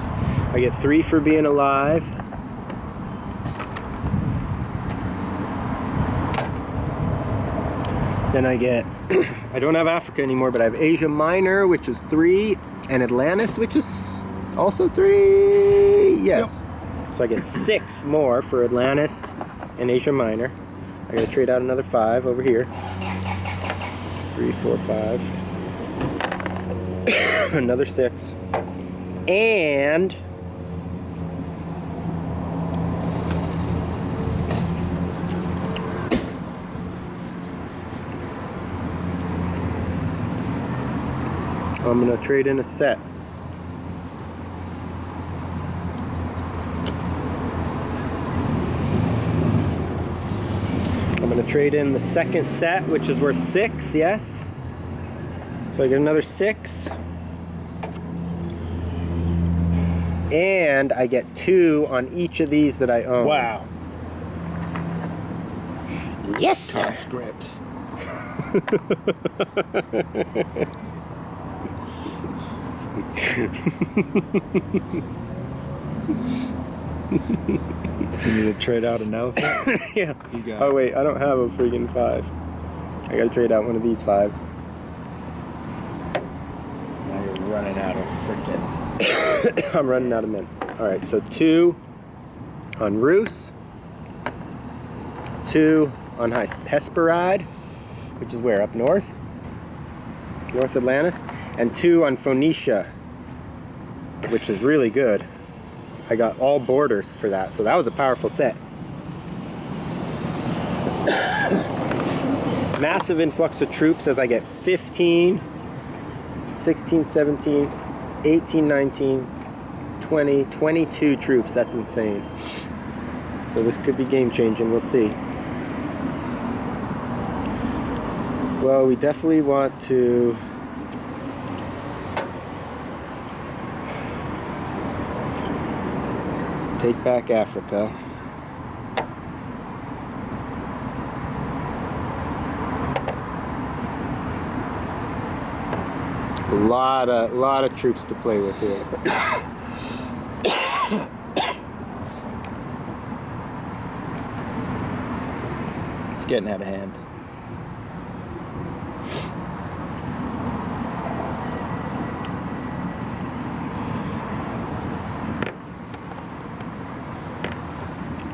I get 3 for being alive. Then I get, I don't have Africa anymore, but I have Asia Minor, which is 3, and Atlantis, which is also 3. Yes. Yep. So I get 6 more for Atlantis and Asia Minor. I gotta trade out another 5 over here. 3, 4, 5. Another 6. And I'm gonna trade in a set. I'm gonna trade in the second set, which is worth 6, yes. So I get another 6. And I get 2 on each of these that I own. Wow. Yes, sir. Conscripts. You need to trade out an elephant? Yeah. You got Oh wait, I don't have a freaking 5. I gotta trade out one of these 5s. Now you're running out of freaking... I'm running out of men. Alright, so 2 on Rus. 2 on Hesperide, which is where? Up north? North Atlantis. And 2 on Phoenicia, which is really good. I got all borders for that, so that was a powerful set. Massive influx of troops as I get 15, 16, 17, 18, 19, 20, 22 troops. That's insane. So this could be game changing. We'll see. Well, we definitely want to take back Africa. A lot of troops to play with here. It's getting out of hand.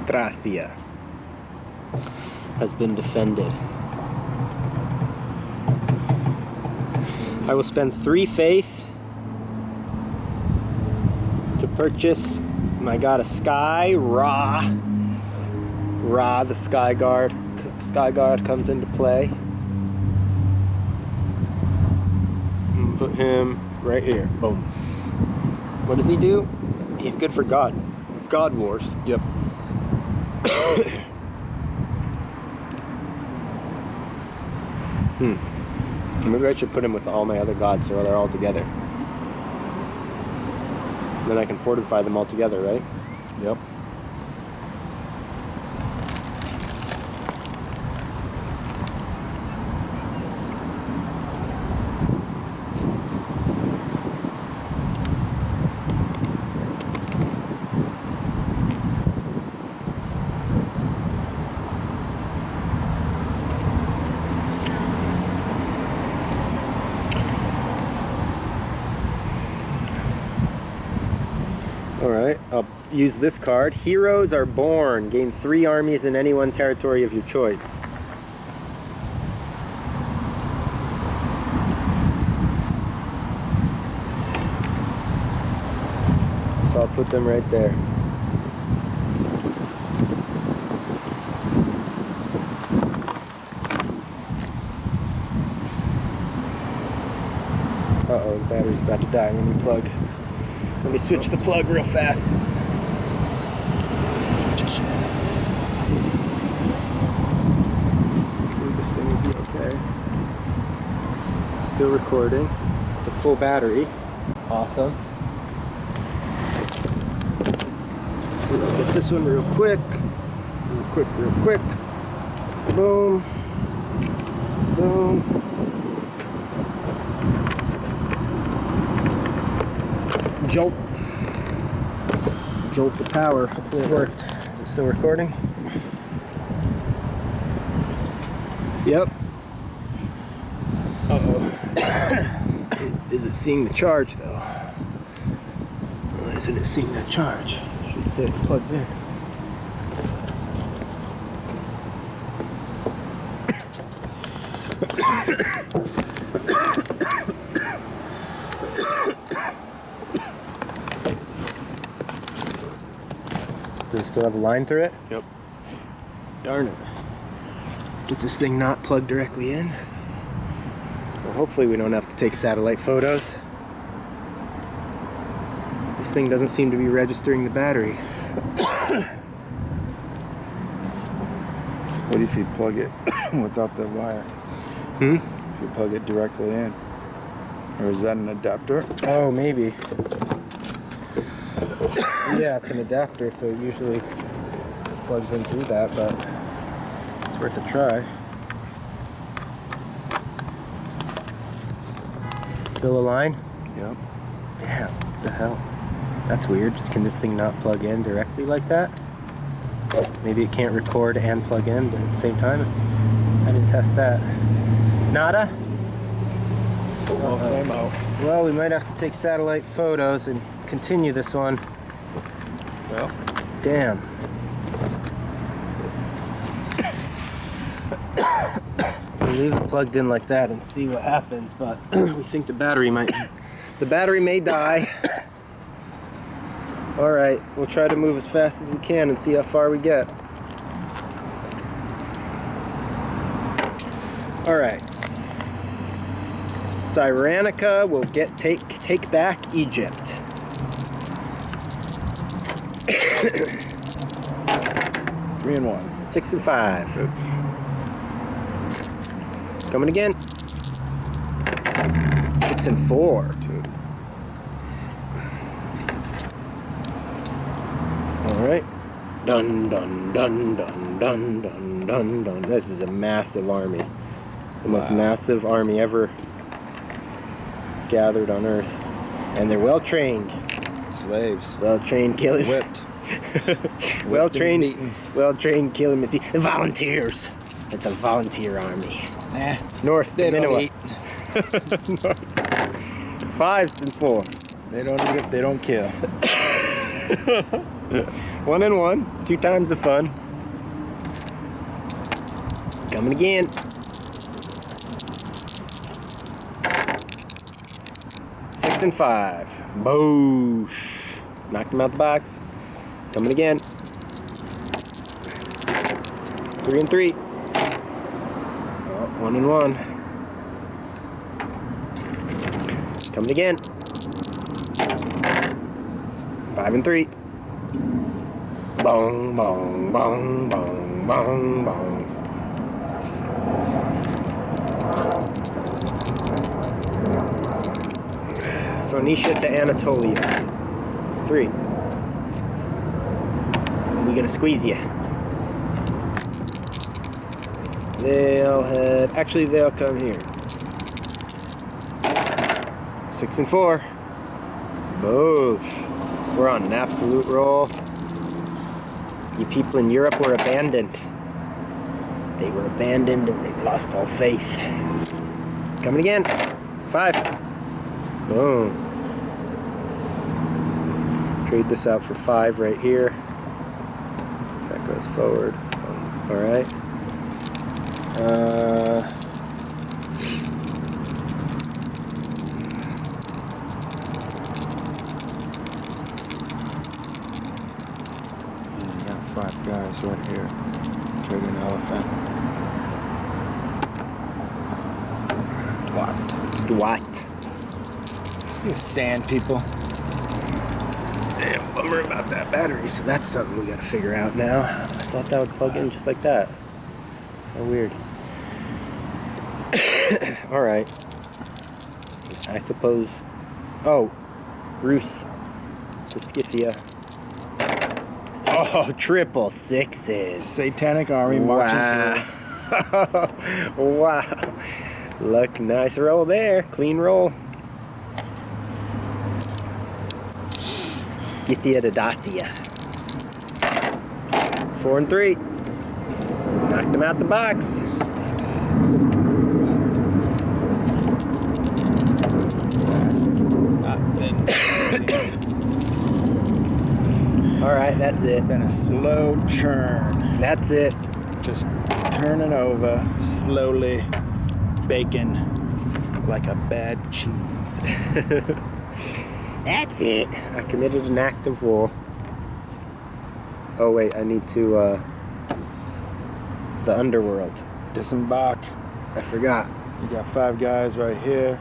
Thracia has been defended. I will spend 3 faith to purchase my god of Sky, Ra. Ra, the Sky Guard. Sky Guard comes into play. And put him right here. Boom. What does he do? He's good for God. God Wars. Yep. Maybe I should put him with all my other gods so they're all together. Then I can fortify them all together, right? Yep. Alright, I'll use this card. Heroes are born. Gain 3 armies in any one territory of your choice. So I'll put them right there. Uh-oh, the battery's about to die. Let me plug. Let me switch the plug real fast. Hopefully this thing will be okay. Still recording. The full battery. Awesome. I'll get this one real quick. Real quick. Boom. Boom. Jolt the power. Hopefully it worked. Is it still recording? Yep. Uh-oh. Is it seeing the charge though? Isn't it seeing that charge? Should say it's plugged in. Does it still have a line through it? Yep. Darn it. Does this thing not plug directly in? Well, hopefully we don't have to take satellite photos. This thing doesn't seem to be registering the battery. What if you plug it without the wire? If you plug it directly in. Or is that an adapter? Oh, maybe. Yeah, it's an adapter, so it usually plugs in through that, but it's worth a try. Still a line? Yep. Damn, what the hell? That's weird. Can this thing not plug in directly like that? Maybe it can't record and plug in at the same time? I didn't test that. Nada? Well, same out. Well, we might have to take satellite photos and continue this one. Well. Damn. We'll leave it plugged in like that and see what happens, but we think the battery may die. Alright, we'll try to move as fast as we can and see how far we get. Cyrenaica will take back Egypt. 3 and 1. 6 and 5. Oops. Coming again. 6 and 4. 2. All right. Dun dun dun dun dun dun dun dun. This is a massive army. The most massive army ever gathered on Earth, and they're well trained. Slaves. Well trained killing. Whipped. Well trained. Well trained killing machine. Volunteers. It's a volunteer army. North. They don't Minoa. eat. North. 5 and 4. They don't eat if they don't kill. 1 and 1. 2 times the fun. Coming again. 6 and 5. Boosh. Knocked him out the box. Coming again. 3 and 3. Oh, 1 and 1. Coming again. 5 and 3. Bong, bong, bong, bong, bong, bong. Phoenicia to Anatolia. 3. We're gonna squeeze you. They'll head. Actually, they'll come here. 6 and 4. Boosh. We're on an absolute roll. You people in Europe were abandoned. They were abandoned and they've lost all faith. Coming again. 5. Boom. Trade this out for 5 right here. That goes forward. All right. Got 5 guys right here. Trade an elephant. Dwight. You sand people. Damn, bummer about that battery. So that's something we gotta figure out now. I thought that would plug in just like that. How weird. All right. I suppose. Oh, Rus to Scythia. Oh, 666s. Satanic army marching through. Wow. Look, nice roll there. Clean roll. Scythia to Dacia. 4 and 3. Knocked him out the box. Alright, that's it. Been a slow churn. That's it. Just turning over, slowly baking like a bad cheese. That's it. I committed an act of war. Oh wait, I need to, the underworld. Disembark. I forgot. You got 5 guys right here.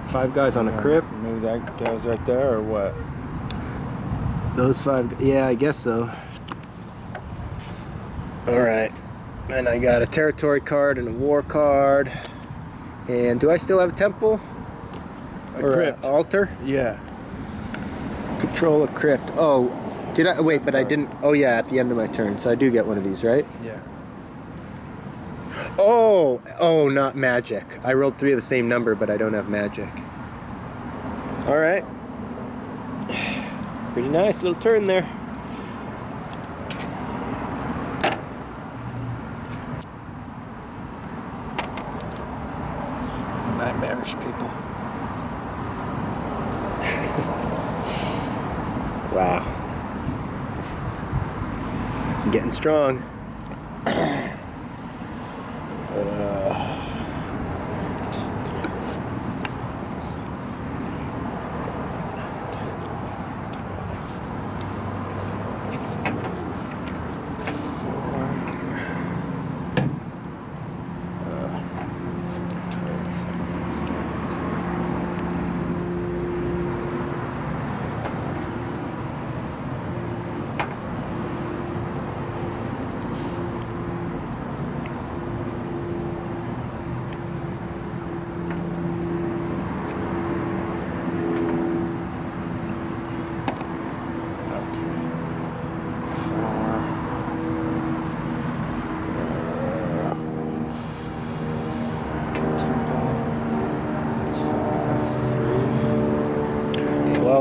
5 guys on a crypt. Move that guys right there or what? Those 5, yeah, I guess so. Alright. And I got a territory card and a war card. And do I still have a temple? A Or crypt. an altar? Yeah. Control a crypt. Oh, did I? Wait, but I didn't. Oh yeah, at the end of my turn. So I do get one of these, right? Yeah. Oh, not magic. I rolled 3 of the same number, but I don't have magic. Alright. Pretty nice little turn there. Nightmarish people. Wow. I'm getting strong.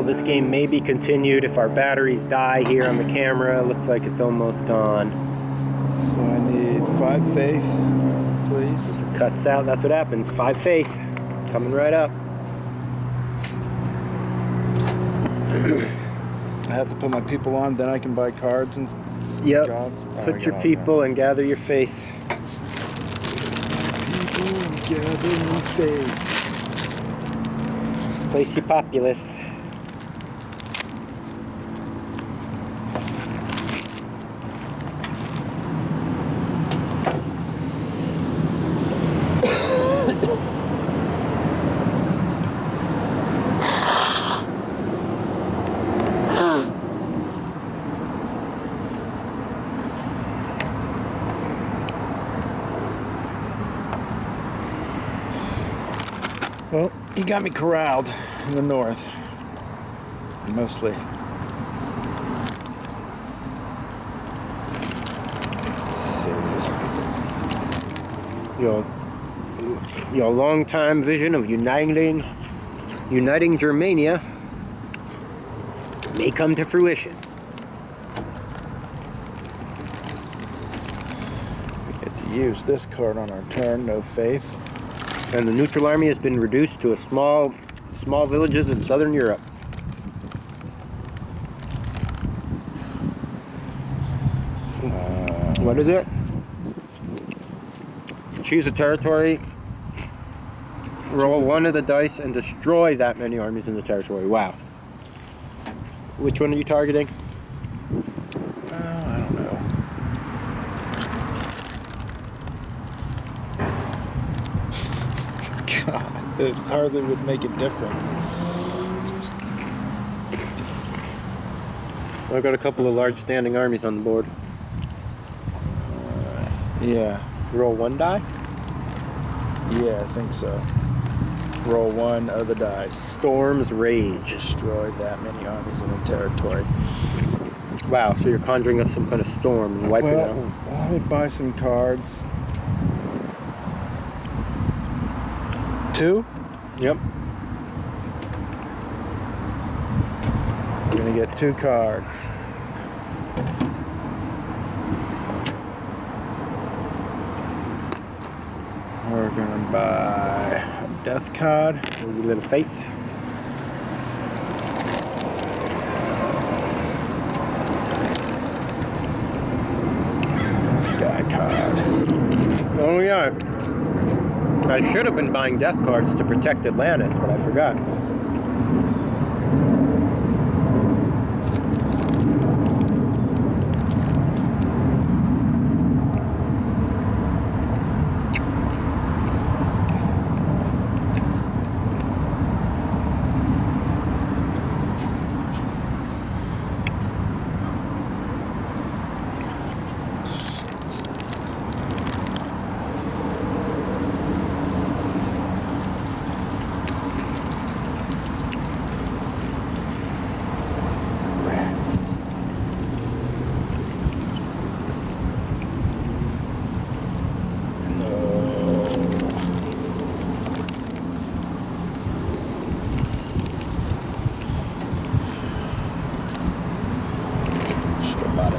this game may be continued if our batteries die here on the camera. Looks like it's almost gone. So I need 5 faith, please. If it cuts out, that's what happens. 5 faith. Coming right up. I have to put my people on, then I can buy cards and Yep. gods. Put your people and gather your faith. People and gather your faith. Place your populace. Well, he got me corralled in the north, mostly. Let's see. Your long-time vision of uniting Germania may come to fruition. We get to use this card on our turn, no faith. And the neutral army has been reduced to small villages in southern Europe. What is it? Choose a territory, roll one of the dice, and destroy that many armies in the territory. Wow. Which one are you targeting? I don't know. God, it hardly would make a difference. I've got a couple of large standing armies on the board. Yeah. Roll one die? Yeah, I think so. Roll one of the dice. Storm's Rage. Destroy that many armies in the territory. Wow, so you're conjuring up some kind of storm and wiping it out. I would buy some cards. 2? Yep. We're gonna get 2 cards. We're gonna buy a death card. A little faith. Sky card. Oh yeah. I should have been buying death cards to protect Atlantis, but I forgot.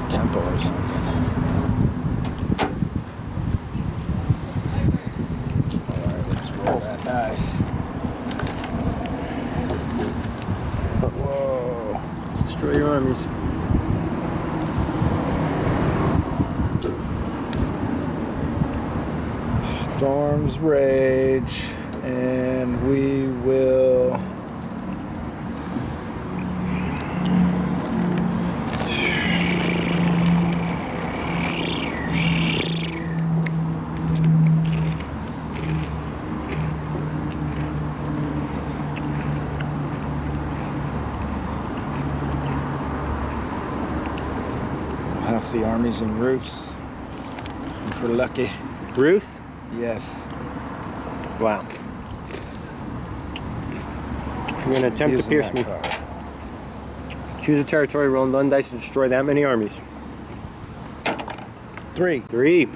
Temple or something. Alright, let's roll that dice. Whoa. Destroy your armies. Storm's Rage, and we will half the armies and roofs. If we're lucky. Roofs? Yes. Wow. You're going to attempt to pierce me. Card. Choose a territory, roll one dice to destroy that many armies. 3. 3.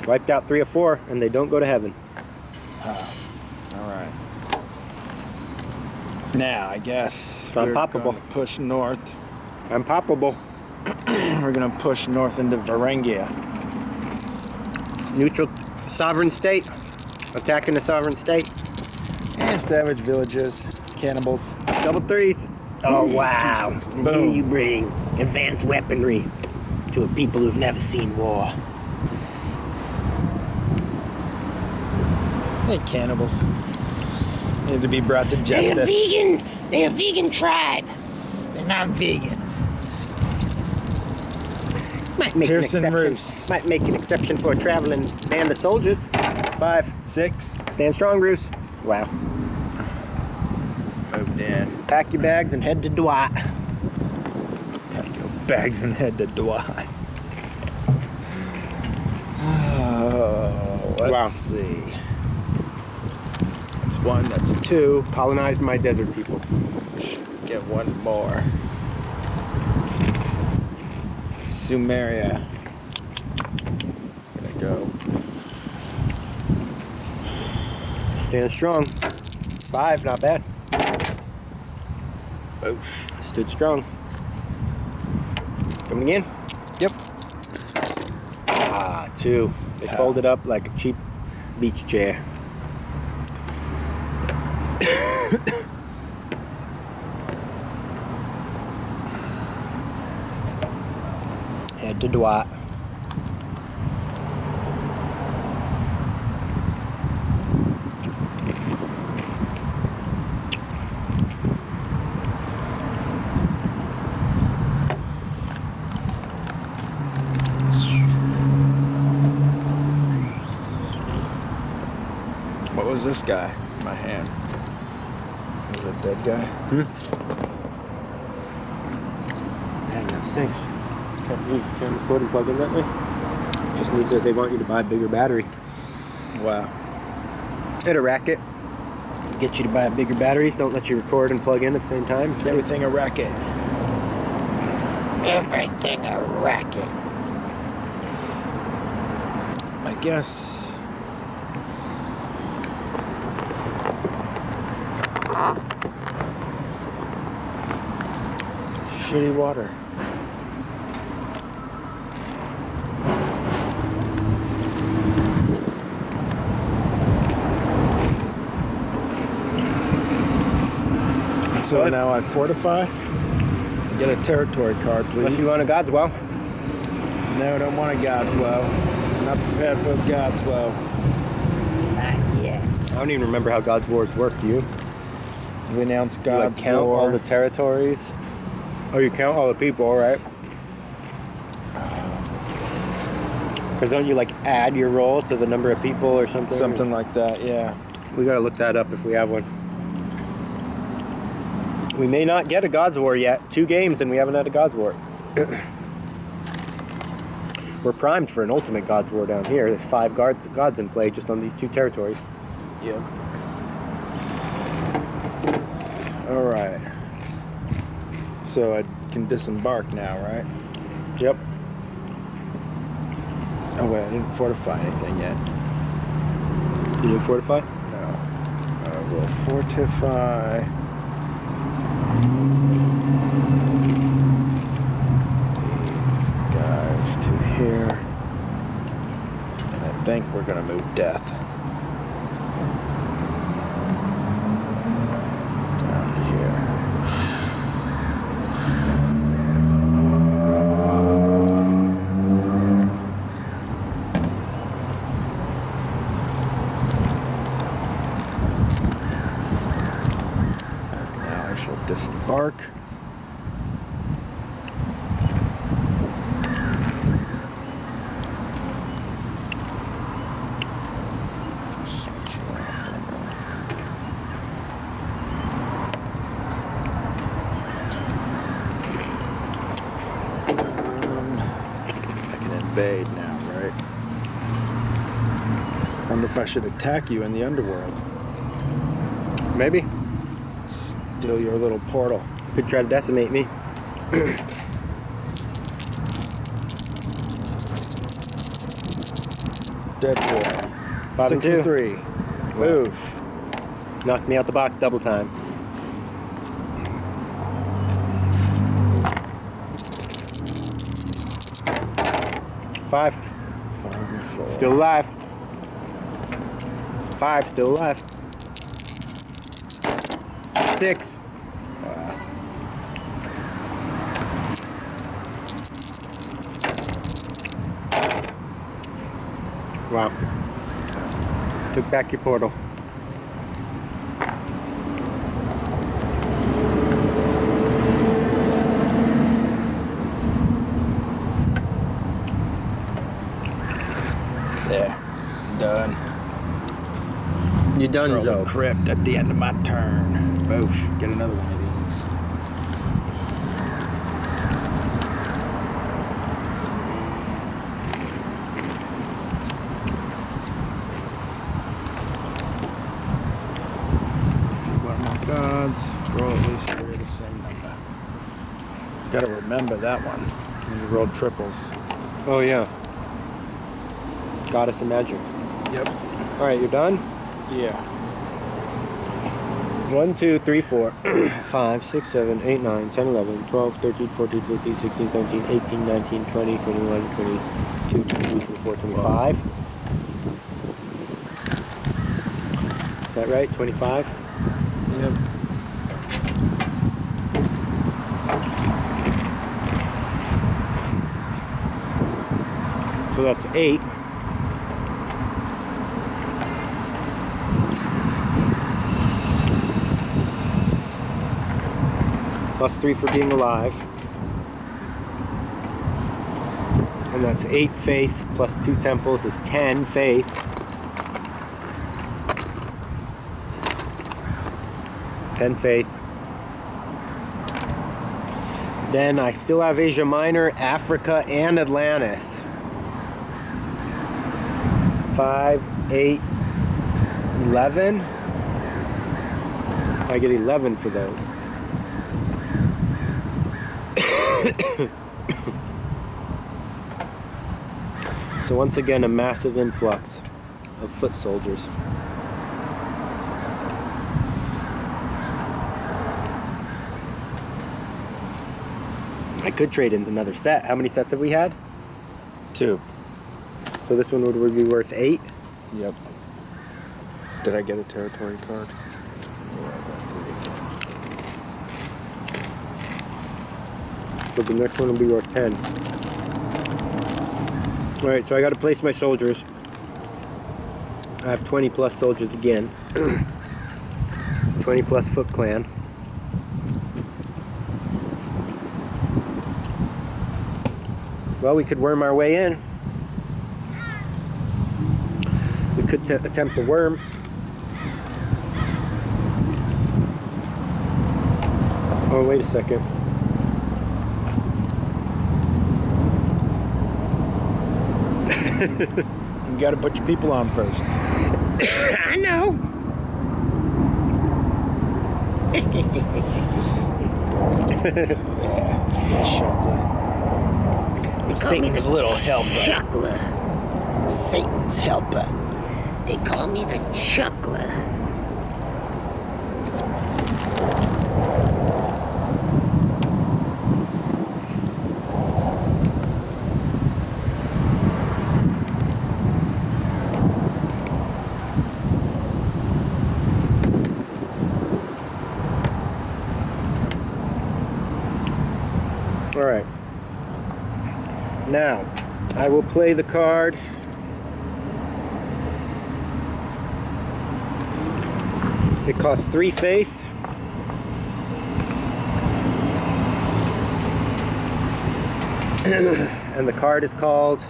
Wiped out 3 of 4, and they don't go to heaven. Alright. Now, I guess So I'm poppable. Gonna push north. I'm poppable. We're gonna push north into Varangia. Neutral sovereign state. Attacking the sovereign state. And savage villages. Cannibals. Double threes. Oh wow. And here Boom. you bring advanced weaponry to a people who've never seen war. Hey, cannibals. Need to be brought to They're justice. vegan. They're a vegan tribe. They're not vegans. Might make Pearson an exception. Roos. Might make an exception for a traveling band of soldiers. 5. 6. Stand strong, Bruce. Wow. Oh, Dan. Pack your bags and head to Dwight. Pack your bags and head to Dwight. Oh, let's see. That's 1. That's 2. Colonized my desert people. Get 1 more. Sumeria. Gonna go. Stand strong. 5, not bad. Boosh. Stood strong. Coming in? Yep. 2. They Yeah. folded up like a cheap beach chair. Head to Dwight. What was this guy in my hand? Was it a dead guy? Dang, that stinks. Can't record and plug in that way. Just means that they want you to buy a bigger battery. Wow. Hit a racket. Get you to buy bigger batteries. Don't let you record and plug in at the same time. Everything a racket. Everything a racket. I guess. Shitty water. So What? now I fortify. Get a territory card, please. Unless you want a God's well. No, I don't want a God's well. I'm not prepared for a God's well. Not yet. I don't even remember how God's wars work, do you? We announce You like God's count war. all the territories? Oh, you count all the people, right? Because don't you like add your roll to the number of people or something? Something like that, yeah. We gotta look that up if we have one. We may not get a God's War yet. 2 games and we haven't had a God's War. We're primed for an ultimate God's War down here. There's 5 gods in play just on these 2 territories. Yep. Alright. So I can disembark now, right? Yep. Oh wait, I didn't fortify anything yet. You didn't fortify? No. I will fortify. These guys to here. And I think we're gonna move death. Down here. Now I shall disembark. I can invade now, right? I wonder if I should attack you in the underworld. Maybe. Steal your little portal. Could try to decimate me. Dead boy. 5 and 6 and 2. 3. Oof. Knocked me out the box double time. 5. 5 and 4. Still alive. 5, still alive. 6. Wow. Took back your portal. There. Done. You done, Zoe. Crypt at the end of my turn. Boosh. Get another one of these. Gods, roll at least 3 of the same number. Gotta remember that one when you rolled triples. Oh, yeah. Goddess of Magic. Yep. Alright, you're done? Yeah. 1, 2, 3, 4, 5, 6, 7, 8, 9, 10, 11, 12, 13, 14, 15, 16, 17, 18, 19, 20, 21, 22, 23, 24, 25. Is that right? 25? Yep. So that's 8. Plus 3 for being alive. And that's 8 faith plus 2 temples is 10 faith. 10 faith. Then I still have Asia Minor, Africa, and Atlantis. 5, 8, 11. I get 11 for those. So once again, a massive influx of foot soldiers. I could trade in another set. How many sets have we had? 2. So this one would be worth 8? Yep. Did I get a territory card? So the next one will be worth 10. Alright, so I gotta place my soldiers. I have 20 plus soldiers again. 20 plus Foot Clan. Well, we could worm our way in. We could attempt to worm. Oh, wait a second. You gotta put your people on first. I know. Chocolate. Satan's little helper. Chocolate. Satan's helper. They call me the chocolate. All right. Now, I will play the card. It costs 3 faith. And the card is called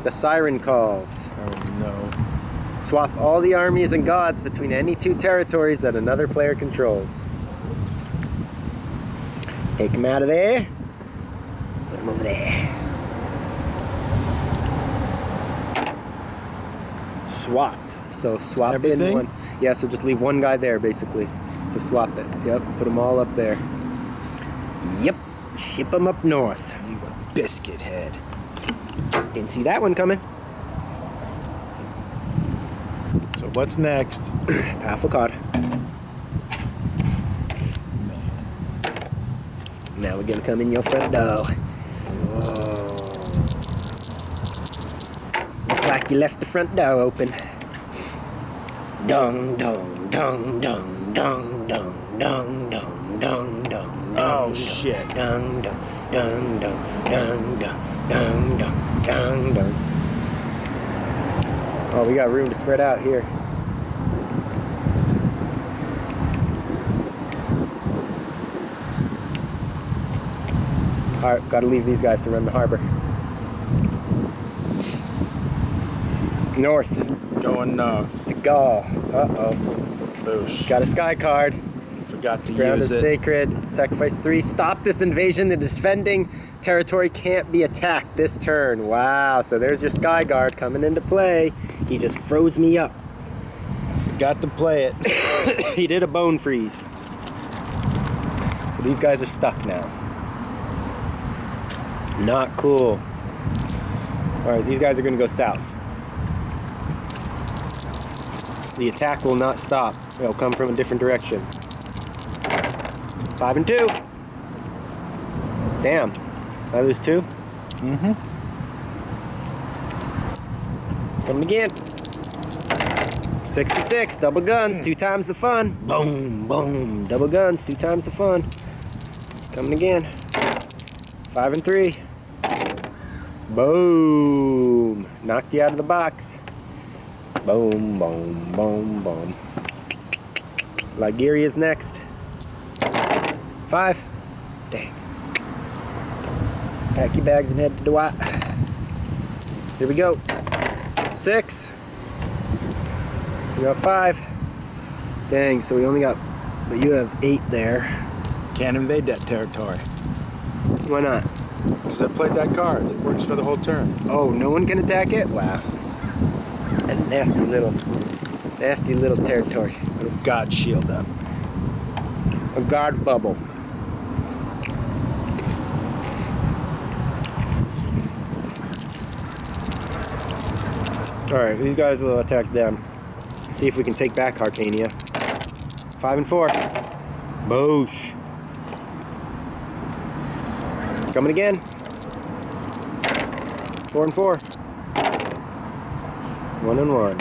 the Siren Calls. Oh no. Swap all the armies and gods between any 2 territories that another player controls. Take them out of there. Put them over there. Swap. So swap Everything? in one. Yeah, so just leave one guy there basically to swap it. Yep, put them all up there. Yep, ship them up north. You a biscuit head. Didn't see that one coming. So what's next? Half a card. Now we're gonna come in your front door. like you left the front door open. Dong dong dong dong dong dong dong dong dong dong. Oh shit. Dong dong dong dong dong dong dong dong dong. Oh, we got room to spread out here. Alright, gotta leave these guys to run the harbor. North. Going north. To Gaul. Uh-oh. Boosh. Got a sky card. Forgot to Ground use is it. sacred. Sacrifice 3. Stop this invasion. The defending territory can't be attacked this turn. Wow, so there's your sky guard coming into play. He just froze me up. Forgot to play it. He did a bone freeze. So these guys are stuck now. Not cool. Alright, these guys are going to go south. The attack will not stop. It'll come from a different direction. 5 and 2. Damn. I lose 2? Mm-hmm. Coming again. 6 and 6. Double guns. 2 times the fun. Boom, boom. Double guns. 2 times the fun. Coming again. 5 and 3. Boom. Knocked you out of the box. Boom, boom, boom, boom. Liguria's next. 5. Dang. Pack your bags and head to Dwight. Here we go. 6. We got 5. Dang, so we only got, but you have 8 there. Can't invade that territory. Why not? Because I played that card. It works for the whole turn. Oh, no one can attack it? Wow. A nasty little territory. God shield up. A guard bubble. Alright, these guys will attack them. See if we can take back Arcania. 5 and 4. Boosh. Coming again. 4 and 4. 1 and 1.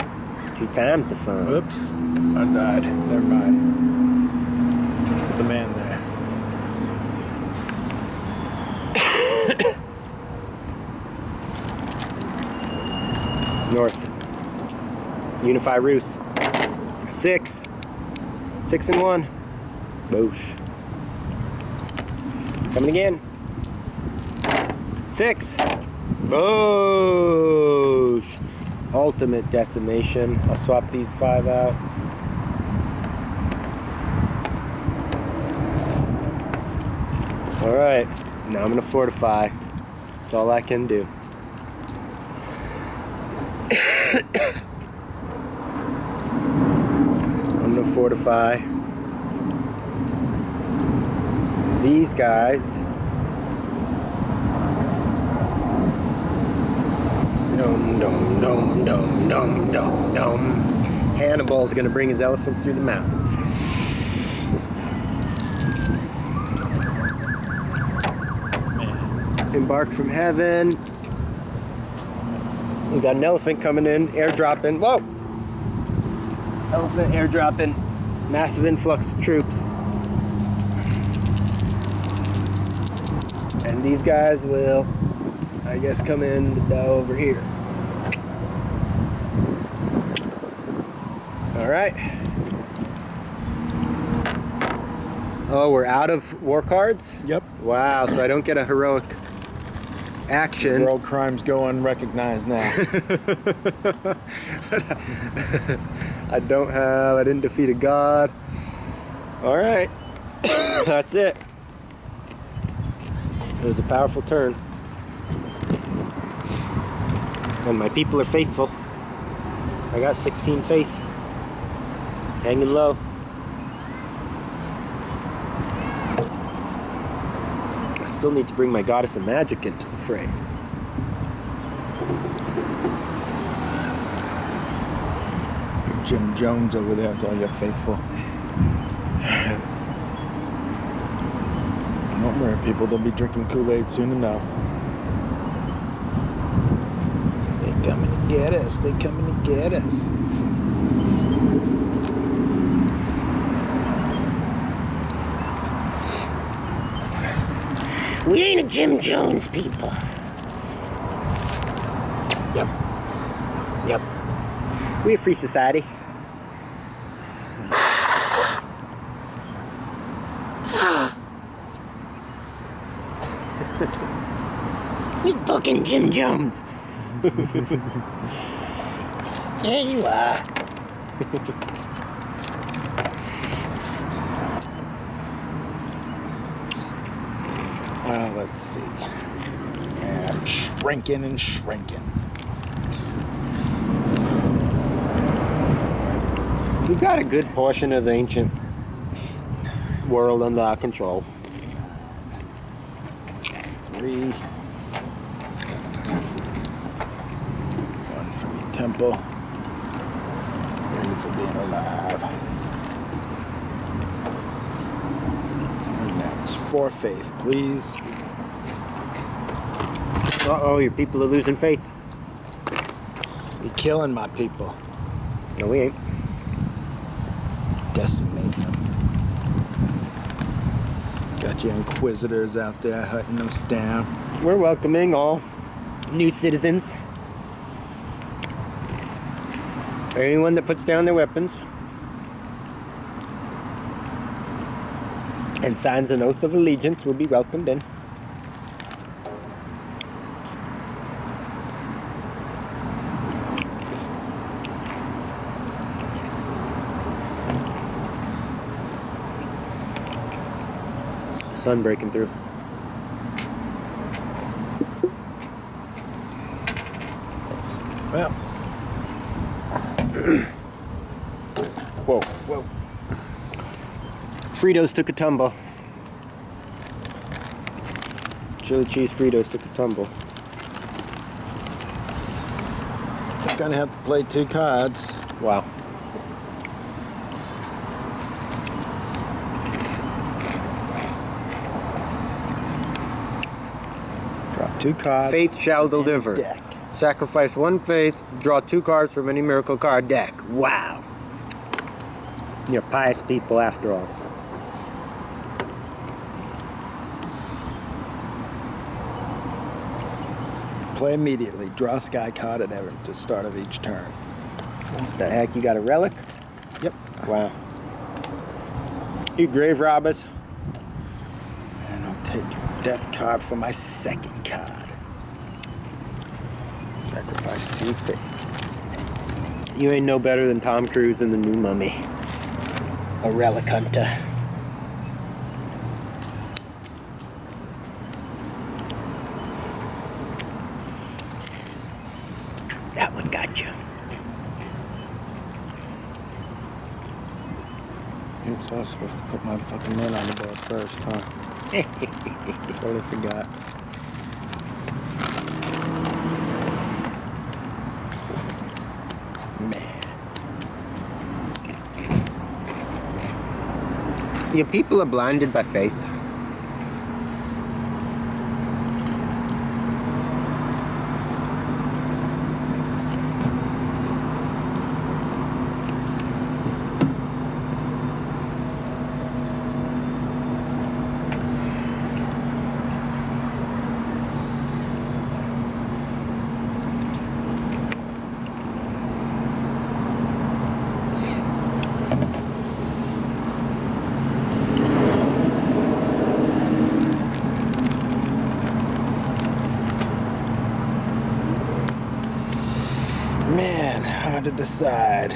2 times the fun. Whoops. I died. Never mind. Put the man there. North. Unify Roos. 6. 6 and 1. Boosh. Coming again. 6. Boosh. Ultimate decimation. I'll swap these 5 out. Alright. Now I'm going to fortify. That's all I can do. I'm going to fortify these guys. Dum dum dum dum dum dum dum. Hannibal's gonna bring his elephants through the mountains. Embark from heaven. We got an elephant coming in, airdropping. Whoa! Elephant airdropping. Massive influx of troops. And these guys will, I guess, come in over here. All right. Oh, we're out of war cards? Yep. Wow, so I don't get a heroic action. World crimes go unrecognized now. I didn't defeat a god. All right. That's it. It was a powerful turn. And my people are faithful. I got 16 faith. Hanging low. I still need to bring my goddess of magic into the fray. Jim Jones over there with all your faithful. Don't worry, people. They'll be drinking Kool-Aid soon enough. They're coming to get it. us. They coming to get us. We ain't a Jim Jones people. Yep. Yep. We a free society. You fucking Jim Jones. There you are. Well, let's see. Yeah, I'm shrinking and shrinking. We've got a good portion of the ancient world under our control. 3. 1 for the temple. 3 for being alive. And that's 4 faith, please. Uh-oh, your people are losing faith. You're killing my people. No, we ain't. Decimate them. Got your inquisitors out there hunting us down. We're welcoming all new citizens. Anyone that puts down their weapons and signs an oath of allegiance will be welcomed in. Sun breaking through. Well. Whoa. Whoa. Fritos took a tumble. Chili cheese Fritos took a tumble. You're gonna have to play 2 cards. Wow. Drop 2 cards. Faith shall deliver. Deck. Sacrifice 1 faith, draw 2 cards from any miracle card deck. Wow. You're pious people after all. Play immediately. Draw a sky card at the start of each turn. What the heck, you got a relic? Yep. Wow. You grave robbers. And I'll take a death card for my 2nd card. Sacrifice 2 faith. You ain't no better than Tom Cruise in The New Mummy. A relic hunter. That one got you. Oops, I was supposed to put my fucking men on the board first, huh? Totally forgot. Man. Your people are blinded by faith. Man, hard to decide.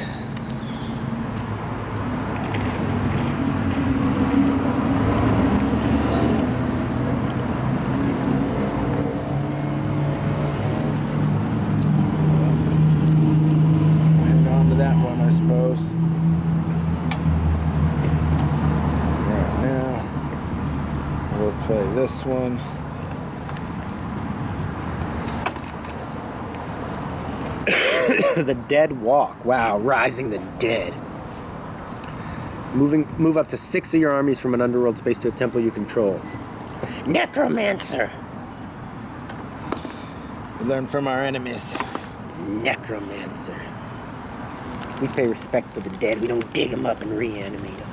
Hang on to that one, I suppose. Right now, we'll play this one. The dead walk. Wow, rising the dead. Move up to 6 of your armies from an underworld space to a temple you control. Necromancer. We learn from our enemies. Necromancer. We pay respect to the dead. We don't dig them up and reanimate them.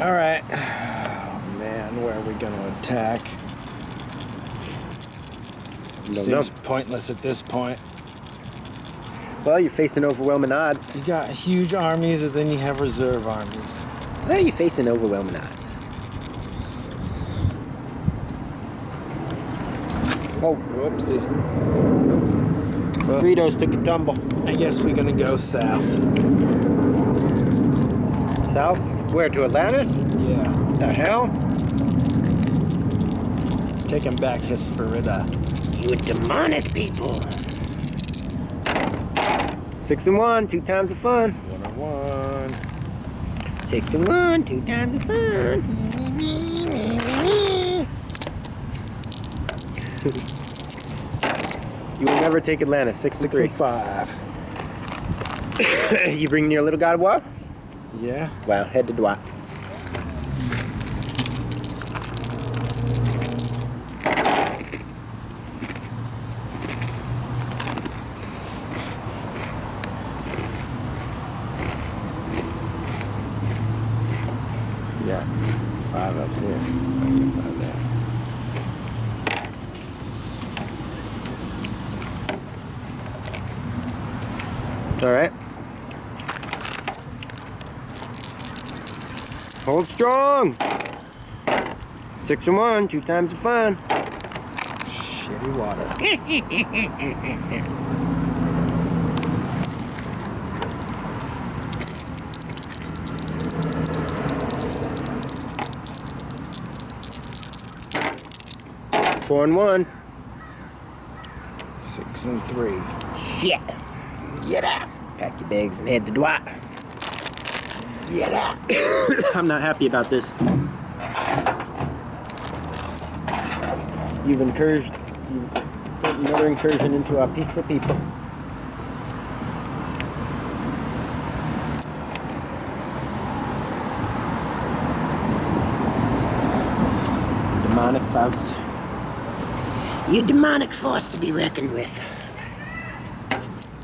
All right. Oh, man, where are we going to attack? Seems pointless at this point. Well, you're facing overwhelming odds. You got huge armies, and then you have reserve armies. Well, you're facing overwhelming odds. Oh, whoopsie. Well, Fritos took a tumble. I guess we're gonna go south. South? Where, to Atlantis? Yeah. The hell? Taking back Hesperida. You demonic people. 6 and 1, 2 times the fun. 101. 6 and 1, 2 times the fun. You will never take Atlantis. 6 and 6 3. and 5. You bringing your little god of war? Yeah. Well, head to Dwight. Yeah. 5 up here. 5 there. All right. Hold strong. 6 and 1, 2 times the fun. Shitty water. 4 and 1. 6 and 3. Shit. Get out. Pack your bags and head to Dwight. Get out. I'm not happy about this. You've sent another incursion into our peaceful people. Demonic Faust. You demonic force to be reckoned with.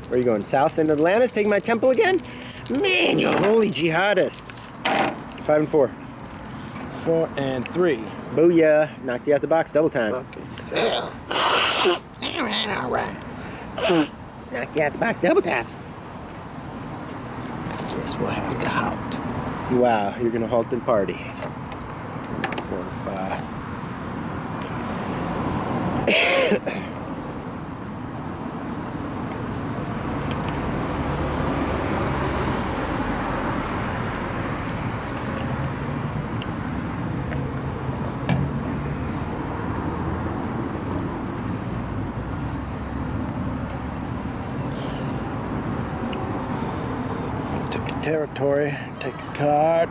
Where are you going? South into Atlantis? Taking my temple again? Man, You you're holy jihadist. 5 and 4. 4 and 3. Booyah. Knocked you out the box double time. fucking hell. All right. Knock you out the box double time. Guess we'll have to halt. Wow, you're gonna halt and party. 4 to 5. Took the territory. Take a card.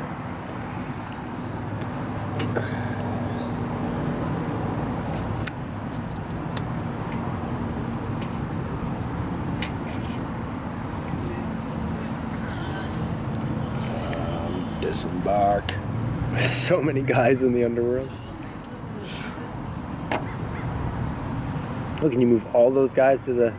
Disembark. So many guys in the underworld. Look, can you move all those guys to the